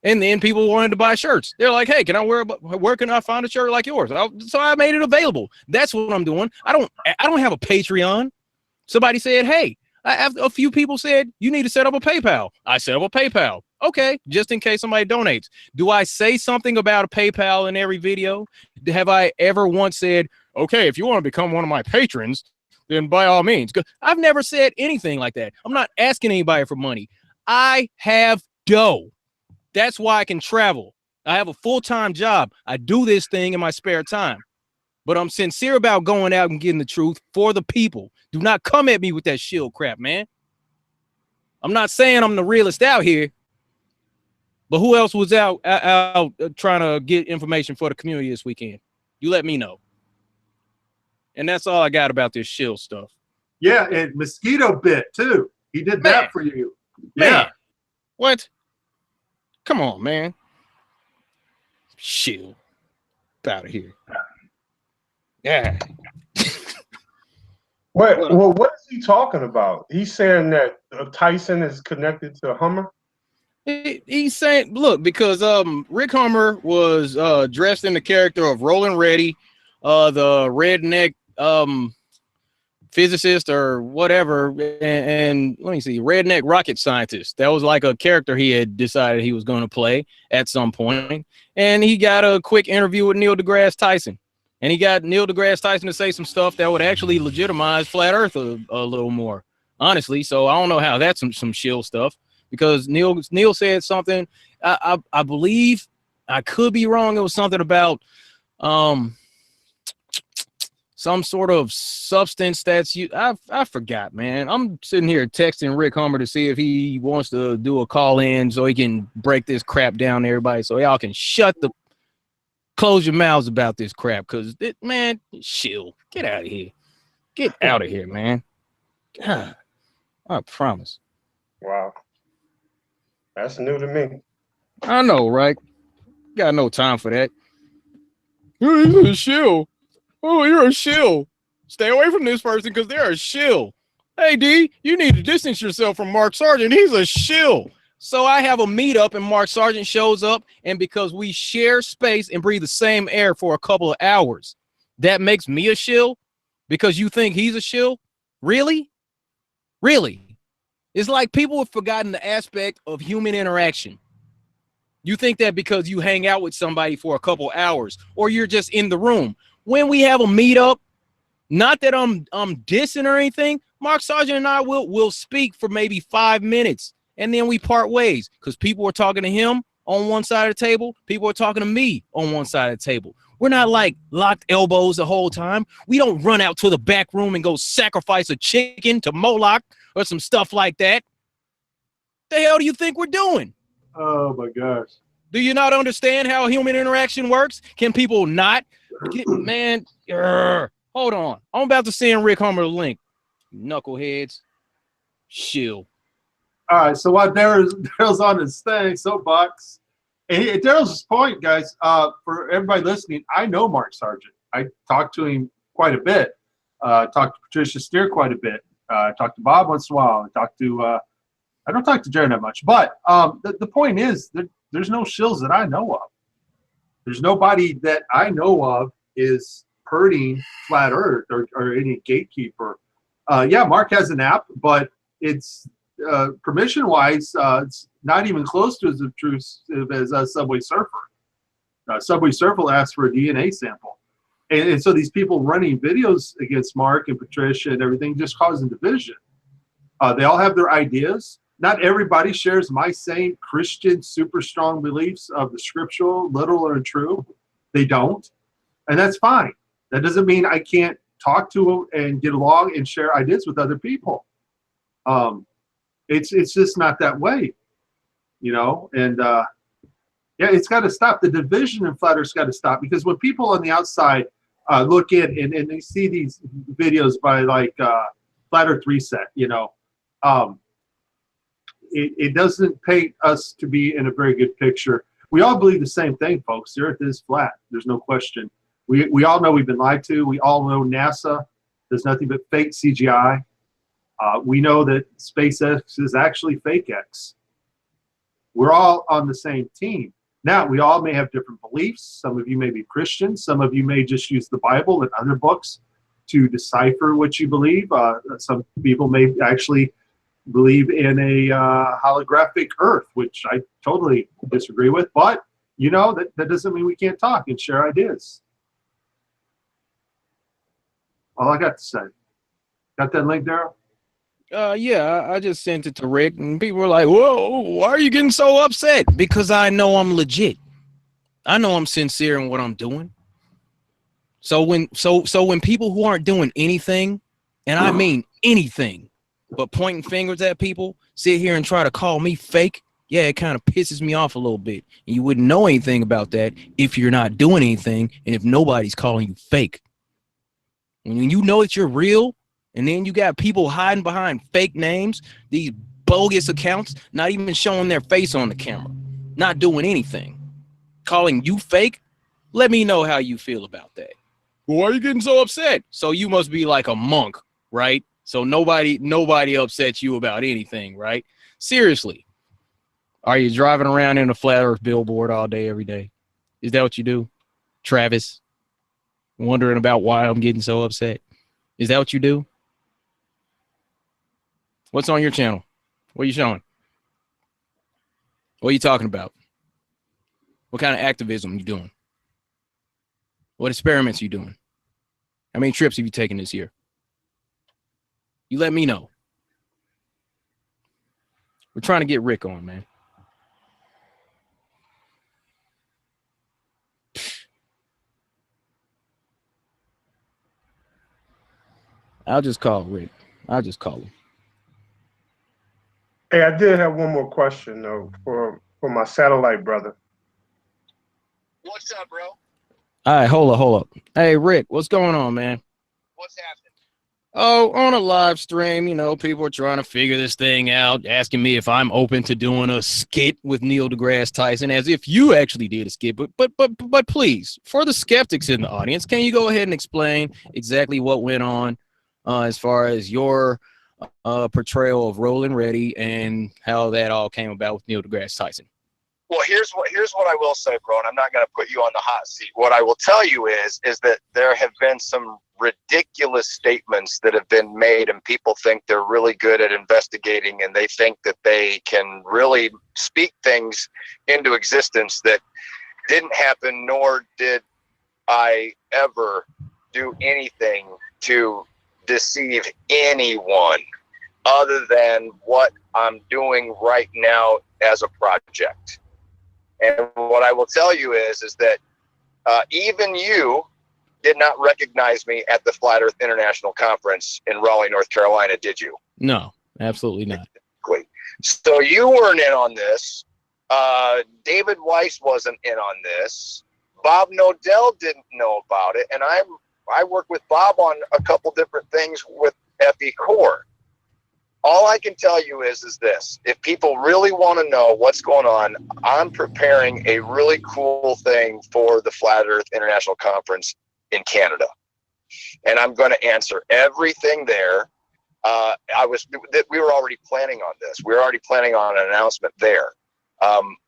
And then people wanted to buy shirts. They're like, hey, where can I find a shirt like yours? So I made it available. That's what I'm doing. I don't have a Patreon. Somebody said, hey, a few people said you need to set up a PayPal. I set up a PayPal. Okay, just in case somebody donates. Do I say something about a PayPal in every video? Have I ever once said, okay, if you want to become one of my patrons, then by all means. I've never said anything like that. I'm not asking anybody for money. I have dough. That's why I can travel. I have a full-time job. I do this thing in my spare time. But I'm sincere about going out and getting the truth for the people. Do not come at me with that shield crap, man. I'm not saying I'm the realest out here. But who else was out trying to get information for the community this weekend? You let me know. And that's all I got about this shill stuff. Yeah, and mosquito bit too. He did that for you. Man. Yeah. What? Come on, man. Shill. Out of here. Yeah. What is he talking about? He's saying that Tyson is connected to Hummer. He's saying, look, because Rick Hummer was dressed in the character of Roland Reddy, the redneck physicist or whatever, and let me see, redneck rocket scientist. That was like a character he had decided he was going to play at some point. And he got a quick interview with Neil deGrasse Tyson. And he got Neil deGrasse Tyson to say some stuff that would actually legitimize Flat Earth a little more, honestly. So I don't know how that's some shill stuff. Because Neil said something, I believe, I could be wrong. It was something about some sort of substance that's you. I forgot, man. I'm sitting here texting Rick Hummer to see if he wants to do a call in so he can break this crap down to everybody, so y'all can close your mouths about this crap. Because man, shill, get out of here, man. God, I promise. Wow. That's new to me. I know, right? Got no time for that. You're a shill. Oh, you're a shill. Stay away from this person because they're a shill. Hey, D, you need to distance yourself from Mark Sargent. He's a shill. So I have a meetup and Mark Sargent shows up, and because we share space and breathe the same air for a couple of hours, that makes me a shill? Because you think he's a shill? Really? Really? It's like people have forgotten the aspect of human interaction. You think that because you hang out with somebody for a couple hours or you're just in the room. When we have a meetup, not that I'm dissing or anything, Mark Sargent and I will speak for maybe 5 minutes and then we part ways because people are talking to him on one side of the table. People are talking to me on one side of the table. We're not like locked elbows the whole time. We don't run out to the back room and go sacrifice a chicken to Moloch or some stuff like that. The hell do you think we're doing? Oh my gosh. Do you not understand how human interaction works? Can people not man? Hold on. I'm about to send Rick Hummer the link. Knuckleheads. Shill. All right. So while Daryl's on his thing, soapbox. And Daryl's point, guys, for everybody listening, I know Mark Sargent. I talked to him quite a bit. Talked to Patricia Steer quite a bit. Talked to Bob once in a while. I don't talk to Jared that much. But the point is that there's no shills that I know of. There's nobody that I know of is hurting Flat Earth or any gatekeeper. Yeah, Mark has an app, but it's permission-wise, it's not even close to as intrusive as Subway Surfer. Subway Surfer asks for a DNA sample. And so these people running videos against Mark and Patricia and everything just causing division. They all have their ideas. Not everybody shares my same Christian super strong beliefs of the scriptural, literal, and true. They don't, and that's fine. That doesn't mean I can't talk to them and get along and share ideas with other people. It's just not that way, you know. And yeah, it's got to stop. The division in flat Earth's got to stop, because when people on the outside look in and they see these videos by like Flat Earth Reset, you know, it doesn't paint us to be in a very good picture. We all believe the same thing, folks. The Earth is flat. There's no question. We all know we've been lied to. We all know NASA does nothing but fake CGI. We know that SpaceX is actually fake X. We're all on the same team. Now, we all may have different beliefs. Some of you may be Christians. Some of you may just use the Bible and other books to decipher what you believe. Some people may actually believe in a holographic Earth, which I totally disagree with. But, you know, that doesn't mean we can't talk and share ideas. All I got to say. Got that link, Daryl? Yeah, I just sent it to Rick, and people were like, "Whoa, why are you getting so upset?" Because I know I'm legit. I know I'm sincere in what I'm doing. So when people who aren't doing anything, and I mean anything, but pointing fingers at people, sit here and try to call me fake, yeah, it kind of pisses me off a little bit. And you wouldn't know anything about that if you're not doing anything, and if nobody's calling you fake. When you know that you're real, and then you got people hiding behind fake names, these bogus accounts, not even showing their face on the camera, not doing anything, calling you fake, let me know how you feel about that. Why are you getting so upset? So you must be like a monk, right? So nobody upsets you about anything, right? Seriously. Are you driving around in a flat earth billboard all day, every day? Is that what you do? Travis, wondering about why I'm getting so upset. Is that what you do? What's on your channel? What are you showing? What are you talking about? What kind of activism are you doing? What experiments are you doing? How many trips have you taken this year? You let me know. We're trying to get Rick on, man. I'll just call Rick. I'll just call him. Hey, I did have one more question though for my satellite brother. What's up, bro? All right, hold up. Hey, Rick, what's going on, man? What's happening? Oh, on a live stream, you know, people are trying to figure this thing out, asking me if I'm open to doing a skit with Neil deGrasse Tyson, as if you actually did a skit. But please, for the skeptics in the audience, can you go ahead and explain exactly what went on as far as your portrayal of Roland Reddy and how that all came about with Neil deGrasse Tyson? Well, here's what I will say, bro, and I'm not going to put you on the hot seat. What I will tell you is that there have been some ridiculous statements that have been made, and people think they're really good at investigating, and they think that they can really speak things into existence that didn't happen, nor did I ever do anything to deceive anyone other than what I'm doing right now as a project. And what I will tell you is that even you did not recognize me at the Flat Earth International Conference in Raleigh, North Carolina, did you? No, absolutely not. So you weren't in on this. David Weiss wasn't in on this. Bob Nodell didn't know about it. And I work with Bob on a couple different things with FE Core. All I can tell you is this. If people really want to know what's going on, I'm preparing a really cool thing for the Flat Earth International Conference in Canada. And I'm going to answer everything there. We were already planning on this. We were already planning on an announcement there.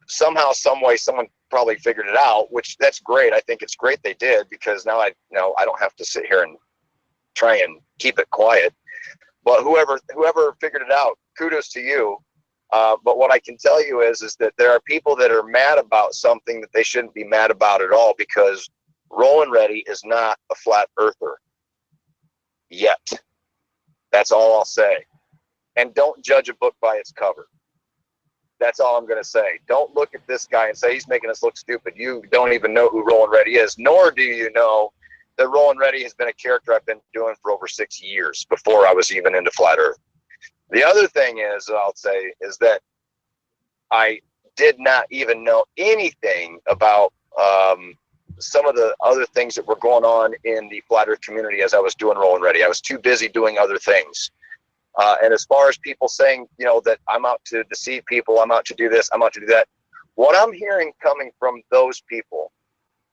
Somehow, some way, someone probably figured it out, which that's great. I think it's great they did, because now I don't have to sit here and try and keep it quiet. But whoever figured it out, kudos to you. But what I can tell you is that there are people that are mad about something that they shouldn't be mad about at all, because Roland Reddy is not a flat earther yet. That's all I'll say. And don't judge a book by its cover. That's all I'm going to say. Don't look at this guy and say he's making us look stupid. You don't even know who Rollin' Ready is, nor do you know that Rollin' Ready has been a character I've been doing for over 6 years before I was even into Flat Earth. The other thing is, I'll say, is that I did not even know anything about some of the other things that were going on in the Flat Earth community as I was doing Rollin' Ready. I was too busy doing other things. And as far as people saying, you know, that I'm out to deceive people, I'm out to do this, I'm out to do that, what I'm hearing coming from those people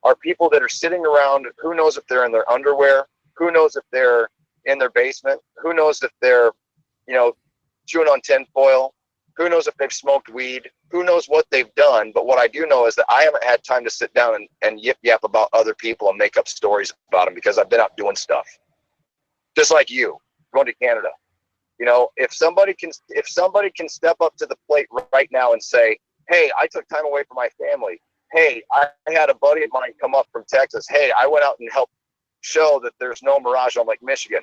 are people that are sitting around, who knows if they're in their underwear, who knows if they're in their basement, who knows if they're, you know, chewing on tinfoil, who knows if they've smoked weed, who knows what they've done. But what I do know is that I haven't had time to sit down and yip about other people and make up stories about them, because I've been out doing stuff. Just like you, going to Canada. You know, if somebody can step up to the plate right now and say, hey, I took time away from my family. Hey, I had a buddy of mine come up from Texas. Hey, I went out and helped show that there's no mirage on Lake Michigan.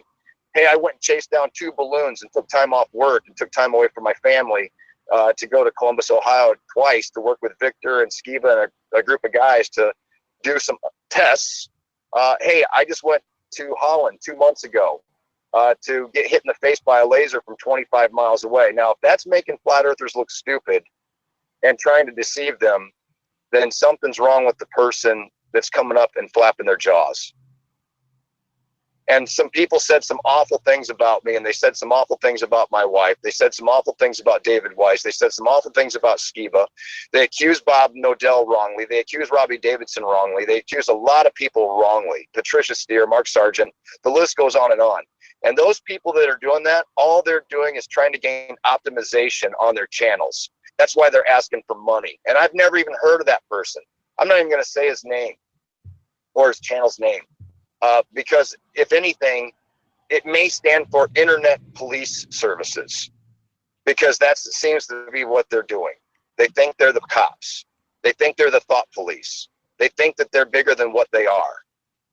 Hey, I went and chased down 2 balloons and took time off work and took time away from my family to go to Columbus, Ohio twice to work with Victor and Skiba and a group of guys to do some tests. Hey, I just went to Holland 2 months ago to get hit in the face by a laser from 25 miles away. Now, if that's making flat earthers look stupid and trying to deceive them, then something's wrong with the person that's coming up and flapping their jaws. And some people said some awful things about me, and they said some awful things about my wife. They said some awful things about David Weiss. They said some awful things about Skiba. They accused Bob Nodell wrongly. They accused Robbie Davidson wrongly. They accused a lot of people wrongly. Patricia Steer, Mark Sargent, the list goes on and on. And those people that are doing that, all they're doing is trying to gain optimization on their channels. That's why they're asking for money. And I've never even heard of that person. I'm not even going to say his name or his channel's name. Because if anything, it may stand for Internet Police Services, because that seems to be what they're doing. They think they're the cops. They think they're the thought police. They think that they're bigger than what they are.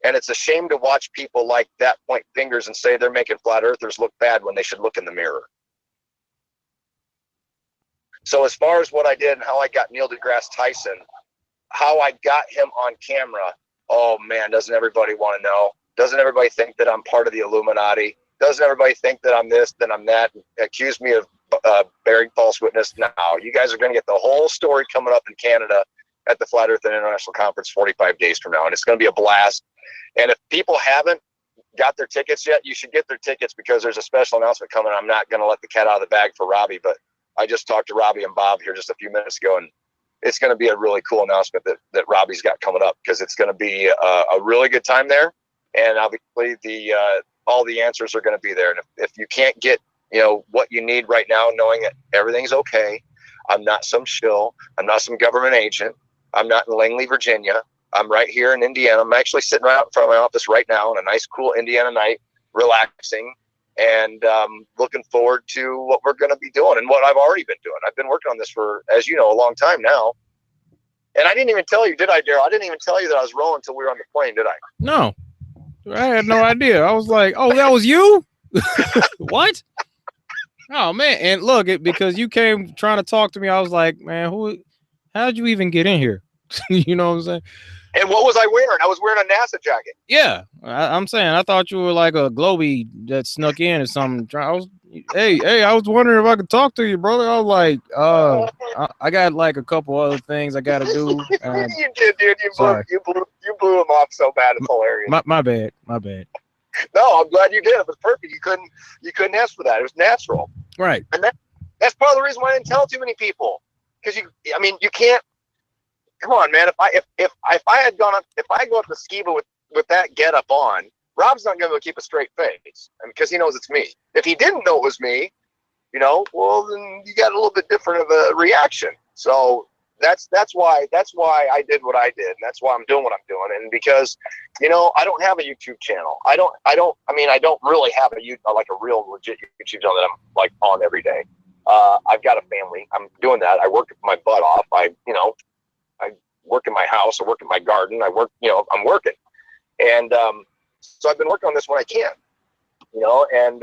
And it's a shame to watch people like that point fingers and say they're making flat earthers look bad when they should look in the mirror. So as far as what I did and how I got Neil deGrasse Tyson, how I got him on camera, oh man, doesn't everybody want to know? Doesn't everybody think that I'm part of the Illuminati? Doesn't everybody think that I'm this, that I'm that, and accuse me of bearing false witness? No, you guys are going to get the whole story coming up in Canada at the Flat Earth International Conference 45 days from now, and it's going to be a blast. And if people haven't got their tickets yet, you should get their tickets, because there's a special announcement coming. I'm not going to let the cat out of the bag for Robbie, but I just talked to Robbie and Bob here just a few minutes ago, and it's going to be a really cool announcement that Robbie's got coming up, because it's going to be a really good time there. And obviously all the answers are going to be there. And if you can't get, you know, what you need right now, knowing that everything's okay, I'm not some shill, I'm not some government agent, I'm not in Langley, Virginia, I'm right here in Indiana. I'm actually sitting right out in front of my office right now on a nice, cool Indiana night, relaxing, and looking forward to what we're going to be doing and what I've already been doing. I've been working on this for, as you know, a long time now. And I didn't even tell you, did I, Daryl? I didn't even tell you that I was rolling until we were on the plane, did I? No, I had no idea. I was like, oh, that was you? What? Oh, man. And look, because you came trying to talk to me, I was like, man, how'd you even get in here? You know what I'm saying? And what was I wearing? I was wearing a NASA jacket. Yeah, I'm saying, I thought you were like a Globey that snuck in or something. I was wondering if I could talk to you, brother. I was like, I got like a couple other things I got to do. You did, dude. You blew them off so bad. It's hilarious. My bad. No, I'm glad you did. It was perfect. You couldn't ask for that. It was natural. Right. And that's part of the reason why I didn't tell too many people. Because you can't. Come on, man. If I go up to Skiba with that get up on, Rob's not going to keep a straight face, because he knows it's me. If he didn't know it was me, well, then you got a little bit different of a reaction. So that's why I did what I did, and that's why I'm doing what I'm doing. And because I don't have a YouTube channel. I don't really have a real legit YouTube channel that I'm like on every day. I've got a family. I'm doing that. I work my butt off. I work in my house, I work in my garden, I work, I'm working. And so I've been working on this when I can, and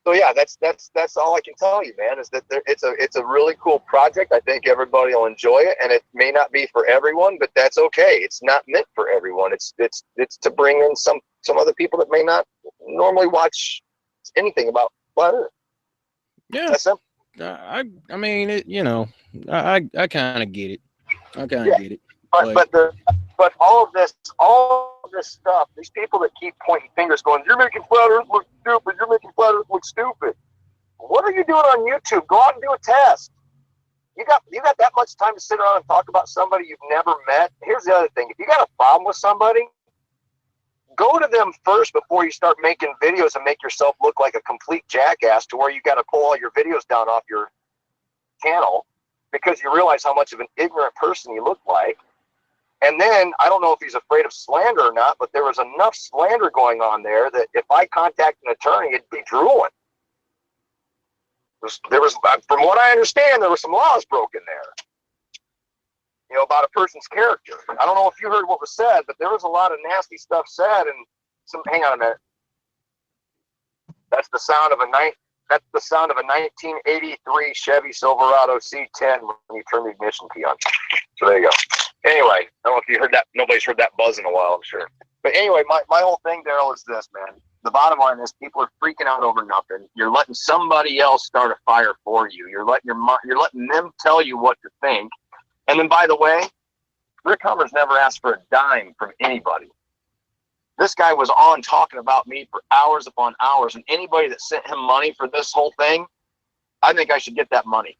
So yeah, that's all I can tell you, man. Is that it's a really cool project. I think everybody will enjoy it, and it may not be for everyone, but that's okay. It's not meant for everyone. It's to bring in some other people that may not normally watch anything about flat Earth. Yeah. That's simple. I mean, I kind of get it. I kind of get it. But all of this stuff, these people that keep pointing fingers, going, "You're making flat Earth look stupid. You're making flat Earth look stupid." What are you doing on YouTube? Go out and do a test. You got that much time to sit around and talk about somebody you've never met? Here's the other thing: if you got a problem with somebody, go to them first before you start making videos and make yourself look like a complete jackass to where you got to pull all your videos down off your channel because you realize how much of an ignorant person you look like. And then, I don't know if he's afraid of slander or not, but there was enough slander going on there that if I contact an attorney, it'd be drooling. There was, from what I understand, there were some laws broken there, about a person's character. I don't know if you heard what was said, but there was a lot of nasty stuff said, and hang on a minute. That's the sound of a 1983 Chevy Silverado C10 when you turn the ignition key on. So there you go. Anyway, I don't know if you heard that. Nobody's heard that buzz in a while, I'm sure. But anyway, my whole thing, Daryl, is this, man. The bottom line is people are freaking out over nothing. You're letting somebody else start a fire for you. You're letting them tell you what to think. And then, by the way, Rick Hummer's never asked for a dime from anybody. This guy was on talking about me for hours upon hours, and anybody that sent him money for this whole thing, I think I should get that money.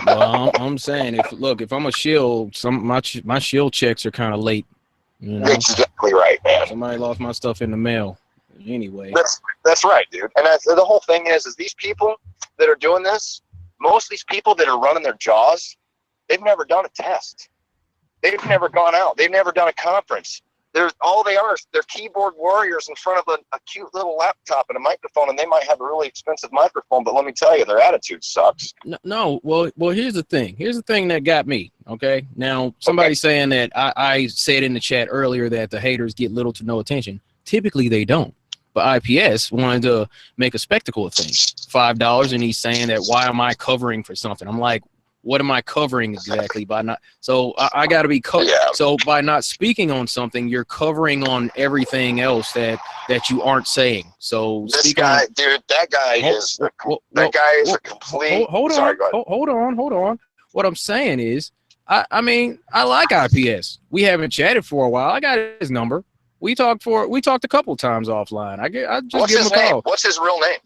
Well, I'm saying, if I'm a Shill, my Shill checks are kind of late. Exactly right, man. Somebody lost my stuff in the mail. Anyway, that's right, dude. And the whole thing is these people that are doing this, most of these people that are running their jaws, they've never done a test. They've never gone out. They've never done a conference. They're keyboard warriors in front of a cute little laptop and a microphone, and they might have a really expensive microphone, but let me tell you, their attitude sucks. No. Well, here's the thing. Here's the thing that got me. Okay. Now, somebody saying that I said in the chat earlier that the haters get little to no attention. Typically, they don't. But IPS wanted to make a spectacle of things. $5, and he's saying that why am I covering for something? I'm like, what am I covering exactly by not? So I got to be So by not speaking on something, you're covering on everything else that you aren't saying. So this guy, dude, that guy is a complete. Hold on. What I'm saying is, I mean, I like IPS. We haven't chatted for a while. I got his number. We talked a couple times offline. I just What's give him his a name? call. What's his real name?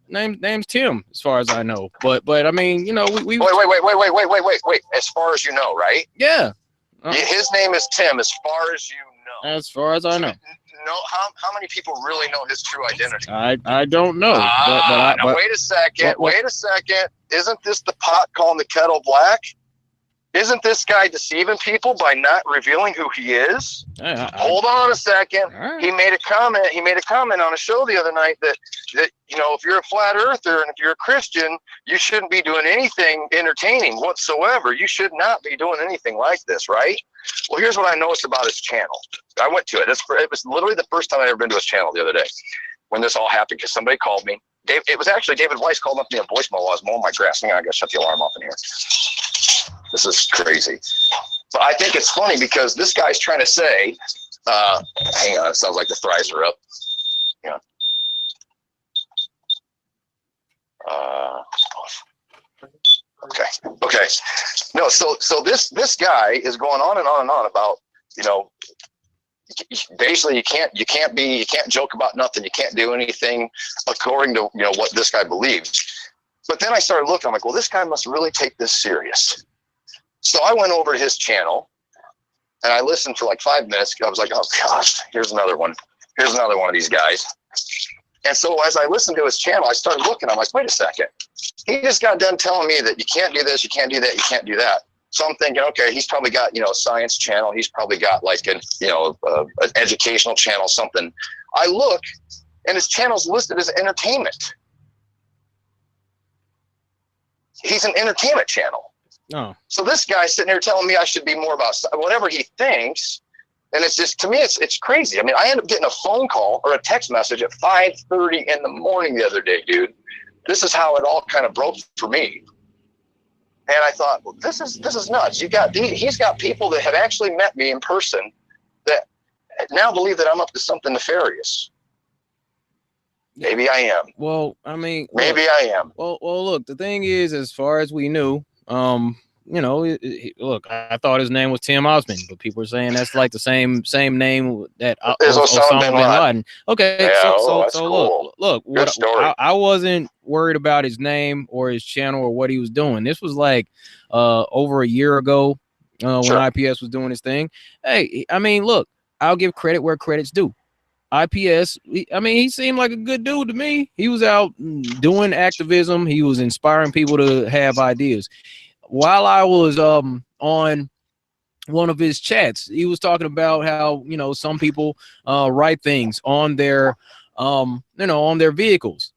Name's Tim, as far as I know. But I mean, we wait. As far as you know, right? Yeah. His name is Tim. As far as you know. As far as I know. No, how many people really know his true identity? I don't know. Now wait a second. Wait a second. Isn't this the pot calling the kettle black? Isn't this guy deceiving people by not revealing who he is? Hold on a second. Right. He made a comment on a show the other night that if you're a flat earther and if you're a Christian, you shouldn't be doing anything entertaining whatsoever. You should not be doing anything like this, right? Well, here's what I noticed about his channel. I went to it. It was literally the first time I'd ever been to his channel the other day when this all happened because somebody called me. It was actually David Weiss called up me a voicemail while I was mowing my grass. Hang on, I got to shut the alarm off in here. This is crazy. But I think it's funny because this guy's trying to say, hang on, it sounds like the fries are up. Yeah. Okay. No, so this guy is going on and on and on about, basically you can't joke about nothing. You can't do anything according to, what this guy believes. But then I started looking, I'm like, well, this guy must really take this serious. So I went over to his channel and I listened for like 5 minutes. I was like, oh gosh, here's another one. Here's another one of these guys. And so as I listened to his channel, I started looking. I'm like, wait a second. He just got done telling me that you can't do this, you can't do that, you can't do that. So I'm thinking, okay, he's probably got, a science channel. He's probably got like an educational channel, something. I look and his channel's listed as entertainment. He's an entertainment channel. Oh. So this guy's sitting here telling me I should be more about whatever he thinks. And it's just, to me, it's crazy. I mean, I ended up getting a phone call or a text message at 5:30 in the morning the other day, dude. This is how it all kind of broke for me. And I thought, well, this is nuts. He's got people that have actually met me in person that now believe that I'm up to something nefarious. Maybe I am. Well, I mean, maybe I am. Well, look, the thing is, as far as we knew, you know, look, I thought his name was Tim Osmond, but people are saying that's like the same name that Osama bin Laden. Okay, yeah, so cool. look, Good story. I wasn't worried about his name or his channel or what he was doing. This was like over a year ago when IPS was doing his thing. Hey, I mean, look, I'll give credit where credit's due. IPS, I mean, he seemed like a good dude to me. He was out doing activism. He was inspiring people to have ideas. While I was on one of his chats, he was talking about how, you know, some people write things on their, you know, on their vehicles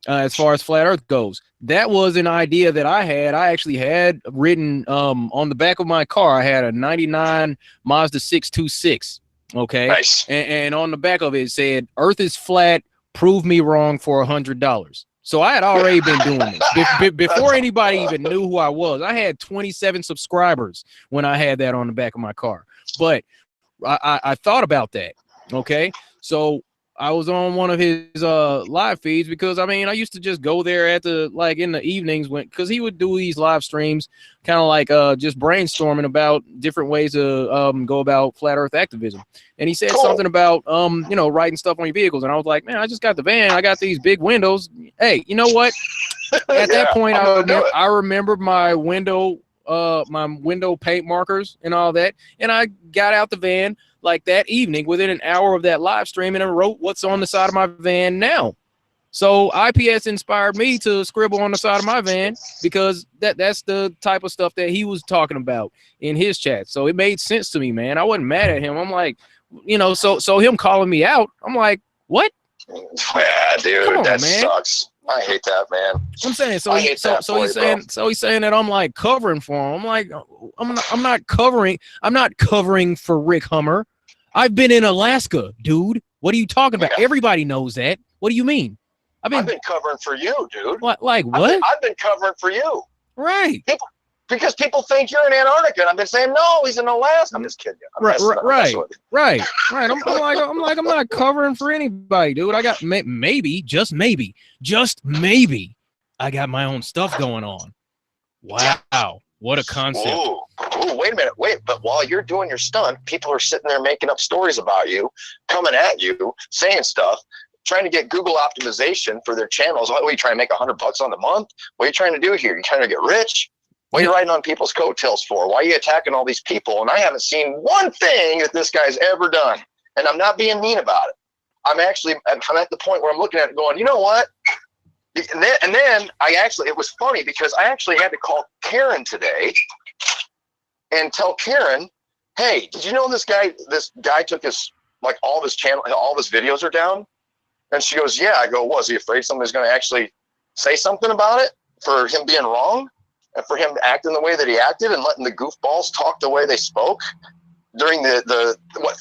as far as flat earth goes. That was an idea that I had. I actually had written on the back of my car. I had a 99 Mazda 626. Okay. Nice. And on the back of it said, "Earth is flat. Prove me wrong for $100." So I had already been doing this before anybody even knew who I was. I had 27 subscribers when I had that on the back of my car. But I thought about that. Okay. So I was on one of his live feeds because, I mean, I used to just go there at the, like, in the evenings because he would do these live streams kind of like just brainstorming about different ways to go about flat earth activism. And he said something about, you know, writing stuff on your vehicles. And I was like, man, I just got the van. I got these big windows. Hey, you know what? At that point, I remember my window paint markers and all that. And I got out the van like that evening within an hour of that live stream and I wrote what's on the side of my van now. So IPS inspired me to scribble on the side of my van because that's the type of stuff that he was talking about in his chat. So it made sense to me, man. I wasn't mad at him. I'm like, you know, so him calling me out, I'm like, what? Yeah, dude, on, that man. Sucks. I hate that, man. I'm saying so he's saying that I'm like covering for him. I'm like, I'm not covering for Rick Hummer. I've been in Alaska, dude. What are you talking about? Yeah. Everybody knows that. What do you mean? I've been covering for you, dude. Like what? I've been covering for you. Right. Because people think you're in Antarctica, and I've been saying no, he's in Alaska. I'm just kidding you. Right. I'm not covering for anybody, dude. I got maybe, I got my own stuff going on. Wow, what a concept. Ooh, wait a minute, but while you're doing your stunt, people are sitting there making up stories about you, coming at you, saying stuff, trying to get Google optimization for their channels. What are you trying to make $100 on the month? What are you trying to do here? You're trying to get rich? What are you riding on people's coattails for? Why are you attacking all these people? And I haven't seen one thing that this guy's ever done. And I'm not being mean about it. I'm at the point where I'm looking at it going, you know what? And then it was funny because I actually had to call Karen today and tell Karen, hey, did you know this guy took all of his channel, all of his videos are down? And she goes, yeah. I go, was he afraid somebody's going to actually say something about it for him being wrong? And for him acting the way that he acted and letting the goofballs talk the way they spoke during the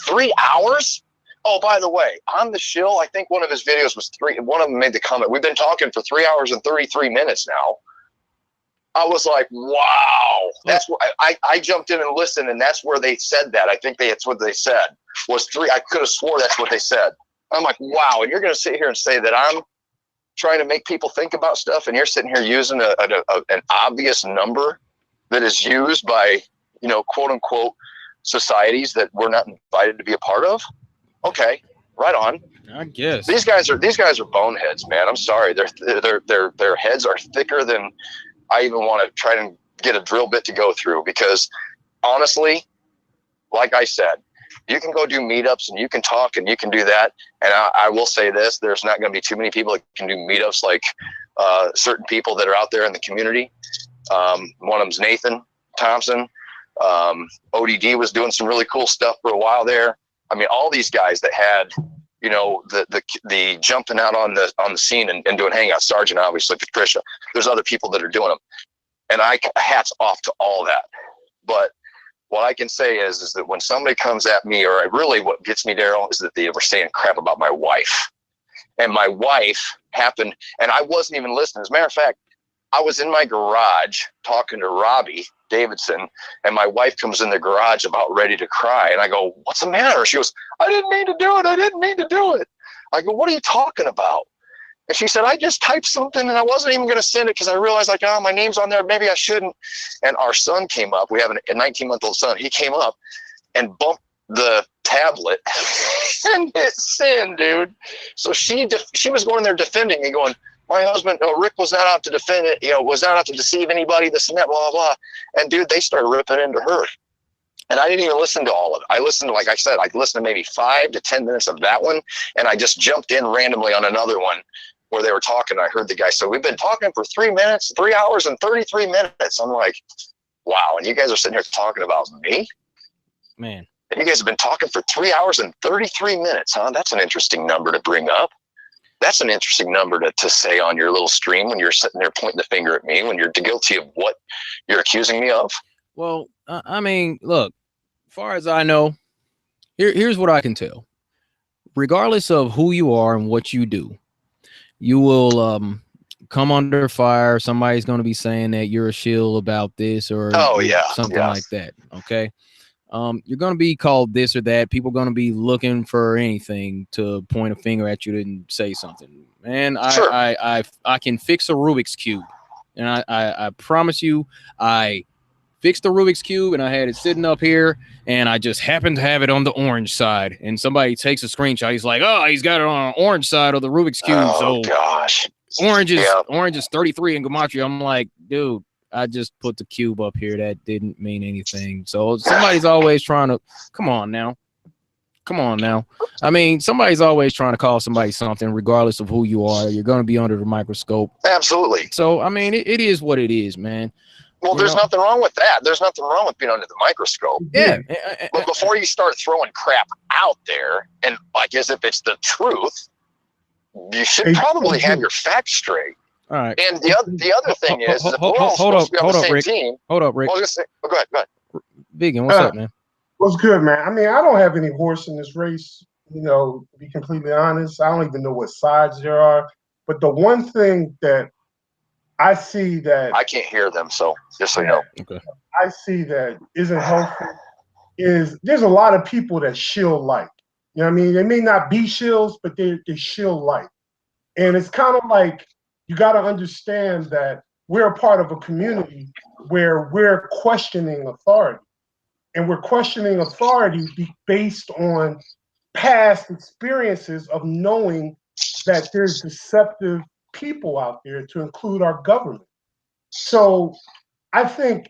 3 hours? Oh, by the way, on the Shill, I think one of his videos was one of them made the comment, we've been talking for 3 hours and 33 minutes now. I was like, wow. That's where I jumped in and listened, and that's where they said that. I think that's what they said was 3. I could have swore that's what they said. I'm like, wow. And you're going to sit here and say that I'm trying to make people think about stuff, and you're sitting here using an obvious number that is used by, you know, quote unquote societies that we're not invited to be a part of. Okay, right on. I guess these guys are boneheads, man. I'm sorry. Their heads are thicker than I even want to try to get a drill bit to go through, because honestly, like I said, you can go do meetups and you can talk and you can do that. And I will say this, there's not going to be too many people that can do meetups like certain people that are out there in the community. One of them's Nathan Thompson. ODD was doing some really cool stuff for a while there. I mean, all these guys that had, you know, the jumping out on the scene and doing hangouts, Sergeant, obviously, Patricia, there's other people that are doing them. And hats off to all that. But what I can say is that when somebody comes at me, or really what gets me, Daryl, is that they were saying crap about my wife. And my wife happened, and I wasn't even listening. As a matter of fact, I was in my garage talking to Robbie Davidson, and my wife comes in the garage about ready to cry. And I go, "What's the matter?" She goes, "I didn't mean to do it. I didn't mean to do it." I go, "What are you talking about?" And she said, "I just typed something and I wasn't even going to send it because I realized, like, oh, my name's on there. Maybe I shouldn't." And our son came up. We have a 19-month-old son. He came up and bumped the tablet and hit send, dude. So she was going there defending me, going, "My husband, Rick was not out to defend it, was not out to deceive anybody, this and that, blah, blah, blah." And dude, they started ripping into her. And I didn't even listen to all of it. I listened to, like I said, I listened to maybe 5 to 10 minutes of that one. And I just jumped in randomly on another one where they were talking. I heard the guy say, "We've been talking for 3 hours and 33 minutes. I'm like, wow. And you guys are sitting here talking about me? Man. And you guys have been talking for 3 hours and 33 minutes, huh? That's an interesting number to bring up. That's an interesting number to say on your little stream when you're sitting there pointing the finger at me, when you're guilty of what you're accusing me of." Well, I mean, look, as far as I know, here's what I can tell. Regardless of who you are and what you do, you will come under fire. Somebody's going to be saying that you're a shill about this or something like that. Okay. You're going to be called this or that. People are going to be looking for anything to point a finger at you and say something. Man, Sure. I can fix a Rubik's Cube. And I promise you, I fixed the Rubik's Cube and I had it sitting up here and I just happened to have it on the orange side. And somebody takes a screenshot. He's like, "Oh, he's got it on the orange side of the Rubik's Cube." Oh, gosh. Orange is 33 in gematria. I'm like, dude, I just put the cube up here. That didn't mean anything. So somebody's always trying to come on now. I mean, somebody's always trying to call somebody something, regardless of who you are. You're going to be under the microscope. Absolutely. So, I mean, it is what it is, man. Well, there's nothing wrong with that. There's nothing wrong with being under the microscope. Yeah. But before you start throwing crap out there, and like as if it's the truth, you should probably have your facts straight. All right. And the other thing is, if we're all supposed to be on the same team. Hold up, Rick. I was gonna say, go ahead. Vegan, what's up, man? What's good, man? I mean, I don't have any horse in this race, to be completely honest. I don't even know what sides there are. But the one thing that I see that I can't hear them, so just so you know. Okay. I see that isn't helpful is there's a lot of people that shill like. You know what I mean? They may not be shills, but they shill like. And it's kind of like you got to understand that we're a part of a community where we're questioning authority. And we're questioning authority based on past experiences of knowing that there's deceptive people out there, to include our government. So I think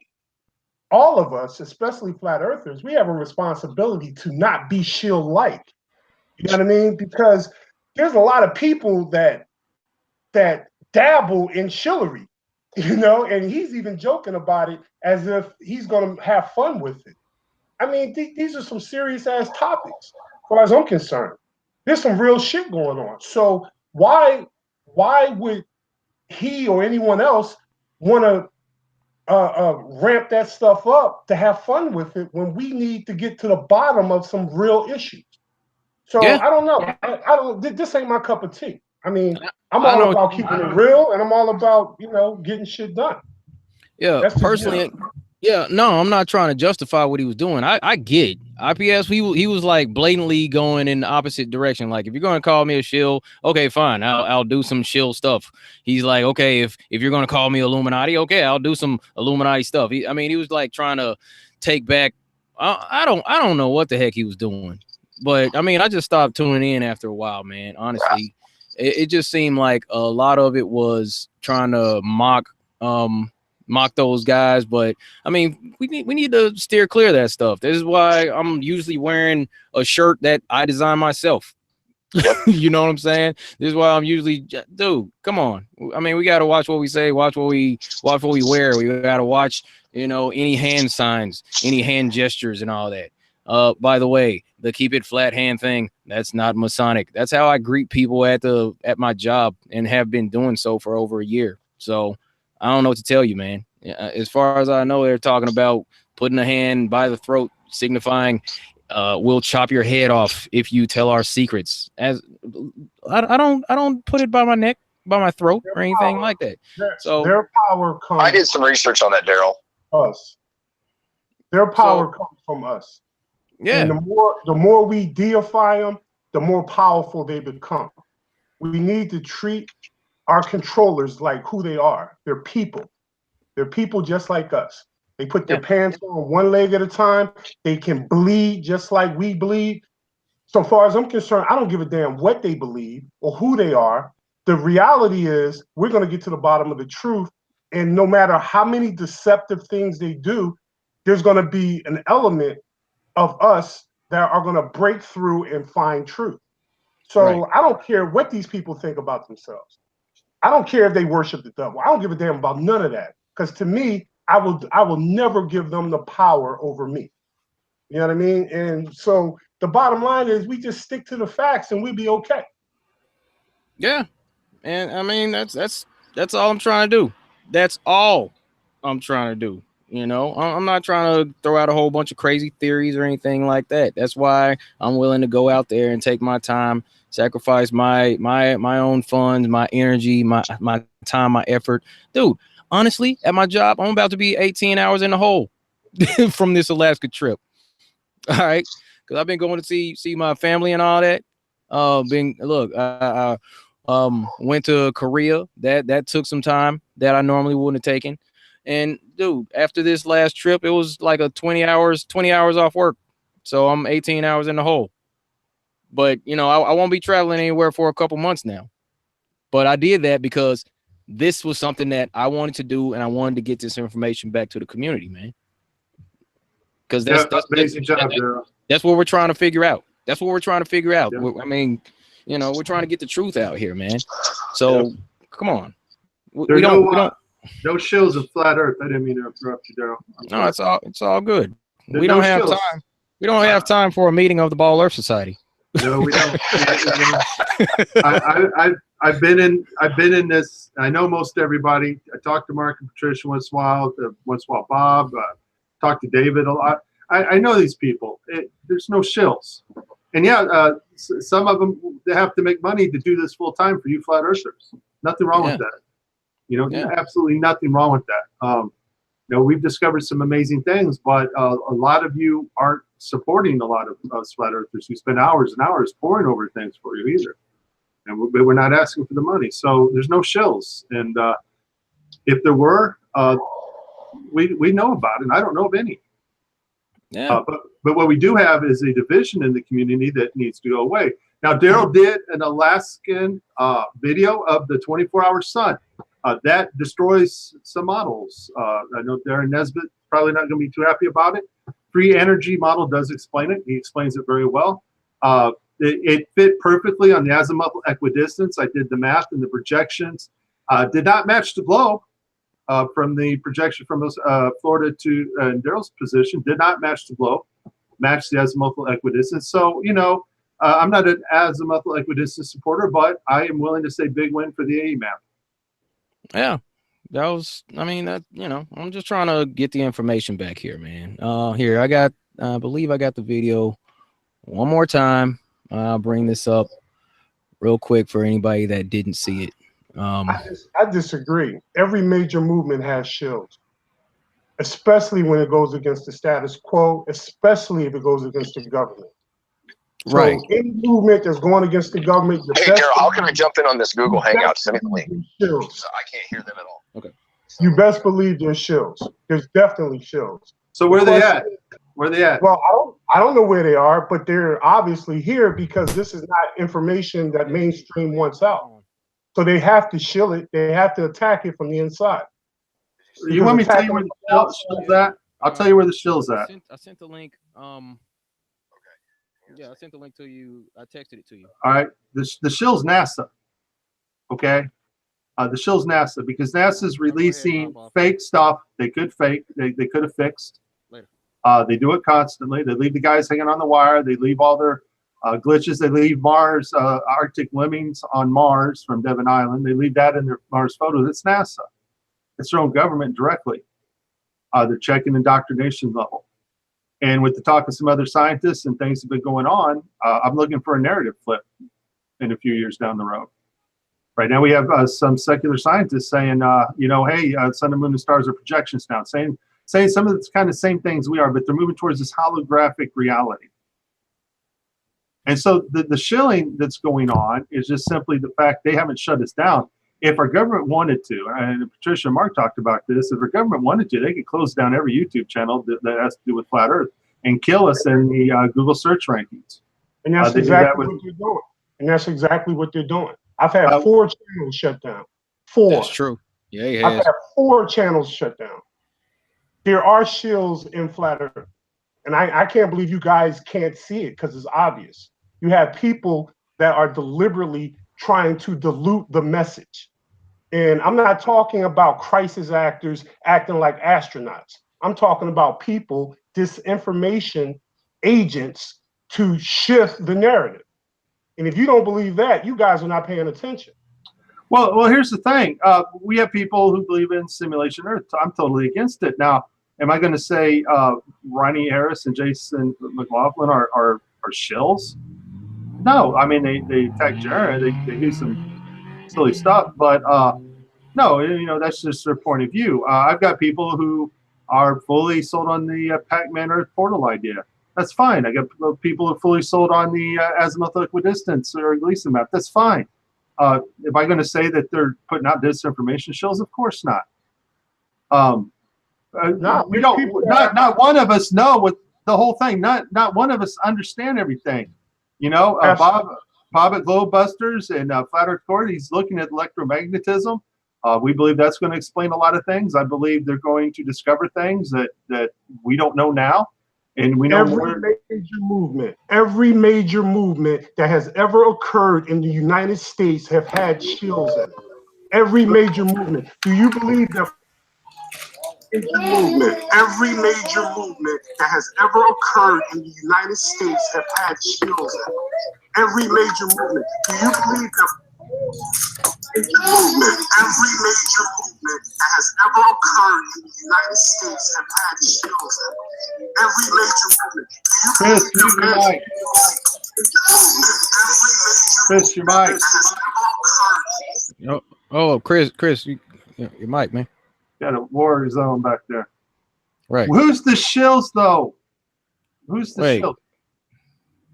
all of us, especially flat earthers, we have a responsibility to not be shill-like. You know what I mean? Because there's a lot of people that dabble in shillery, and he's even joking about it as if he's going to have fun with it. I mean, these are some serious ass topics, as far as I'm concerned. There's some real shit going on. So why would he or anyone else want to ramp that stuff up to have fun with it when we need to get to the bottom of some real issues? So I don't know. I don't. This ain't my cup of tea. I mean, I'm all about keeping it real, and I'm all about getting shit done. Yeah, personally. Yeah, no, I'm not trying to justify what he was doing. I get IPS. He was like blatantly going in the opposite direction. Like, if you're going to call me a shill, okay, fine. I'll do some shill stuff. He's like, okay, if you're going to call me Illuminati, okay, I'll do some Illuminati stuff. He was like trying to take back. I don't know what the heck he was doing, but I mean, I just stopped tuning in after a while, man. Honestly, it just seemed like a lot of it was trying to mock those guys, but I mean, we need to steer clear of that stuff. This is why I'm usually wearing a shirt that I design myself. You know what I'm saying? This is why I'm usually, dude, come on. I mean, we got to watch what we say, watch what we wear. We got to watch, any hand signs, any hand gestures and all that. By the way, the keep it flat hand thing, that's not Masonic. That's how I greet people at my job and have been doing so for over a year. So I don't know what to tell you, man. As far as I know, they're talking about putting a hand by the throat, signifying we'll chop your head off if you tell our secrets. As I don't put it by my neck, by my throat, or anything like that. So Their power comes. I did some research on that, Daryl. Us. Their power comes from us. Yeah. And the more we deify them, the more powerful they become. We need to treat our controllers like who they are. They're people. They're people just like us. They put their pants on one leg at a time. They can bleed just like we bleed. So far as I'm concerned, I don't give a damn what they believe or who they are. The reality is we're going to get to the bottom of the truth. And no matter how many deceptive things they do, there's going to be an element of us that are going to break through and find truth. So I don't care what these people think about themselves. I don't care if they worship the devil. I don't give a damn about none of that. Because to me, I will never give them the power over me. You know what I mean? And so the bottom line is we just stick to the facts and we'll be okay. Yeah. And I mean that's all I'm trying to do. That's all I'm trying to do. You know, I'm not trying to throw out a whole bunch of crazy theories or anything like that. That's why I'm willing to go out there and take my time, sacrifice my own funds, my energy, my time, my effort. Dude, honestly, at my job, I'm about to be 18 hours in the hole from this Alaska trip. All right, because I've been going to see my family and all that. Went to Korea. That took some time that I normally wouldn't have taken. And dude, after this last trip, it was like a 20 hours off work. So I'm 18 hours in the hole. But you know, I won't be traveling anywhere for a couple months now. But I did that because this was something that I wanted to do, and I wanted to get this information back to the community, man. Because that's amazing job, Daryl. That's what we're trying to figure out. That's what we're trying to figure out. Yeah. I mean, you know, we're trying to get the truth out here, man. So come on. We don't. No shills of flat Earth. I didn't mean to interrupt you, Daryl. No, it's all good. We don't have time. We don't have time for a meeting of the Ball Earth Society. No, we don't. I've been in this. I know most everybody. I talk to Mark and Patricia once in a while. Bob. Talk to David a lot. I know these people. There's no shills. And yeah, some of them, they have to make money to do this full time for you flat earthers. Nothing wrong with that. You know, absolutely nothing wrong with that. You know, we've discovered some amazing things, but a lot of you aren't supporting a lot of us flat earthers who spend hours and hours poring over things for you either. And we're not asking for the money. So there's no shills. And if there were, we know about it. And I don't know of any. Yeah. But what we do have is a division in the community that needs to go away. Now, Daryl did an Alaskan video of the 24-hour sun. That destroys some models. I know Darren Nesbitt probably not going to be too happy about it. Free energy model does explain it. He explains it very well. It fit perfectly on the azimuthal equidistance. I did the math and the projections. Did not match the globe from the projection from Florida to Daryl's position. Did not match the globe. Matched the azimuthal equidistance. So, you know, I'm not an azimuthal equidistance supporter, but I am willing to say big win for the AE map. Yeah, that was, I mean, that, you know, I'm just trying to get the information back here, man. Here, I believe I got the video one more time. I'll bring this up real quick for anybody that didn't see it. I disagree. Every major movement has shills, especially when it goes against the status quo, especially if it goes against the government. So right. Any movement that's going against the government. Hey, Daryl, how can I jump in on this Google Hangout? Send me the link. I can't hear them at all. Okay. You best believe there's shills. There's definitely shills. So where are they at? Where are they at? Well, I don't know where they are, but they're obviously here because this is not information that mainstream wants out. So they have to shill it. They have to attack it from the inside. You want me to tell you where the shill's at? I'll tell you where the shill's at. I sent the link. Yeah, I sent the link to you. I texted it to you. All right. The shill's NASA. Okay. The shill's NASA because NASA's releasing fake stuff. They could fake. They could have fixed. Later. They do it constantly. They leave the guys hanging on the wire. They leave all their glitches. They leave Mars, Arctic lemmings on Mars from Devon Island. They leave that in their Mars photos. It's NASA. It's their own government directly. They're checking indoctrination level. And with the talk of some other scientists and things have been going on, I'm looking for a narrative flip in a few years down the road. Right now we have some secular scientists saying, hey, sun and moon and stars are projections now, saying some of the kind of same things we are, but they're moving towards this holographic reality. And so the shilling that's going on is just simply the fact they haven't shut us down. If our government wanted to, and Patricia and Mark talked about this, if our government wanted to, they could close down every YouTube channel that has to do with flat Earth and kill us in the Google search rankings. And that's exactly what they're doing. And that's exactly what they're doing. I've had 4 channels shut down. 4. That's true. Yeah, he has. I've had 4 channels shut down. There are shills in flat Earth. And I can't believe you guys can't see it because it's obvious. You have people that are deliberately trying to dilute the message. And I'm not talking about crisis actors acting like astronauts. I'm talking about people, disinformation agents to shift the narrative. And if you don't believe that, you guys are not paying attention. Well, here's the thing. We have people who believe in simulation Earth. I'm totally against it. Now, am I going to say Ronnie Harris and Jason McLaughlin are shills? No. I mean, they attack Jared. They do some silly stuff, but no, that's just their point of view. I've got people who are fully sold on the Pac-Man Earth portal idea. That's fine. I got people who are fully sold on the azimuth equidistance or Gleason map. That's fine. Am I going to say that they're putting out disinformation shows? Of course not. We don't. Not one of us know what the whole thing. Not one of us understand everything. Bob at Globebusters and Flat Earth Court, he's looking at electromagnetism. We believe that's going to explain a lot of things. I believe they're going to discover things that we don't know now. And we know every major movement that has ever occurred in the United States have had shills in it. Every major movement. Do you believe that every major movement that has ever occurred in the United States have had shills in it? Every major movement. Do you believe that every major movement that has ever occurred in the United States have had shills in it? Every major movement. Chris, your mic. Oh, Chris, your mic, man. Got a war zone back there. Right. Who's the shills though? Who's the shills?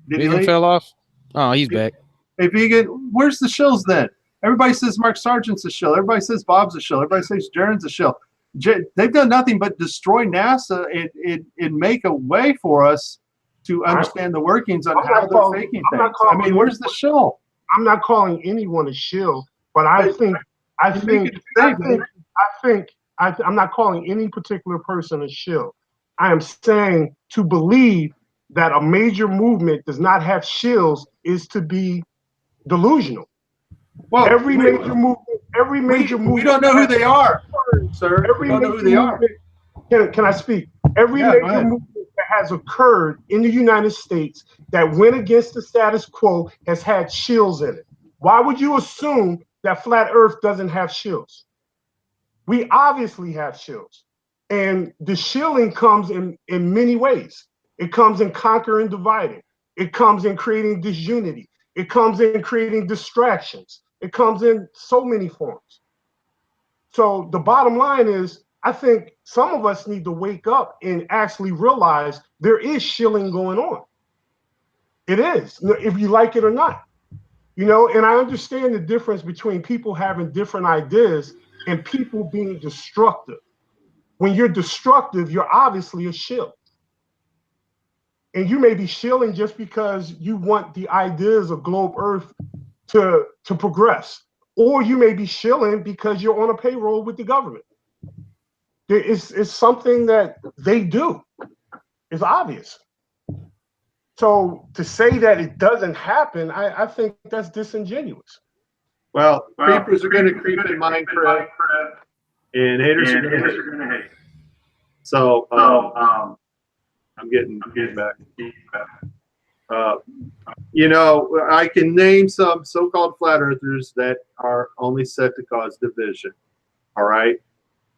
Vegan fell off. Oh, he's back. Hey, Vegan, where's the shills then? Everybody says Mark Sargent's a shill. Everybody says Bob's a shill. Everybody says Jaren's a shill. They've done nothing but destroy NASA and make a way for us to understand the workings on how they're faking things. I mean, where's the shill? I'm not calling anyone a shill, but I'm not calling any particular person a shill. I am saying to believe that a major movement does not have shills is to be delusional. Well, every major movement. We don't know who they are, sir. We don't know who they are. Can I speak? Every major movement that has occurred in the United States that went against the status quo has had shills in it. Why would you assume that flat Earth doesn't have shills? We obviously have shills. And the shilling comes in many ways. It comes in conquering, dividing. It comes in creating disunity. It comes in creating distractions. It comes in so many forms. So the bottom line is, I think some of us need to wake up and actually realize there is shilling going on. It is, if you like it or not. And I understand the difference between people having different ideas and people being destructive. When you're destructive, you're obviously a shill. And you may be shilling just because you want the ideas of Globe Earth to progress. Or you may be shilling because you're on a payroll with the government. It's something that they do. It's obvious. So to say that it doesn't happen, I think that's disingenuous. Well, creepers are going to creep in Minecraft, and haters are going to hate. So I'm getting back. I can name some so-called flat earthers that are only set to cause division. All right.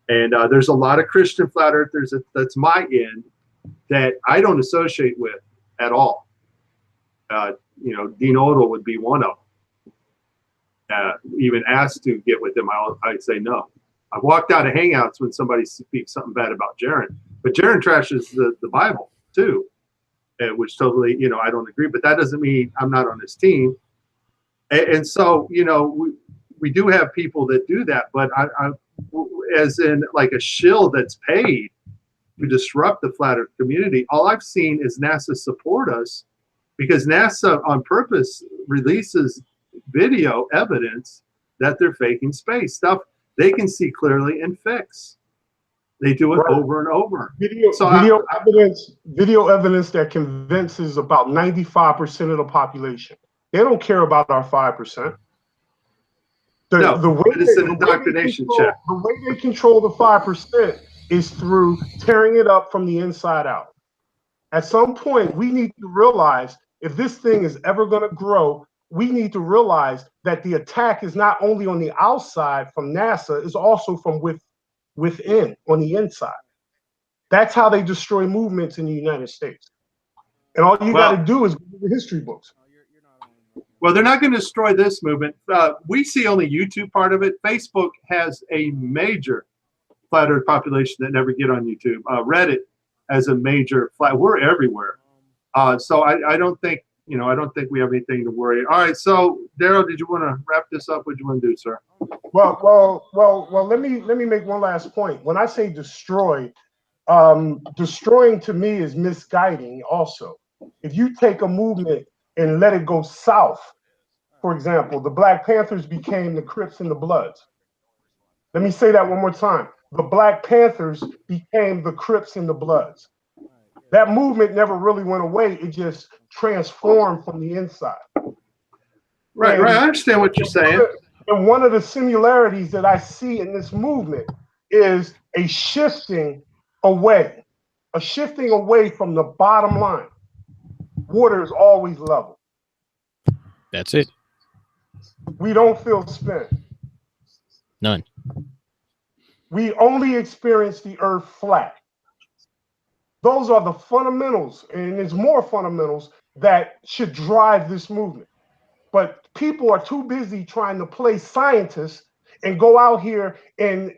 And there's a lot of Christian flat earthers that's my end that I don't associate with at all. Dean Odell would be one of them. Even asked to get with him, I'd say no. I've walked out of hangouts when somebody speaks something bad about Jaron, but Jaron trashes the Bible too, which totally, I don't agree. But that doesn't mean I'm not on his team. And so, we do have people that do that, but I as in like a shill that's paid to disrupt the flat earth community. All I've seen is NASA support us, because NASA on purpose releases video evidence that they're faking space stuff they can see clearly and fix. They do it over and over. Video evidence that convinces about 95% of the population. They don't care about our 5%. The way it's an indoctrination check. The way they control the 5% is through tearing it up from the inside out. At some point, we need to realize if this thing is ever going to grow, we need to realize that the attack is not only on the outside from NASA, it's also from within, on the inside. That's how they destroy movements in the United States. And all you got to do is go to the history books. Well, they're not going to destroy this movement. We see only YouTube part of it. Facebook has a major flat earth population that never get on YouTube. Reddit has a major flat. We're everywhere. So I don't think, I don't think we have anything to worry. All right. So Daryl, did you want to wrap this up? What do you want to do, sir? Well, let me make one last point. When I say destroy, destroying to me is misguiding also. If you take a movement and let it go south, for example, the Black Panthers became the Crips and the Bloods. Let me say that one more time. The Black Panthers became the Crips and the Bloods. That movement never really went away. It just transformed from the inside. Right. I understand what you're saying. And one of the similarities that I see in this movement is a shifting away from the bottom line. Water is always level. That's it. We don't feel spin. None. We only experience the earth flat. Those are the fundamentals, and there's more fundamentals that should drive this movement. But people are too busy trying to play scientists and go out here and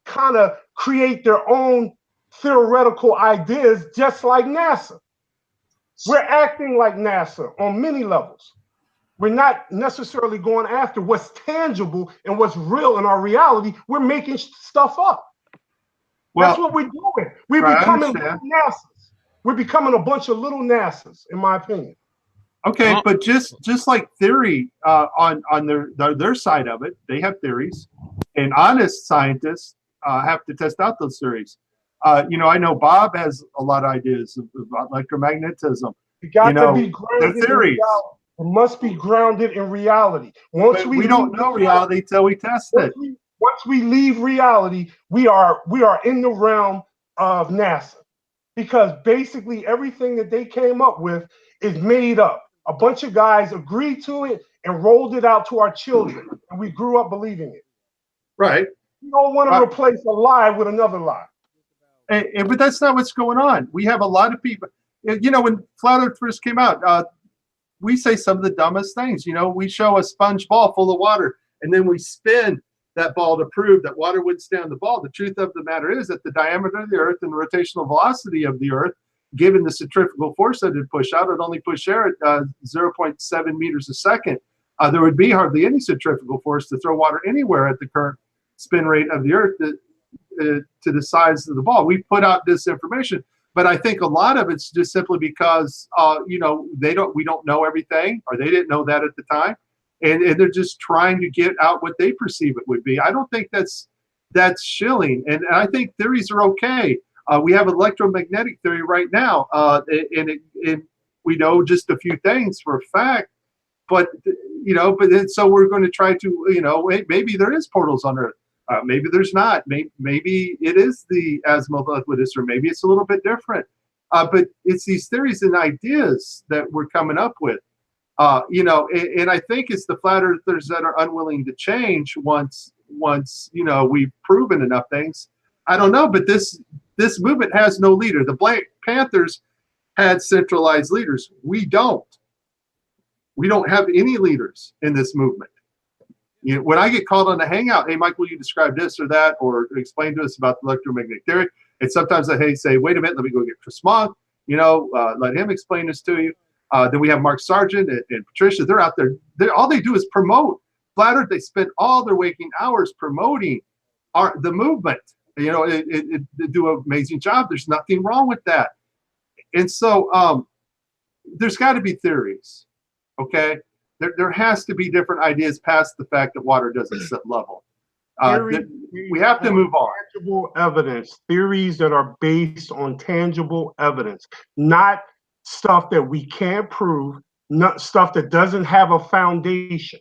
kind of create their own theoretical ideas, just like NASA. We're acting like NASA on many levels. We're not necessarily going after what's tangible and what's real in our reality. We're making stuff up. Well, that's what we're doing. We're becoming little NASAs. We're becoming a bunch of little NASAs, in my opinion. Okay, but just like theory on their side of it, they have theories, and honest scientists have to test out those theories. I know Bob has a lot of ideas about electromagnetism. You got to be grounded in reality. It must be grounded in reality. We don't know reality till we test it. Once we leave reality, we are in the realm of NASA, because basically everything that they came up with is made up. A bunch of guys agreed to it and rolled it out to our children, and we grew up believing it. Right. You don't want to replace a lie with another lie. But that's not what's going on. We have a lot of people. When Flat Earth first came out, we say some of the dumbest things. We show a sponge ball full of water, and then we spin that ball to prove that water would stand the ball. The truth of the matter is that the diameter of the Earth and the rotational velocity of the Earth, given the centrifugal force that it push out, it only push air at 0.7 meters a second. There would be hardly any centrifugal force to throw water anywhere at the current spin rate of the Earth to the size of the ball. We put out this information, but I think a lot of it's just simply because we don't know everything, or they didn't know that at the time, and they're just trying to get out what they perceive it would be. I don't think that's shilling, and I think theories are okay. We have electromagnetic theory right now, and we know just a few things for a fact, but so we're going to try to, maybe there is portals on Earth. Maybe there's not. Maybe it is the azimuth equidistant, or maybe it's a little bit different. But it's these theories and ideas that we're coming up with. And I think it's the flat earthers that are unwilling to change once once we've proven enough things. I don't know, but this movement has no leader. The Black Panthers had centralized leaders. We don't. We don't have any leaders in this movement. When I get called on a hangout, hey, Mike, will you describe this or that, or explain to us about the electromagnetic theory? And sometimes I say, wait a minute, let me go get Chris Monk, let him explain this to you. Then we have Mark Sargent and Patricia. They're out there. All they do is promote Flat Earth. They spend all their waking hours promoting the movement. They do an amazing job. There's nothing wrong with that. And so there's got to be theories, okay? There has to be different ideas past the fact that water doesn't sit level. We have to move on. Tangible evidence, theories that are based on tangible evidence, not stuff that we can't prove, not stuff that doesn't have a foundation.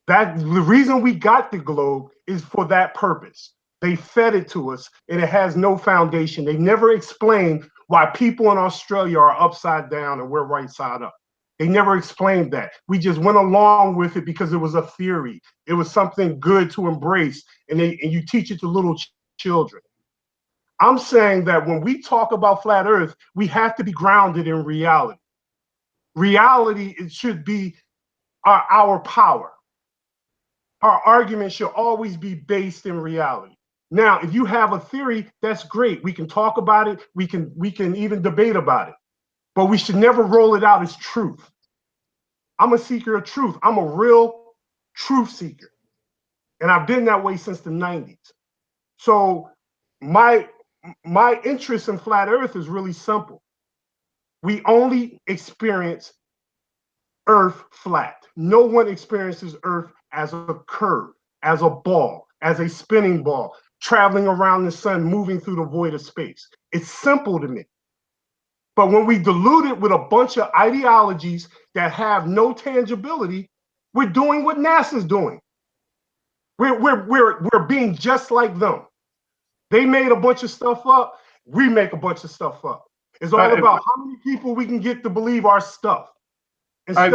That the reason we got the globe is for that purpose. They fed it to us, and it has no foundation. They never explained why people in Australia are upside down and we're right side up. They never explained that. We just went along with it because it was a theory. It was something good to embrace, and you teach it to little children. I'm saying that when we talk about flat Earth, we have to be grounded in reality. Reality, it should be our power. Our argument should always be based in reality. Now, if you have a theory, that's great. We can talk about it. We can even debate about it. But we should never roll it out as truth. I'm a seeker of truth. I'm a real truth seeker. And I've been that way since the 90s. So my interest in flat Earth is really simple. We only experience Earth flat. No one experiences Earth as a curve, as a ball, as a spinning ball, traveling around the sun, moving through the void of space. It's simple to me. But when we dilute it with a bunch of ideologies that have no tangibility, we're doing what NASA's doing. We're being just like them. They made a bunch of stuff up. We make a bunch of stuff up. It's all about how many people we can get to believe our stuff. All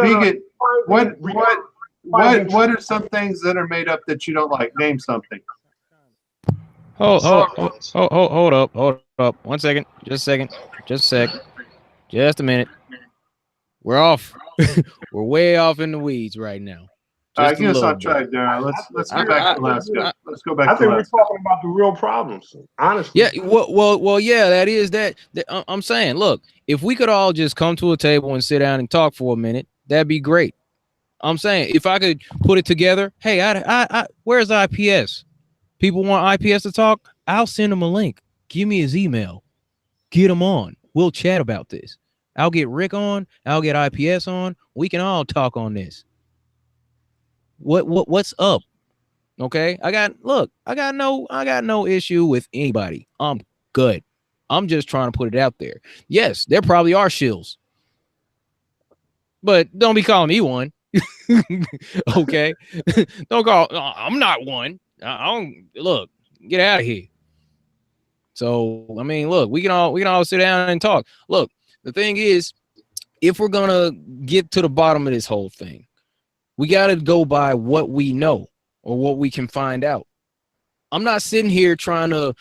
right, what are some things that are made up that you don't like? Name something. Hold up. 1 second. Just a sec. Just a minute. We're off. We're way off in the weeds right now. I guess I'll try, Darren. Let's go back to Alaska. Let's go back to Alaska. I think we're talking about the real problems, honestly. Yeah, well, yeah, that is that. I'm saying, look, if we could all just come to a table and sit down and talk for a minute, that'd be great. I'm saying, if I could put it together, hey, where's IPS? People want IPS to talk? I'll send him a link. Give me his email. Get him on. We'll chat about this. I'll get Rick on. I'll get IPS on. We can all talk on this. What's up? Okay, I got no issue with anybody. I'm good. I'm just trying to put it out there. Yes, there probably are shills, but don't be calling me one. Okay, don't call. I'm not one. I don't look. Get out of here. So I mean, look, we can all sit down and talk. Look, the thing is, if we're gonna get to the bottom of this whole thing, we got to go by what we know or what we can find out. I'm not sitting here trying to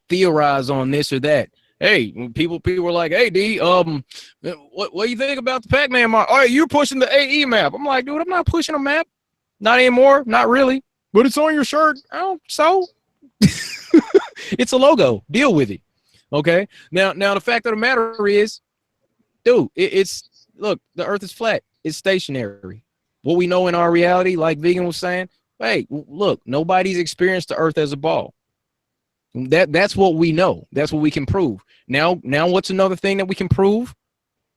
theorize on this or that. Hey, people were like, hey, D, what do you think about the Pac-Man map? Oh, you're pushing the AE map. I'm like, dude, I'm not pushing a map. Not anymore. Not really. But it's on your shirt. Oh, so? It's a logo. Deal with it. Okay? Now the fact of the matter is, dude, look, the earth is flat. It's stationary. What we know in our reality, like Vegan was saying, hey, look, nobody's experienced the earth as a ball. That's what we know. That's what we can prove. Now what's another thing that we can prove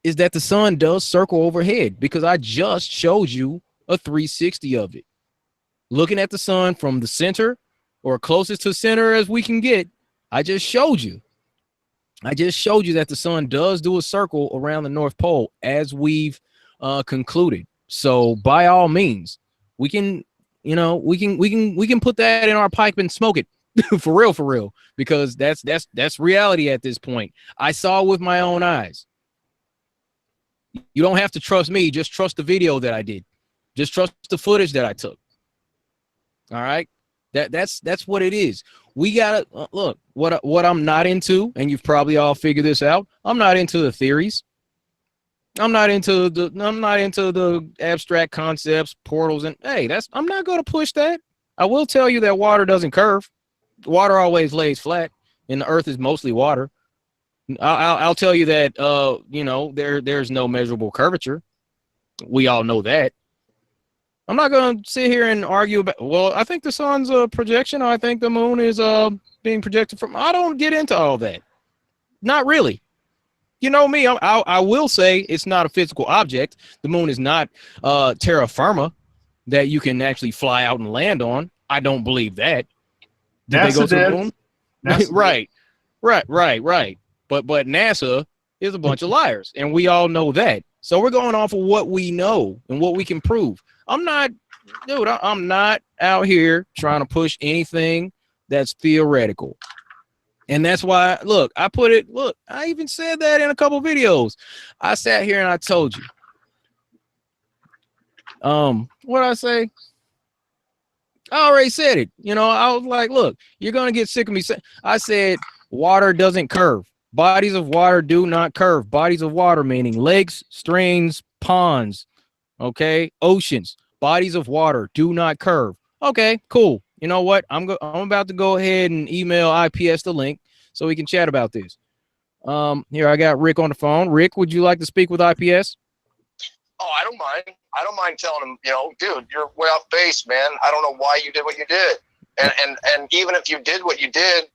is that the sun does circle overhead, because I just showed you a 360 of it. Looking at the sun from the center, or closest to center as we can get, I just showed you that the sun does do a circle around the North Pole, as we've concluded. So by all means, we can put that in our pipe and smoke it for real, because that's reality at this point. I saw with my own eyes. You don't have to trust me. Just trust the video that I did. Just trust the footage that I took. All right. That's what it is. We gotta look what I'm not into, and you've probably all figured this out. I'm not into the theories. I'm not into the abstract concepts, portals, and hey, I'm not gonna push that. I will tell you that water doesn't curve. Water always lays flat, and the earth is mostly water. I'll tell you that there's no measurable curvature. We all know that. I'm not going to sit here and argue about, well, I think the sun's a projection. I think the moon is being projected from. I don't get into all that. Not really. You know me. I will say it's not a physical object. The moon is not terra firma that you can actually fly out and land on. I don't believe that. Did they go to the moon? Right. But NASA is a bunch of liars, and we all know that. So we're going off of what we know and what we can prove. I'm not out here trying to push anything that's theoretical. And that's why, I even said that in a couple videos. I sat here and I told you. What I say? I already said it. I was like, look, you're going to get sick of me. I said water doesn't curve. Bodies of water do not curve. Bodies of water meaning lakes, streams, ponds, okay, oceans. Bodies of water do not curve. Okay, cool. You know what? I'm about to go ahead and email IPS the link so we can chat about this. Here I got Rick on the phone. Rick, would you like to speak with IPS? Oh, I don't mind. I don't mind telling him, dude, you're way off base, man. I don't know why you did what you did. And even if you did what you did,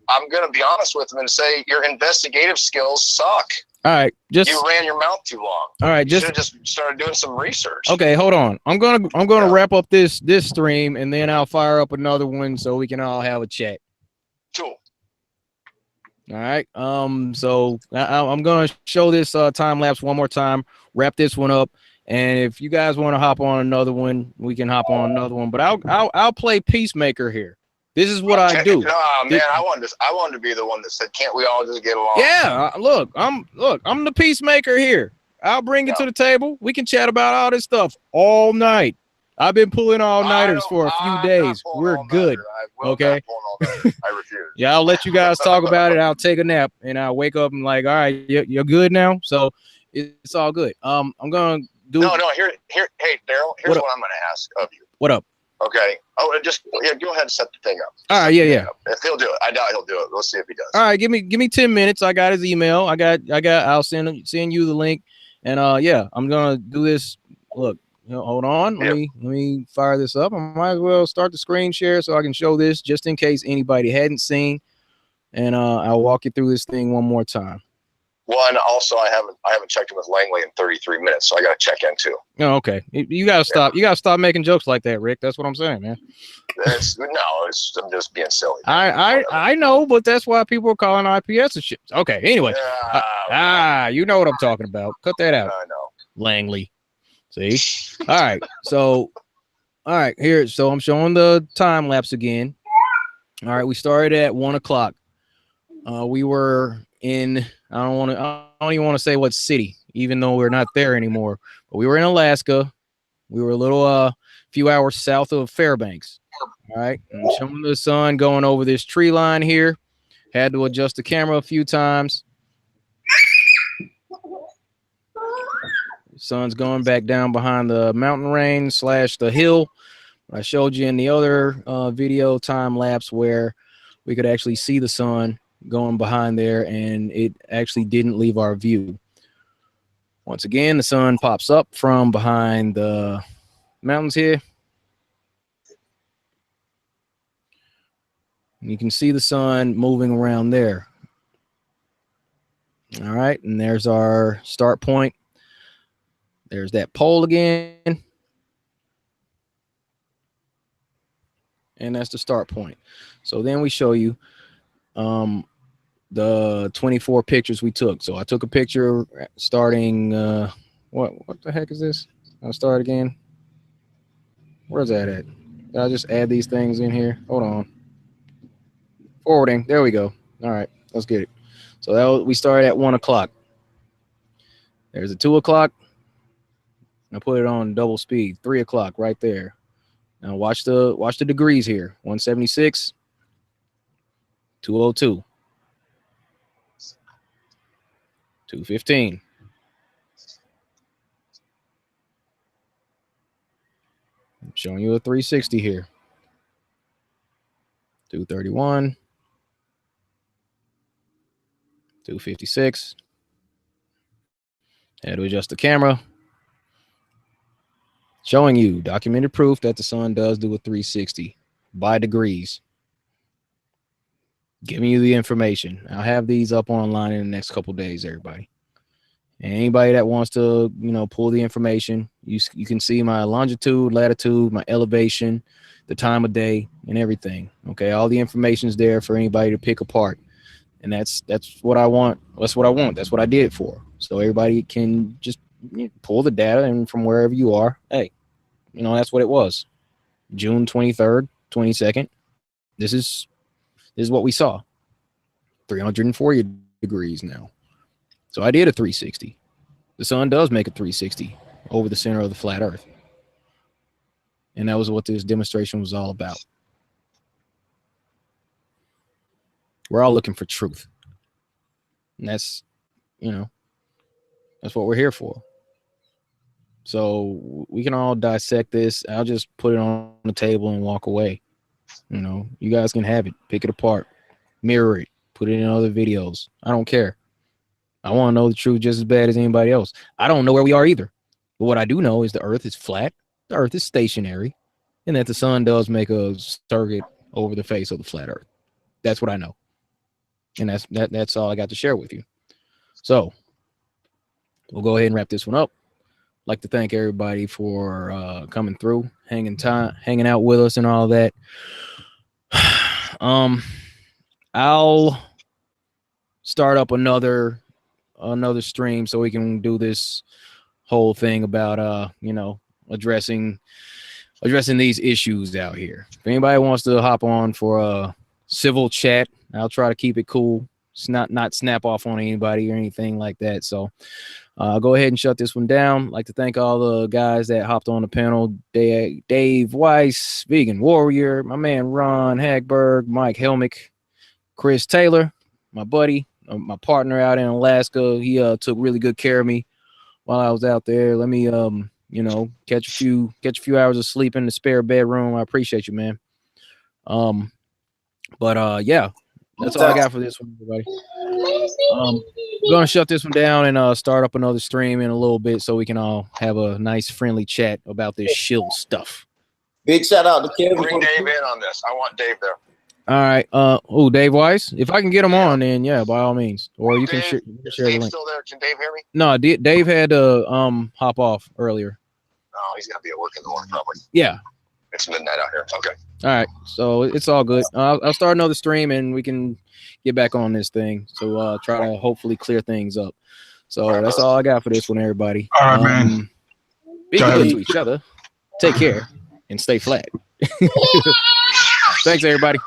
I'm going to be honest with him and say your investigative skills suck. All right, you ran your mouth too long. All right, you should have just started doing some research. Okay, hold on. I'm gonna wrap up this stream, and then I'll fire up another one so we can all have a chat. Cool. All right. So I'm gonna show this time lapse one more time. Wrap this one up, and if you guys want to hop on another one, we can hop on another one. But I'll play peacemaker here. This is what I do. No, man, I wanted to be the one that said, "Can't we all just get along?" Yeah, I'm the peacemaker here. I'll bring it to the table. We can chat about all this stuff all night. I've been pulling all-nighters for a few days. We're good. Okay. I refuse. Yeah, I'll let you guys talk about it. I'll take a nap and I'll wake up and like, all right, you're good now. So it's all good. I'm gonna do. No. Here. Hey, Daryl. Here's what I'm gonna ask of you. What up? Okay. Oh, go ahead and set the thing up. All right. Yeah. If he'll do it, I doubt he'll do it. We'll see if he does. All right. Give me 10 minutes. I got his email. I'll send you the link. And I'm gonna do this. Look, hold on. Let me fire this up. I might as well start the screen share so I can show this just in case anybody hadn't seen. And I'll walk you through this thing one more time. One, also, I haven't checked in with Langley in 33 minutes, so I got to check in too. Oh, okay. You gotta stop. You gotta stop making jokes like that, Rick. That's what I'm saying, man. I'm just being silly. I know, but that's why people are calling IPS and shit. Okay. Anyway, you know what I'm talking about. Cut that out. I know. Langley. See. All right. So, all right here. So I'm showing the time lapse again. All right. We started at 1 o'clock. We were in. I don't even want to say what city, even though we're not there anymore. But we were in Alaska. We were a little few hours south of Fairbanks. All right. I'm showing the sun going over this tree line here. Had to adjust the camera a few times. Sun's going back down behind the mountain range / the hill. I showed you in the other video time lapse where we could actually see the sun going behind there, and it actually didn't leave our view. Once again, the sun pops up from behind the mountains here. And you can see the sun moving around there. All right, and there's our start point. There's that pole again. And that's the start point. So then we show you the 24 pictures we took. So I took a picture starting what the heck is this? I'll start again. Where's that at? I'll just add these things in here. Hold on. Forwarding. There we go. All right, let's get it. So we started at 1 o'clock. There's a 2 o'clock. I put it on double speed. 3 o'clock right there. Now watch the degrees here. 176, 202, 215. I'm showing you a 360 here. 231, 256. Had to adjust the camera. Showing you documented proof that the sun does do a 360 by degrees. Giving you the information. I'll have these up online in the next couple days, everybody. And anybody that wants to, pull the information, you can see my longitude, latitude, my elevation, the time of day, and everything. Okay, all the information is there for anybody to pick apart. And that's what I want. That's what I want. That's what I did it for. So everybody can just pull the data, and from wherever you are, hey, that's what it was. June 23rd, 22nd. This is what we saw. 340 degrees now. So I did a 360. The sun does make a 360 over the center of the flat earth. And that was what this demonstration was all about. We're all looking for truth. And that's what we're here for. So we can all dissect this. I'll just put it on the table and walk away. You guys can have it. Pick it apart. Mirror it. Put it in other videos. I don't care. I want to know the truth just as bad as anybody else. I don't know where we are either. But what I do know is the earth is flat. The earth is stationary. And that the sun does make a circuit over the face of the flat earth. That's what I know. And that's all I got to share with you. So we'll go ahead and wrap this one up. I'd like to thank everybody for coming through, hanging out with us and all that. I'll start up another stream so we can do this whole thing about addressing these issues out here. If anybody wants to hop on for a civil chat, I'll try to keep it cool. It's not snap off on anybody or anything like that. So go ahead and shut this one down. I'd like to thank all the guys that hopped on the panel. Dave Weiss, Vegan Warrior, my man Ron Hagberg, Mike Helmick, Chris Taylor, my buddy, my partner out in Alaska. He took really good care of me while I was out there. Let me catch a few hours of sleep in the spare bedroom. I appreciate you, man. Yeah, that's all I got for this one, everybody. We're gonna shut this one down and start up another stream in a little bit so we can all have a nice friendly chat about this Shill stuff. Big shout out to Kevin. Bring Dave in on this. I want Dave there. All right. Dave Weiss. If I can get him on, then yeah, by all means. Or you can share the link. Still there? Can Dave hear me? No, Dave had to hop off earlier. Oh, he's got to be at work in the morning, probably. Yeah. It's midnight out here. Okay. All right. So it's all good. I'll start another stream and we can get back on this thing. So try to hopefully clear things up. So that's all I got for this one, everybody. All right, man. Be good to each other. Take care and stay flat. Thanks, everybody.